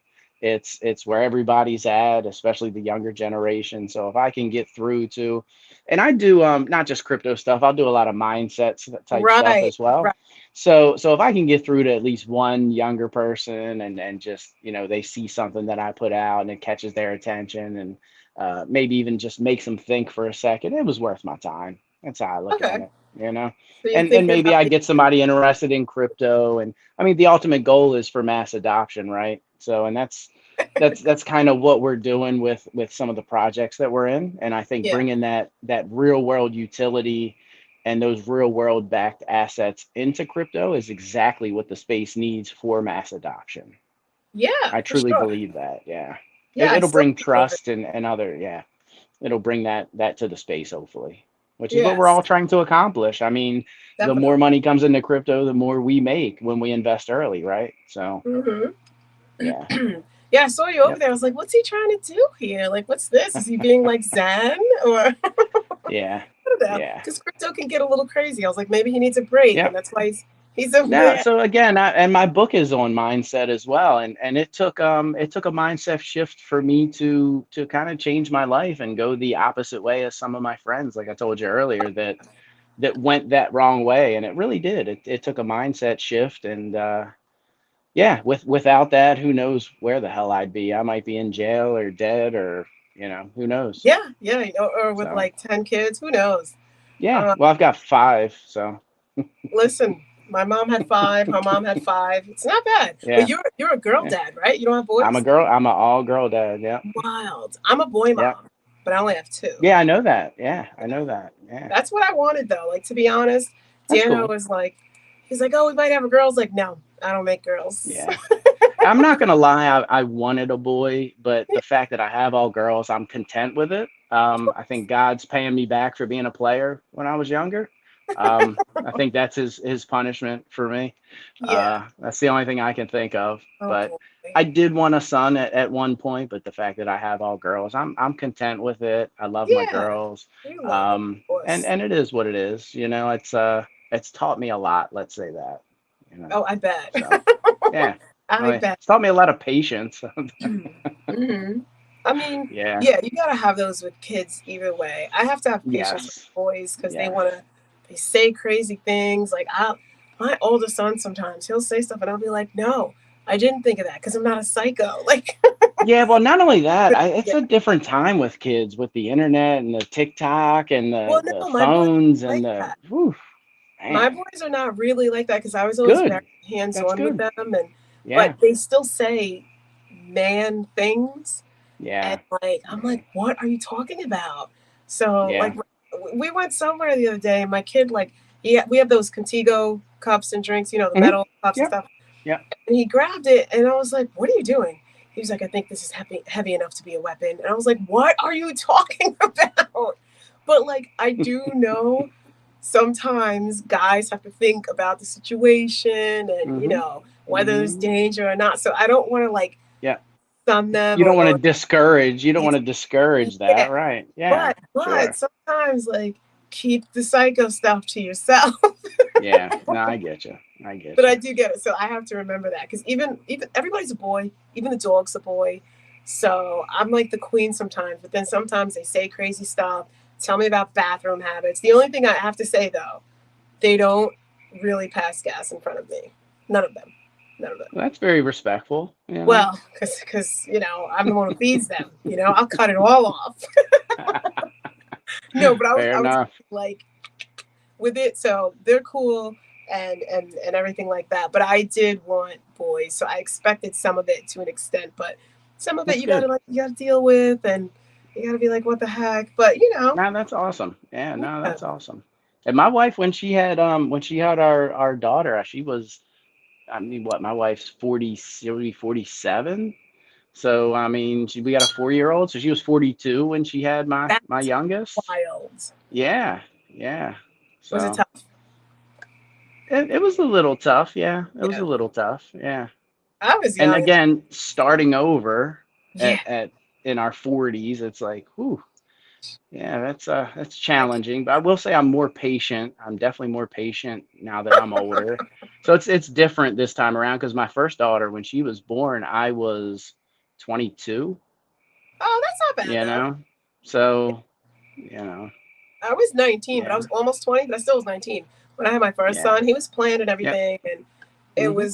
It's where everybody's at, especially the younger generation. So if I can get through to, and I do not just crypto stuff. I'll do a lot of mindset type stuff Right, as well. right. So if I can get through to at least one younger person and just they see something that I put out and it catches their attention and maybe even just makes them think for a second, it was worth my time. That's how I look at Okay. it. So you And think you're maybe about I the get somebody interested in crypto, and I mean the ultimate goal is for mass adoption, right? So, and that's kind of what we're doing with some of the projects that we're in, and I think yeah. bringing that real world utility and those real world backed assets into crypto is exactly what the space needs for mass adoption. Yeah, I for truly sure. believe that. Yeah. Yeah, I It'll still bring feel it. trust and other, yeah. It'll bring that to the space, hopefully. which is what we're Yes, all trying to accomplish. I mean, the more definitely. money comes into crypto, the more we make when we invest early, right? So, Hmm. yeah. Yeah, I saw you over Yep. there. I was like, what's he trying to do here? Like, what's this? Is he being like Zen or I Yeah. don't know? Yeah. Because crypto can get a little crazy. I was like, maybe he needs a break, and Yep. that's why he's over No, there. so again, and my book is on mindset as well, and it took a mindset shift for me to kind of change my life and go the opposite way as some of my friends, like I told you earlier, that went that wrong way, and it really did. It took a mindset shift, and yeah, without that, who knows where the hell I'd be? I might be in jail or dead, or who knows? Yeah, yeah, or with So like 10 kids, who knows? yeah, Uh, well, I've got five, so Listen, my mom had five. Her mom had five. It's not bad, but yeah, you're a girl yeah. dad, right? You don't have I'm a boys. girl. I'm an all girl dad. Yeah, Wild. I'm a boy yeah. mom, but I only have two. Yeah, I know that. Yeah, I know that. Yeah, That's what I wanted though. Like to be honest, that's Dano cool. was like, he's like, oh, we might have a girl. I was like, no, I don't make girls. Yeah. I'm not gonna lie, I wanted a boy, but the fact that I have all girls, I'm content with it. I think God's paying me back for being a player when I was younger. I think that's his punishment for me. Yeah. That's the only thing I can think of. Oh But boy. I did want a son at one point, but the fact that I have all girls, I'm content with it. I love my Yeah. girls. You love it, of course. And it is what it is. It's taught me a lot, let's say that. You know. Oh, I bet. So yeah. I bet. It's taught me a lot of patience. Hmm. I mean, Yeah. yeah, you gotta have those with kids either way. I have to have patience with Yes. boys because Yeah. they say crazy things. Like my older son sometimes he'll say stuff and I'll be like, no, I didn't think of that because I'm not a psycho. Like, Yeah. Well, not only that, it's yeah. a different time with kids with the internet and the TikTok and Well, the no, my boys phones are like and the, that. whew, My man. boys are not really like that because I was always very Good. hands That's on with good. them, and but Yeah. they still say man things. And Yeah. like, I'm Yeah. like, what are you talking about? So like, Yeah. we went somewhere the other day, and my kid like, yeah, we have those Contigo cups and drinks, the Hmm. metal cups and Yep. stuff. Yep. And he grabbed it, and I was like, what are you doing? He was like, I think this is heavy enough to be a weapon. And I was like, what are you talking about? But like, I do know sometimes guys have to think about the situation and Hmm. whether there's Hmm. danger or not. So I don't want to like Yeah. stun them You or don't want to discourage. You don't want these to discourage that, yeah, right? Yeah. but Sure. sometimes like keep the psycho stuff to yourself. Yeah. No, I get you. I But get I you. do get it, so I have to remember that because even everybody's a boy, even the dog's a boy. So I'm like the queen sometimes, but then sometimes they say crazy stuff. Tell me about bathroom habits. The only thing I have to say though, they don't really pass gas in front of me. None of them. None of them. Well, that's very respectful. Well, because I'm the one who feeds them. I'll cut it all off. No, but Fair I was enough. like with it, so they're cool and everything like that. But I did want boys, so I expected some of it to an extent, but some of it That's good. you gotta deal with, and you gotta be like, what the heck? But No, that's awesome. Yeah, no, yeah, that's awesome. And my wife, when she had our daughter, she was, I mean, what, my wife's 40, she'll be 47. So I mean, we got a 4 year old, so she was 42 when she had my that's youngest. wild. Yeah, yeah. Was it So tough? it was a little tough. Yeah, it was Yeah, a little tough. Yeah. I was And young. again, starting over Yeah, at in our 40s, it's like, whew. Yeah, that's challenging, but I will say I'm more patient. I'm definitely more patient now that I'm older. So it's different this time around because my first daughter, when she was born, I was 22, oh, that's not bad you though. know. So, you know, I was 19, but I yeah, was almost 20, but I still was 19 when I had my first yeah, son. He was planned and yep, everything, and hmm,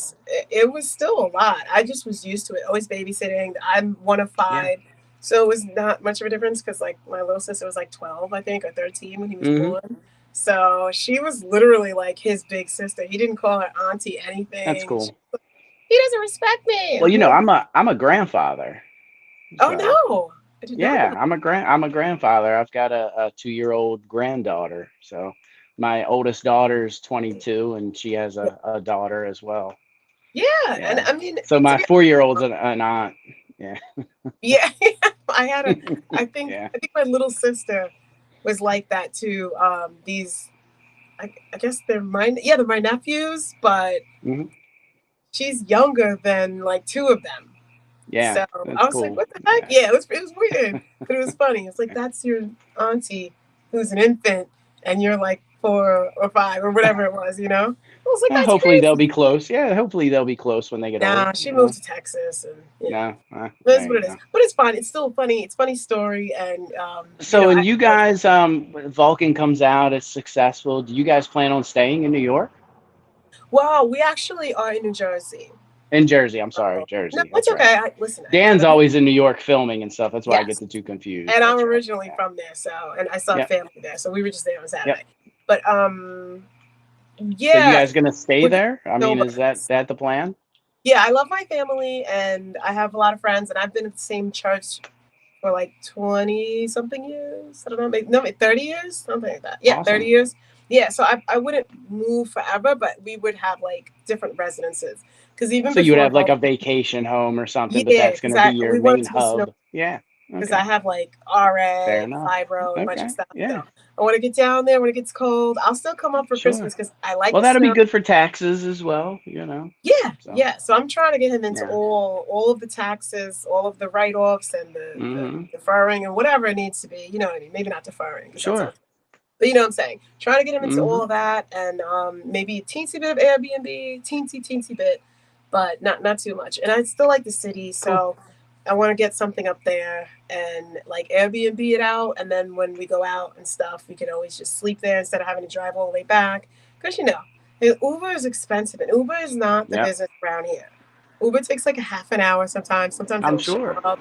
it was still a lot. I just was used to it. Always babysitting. I'm one of yeah, five, so it was not much of a difference because like my little sister was like 12, I think, or 13 when he was hmm, born. So she was literally like his big sister. He didn't call her auntie that's anything. cool. He doesn't respect me, and Well, I'm like, I'm a grandfather, oh so no, I did not yeah, know. I'm a grandfather. I've got a 2 year old granddaughter. So my oldest daughter's 22 and she has Yeah, a daughter as well. yeah, and Yeah. I mean So to my be 4 year old's an aunt. Yeah. yeah, I had a. Yeah. I think my little sister. was like that too. These, I guess they're they're my nephews, but Hmm. she's younger than like two of them. Yeah, So I that's was like, cool. what the heck? Yeah. Yeah, it was weird, but it was funny. It's like, that's your auntie who's an infant, and you're like 4 or 5 or whatever it was, you know? I was like, that's Hopefully they'll be crazy. close. Yeah, hopefully they'll be close when they get old. Nah, she You know. moved to Texas, and No, it is there what you it is. go. But it's fun. It's still funny. It's a funny story, and So, and I you enjoyed it. guys, Vulcan comes out, it's successful. Do you guys plan on staying in New York? Wow, we actually are in New Jersey. In Jersey, I'm sorry, Oh, no, Jersey. it's That's right. okay. Listen, I Dan's gotta be. always in New York filming and stuff. That's why I get Yes, the two confused. and I'm That's right. originally Yeah. from there, so and I saw Yep. family there, so we were just there on Yep. Saturday. But So you yeah, guys gonna stay we're doing there? I mean, is sober. that the plan? Yeah, I love my family, and I have a lot of friends, and I've been at the same church for like 20 something years. I don't know, maybe no, maybe 30 years, something like that. Yeah, 30 Awesome. years. Yeah, so I wouldn't move forever, but we would have like different residences. Because even So you would before have like a Vulcan, vacation home or something, but yeah, that's because gonna be I your we wanted main to be snow, hub. Yeah. because I Okay. have like RA Fair and enough. fibro and a bunch of Okay. stuff. Yeah. So I want to get down there when it gets cold. I'll still come up for Sure. Christmas because I like Well, the that'll be snow. good for taxes as well, you know. Yeah, So yeah. So I'm trying to get him into yeah. all of the taxes, all of the write offs, and the Hmm. deferring and whatever it needs to be. You know what I mean? Maybe not deferring because that Sure. sounds. But you know what I'm saying? Trying to get him into all Hmm. of that, and maybe a teensy bit of Airbnb, teensy bit, but not too much. And I still like the city, Cool. so I want to get something up there and like Airbnb it out. And then when we go out and stuff, we can always just sleep there instead of having to drive all the way back. Because Uber is expensive, and Uber is not the Yep. business around here. Uber takes like a half an hour sometimes. Sometimes they I'm don't show sure. up.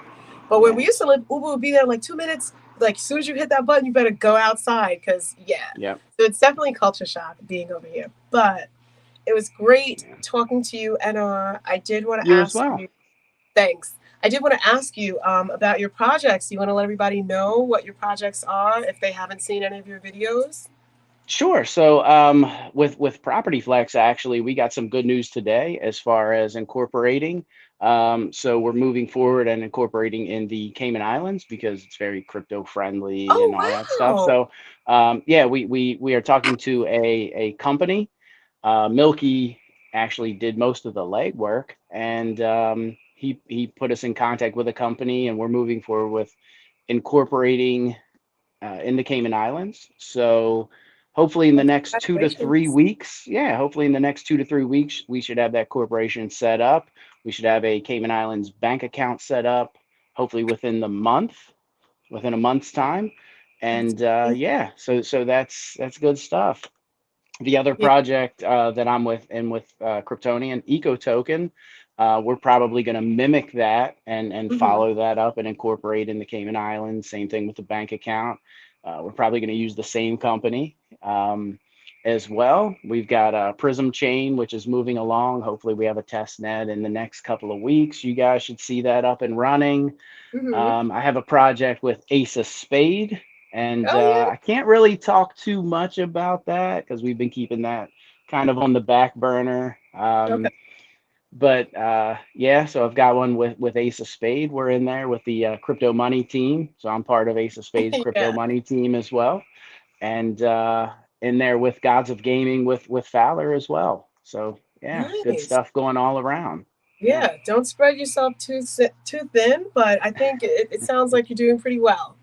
But when we Yeah. used to live, Uber would be there in like 2 minutes. Like as soon as you hit that button, you better go outside because yeah. Yep. So it's definitely culture shock being over here. But it was great Yeah. talking to you, and I did want to You as ask well. you. Thanks. I did want to ask you about your projects. You want to let everybody know what your projects are if they haven't seen any of your videos? Sure. So, with Property Flex, actually, we got some good news today as far as incorporating. So we're moving forward and incorporating in the Cayman Islands because it's very crypto friendly and Oh, all that stuff. wow. So, yeah, we are talking to a company. Milky actually did most of the legwork, and he put us in contact with a company, and we're moving forward with incorporating in the Cayman Islands. So hopefully in the Well, next 2 to 3 congratulations. weeks, yeah, hopefully in the next 2 to 3 weeks, we should have that corporation set up. We should have a Cayman Islands bank account set up, hopefully within a month's time. That's And great. yeah, so that's good stuff. The other Yeah. project that I'm with Kryptonian Eco Token, we're probably going to mimic that and Hmm. follow that up and incorporate in the Cayman Islands. Same thing with the bank account. We're probably going to use the same company as well. We've got a Prism chain, which is moving along. Hopefully, we have a test net in the next couple of weeks. You guys should see that up and running. Hmm. I have a project with Ace of Spade, and Oh, yeah. I can't really talk too much about that because we've been keeping that kind of on the back burner. Okay. But yeah, so I've got one with Ace of Spade. We're in there with the crypto money team, so I'm part of Ace of Spade's crypto Yeah. money team as well, and in there with Gods of Gaming with Fowler as well. So yeah, good Nice. stuff going all around. Yeah. Yeah. Don't spread yourself too thin, but I think it sounds like you're doing pretty well.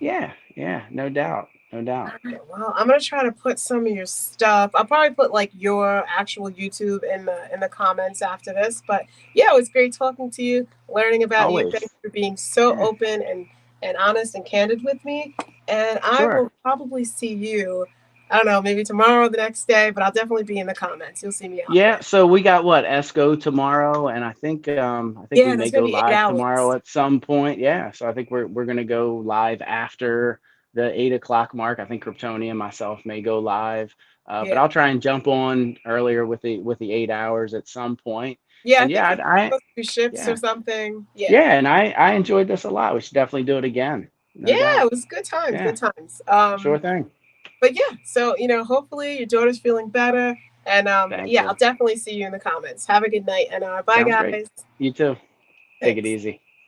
Yeah, yeah, no doubt, no doubt. All right, well, I'm gonna try to put some of your stuff. I'll probably put like your actual YouTube in the comments after this. But yeah, it was great talking to you, learning about you. Always. Thanks for being so Yeah, open and honest and candid with me. And I sure. will probably see you. I don't know, maybe tomorrow or the next day, but I'll definitely be in the comments. You'll see me out Yeah, there. so we got what ESCO tomorrow, and I think we Yeah, may that's gonna go be eight live tomorrow hours. at some point. Yeah, so I think we're gonna go live after the 8 o'clock mark. I think Kryptonian and myself may go live, but Yeah, I'll try and jump on earlier with the 8 hours at some point. yeah. I And think yeah, you're I supposed to do ships or yeah something. Yeah. yeah, and I enjoyed this a lot. We should definitely do it again, no Yeah, doubt. it was good times, Yeah, good times. sure thing. But yeah, so hopefully your daughter's feeling better, and Thank yeah, you. I'll definitely see you in the comments. Have a good night, and bye, Sounds great. guys. You too. Take it Thanks. easy.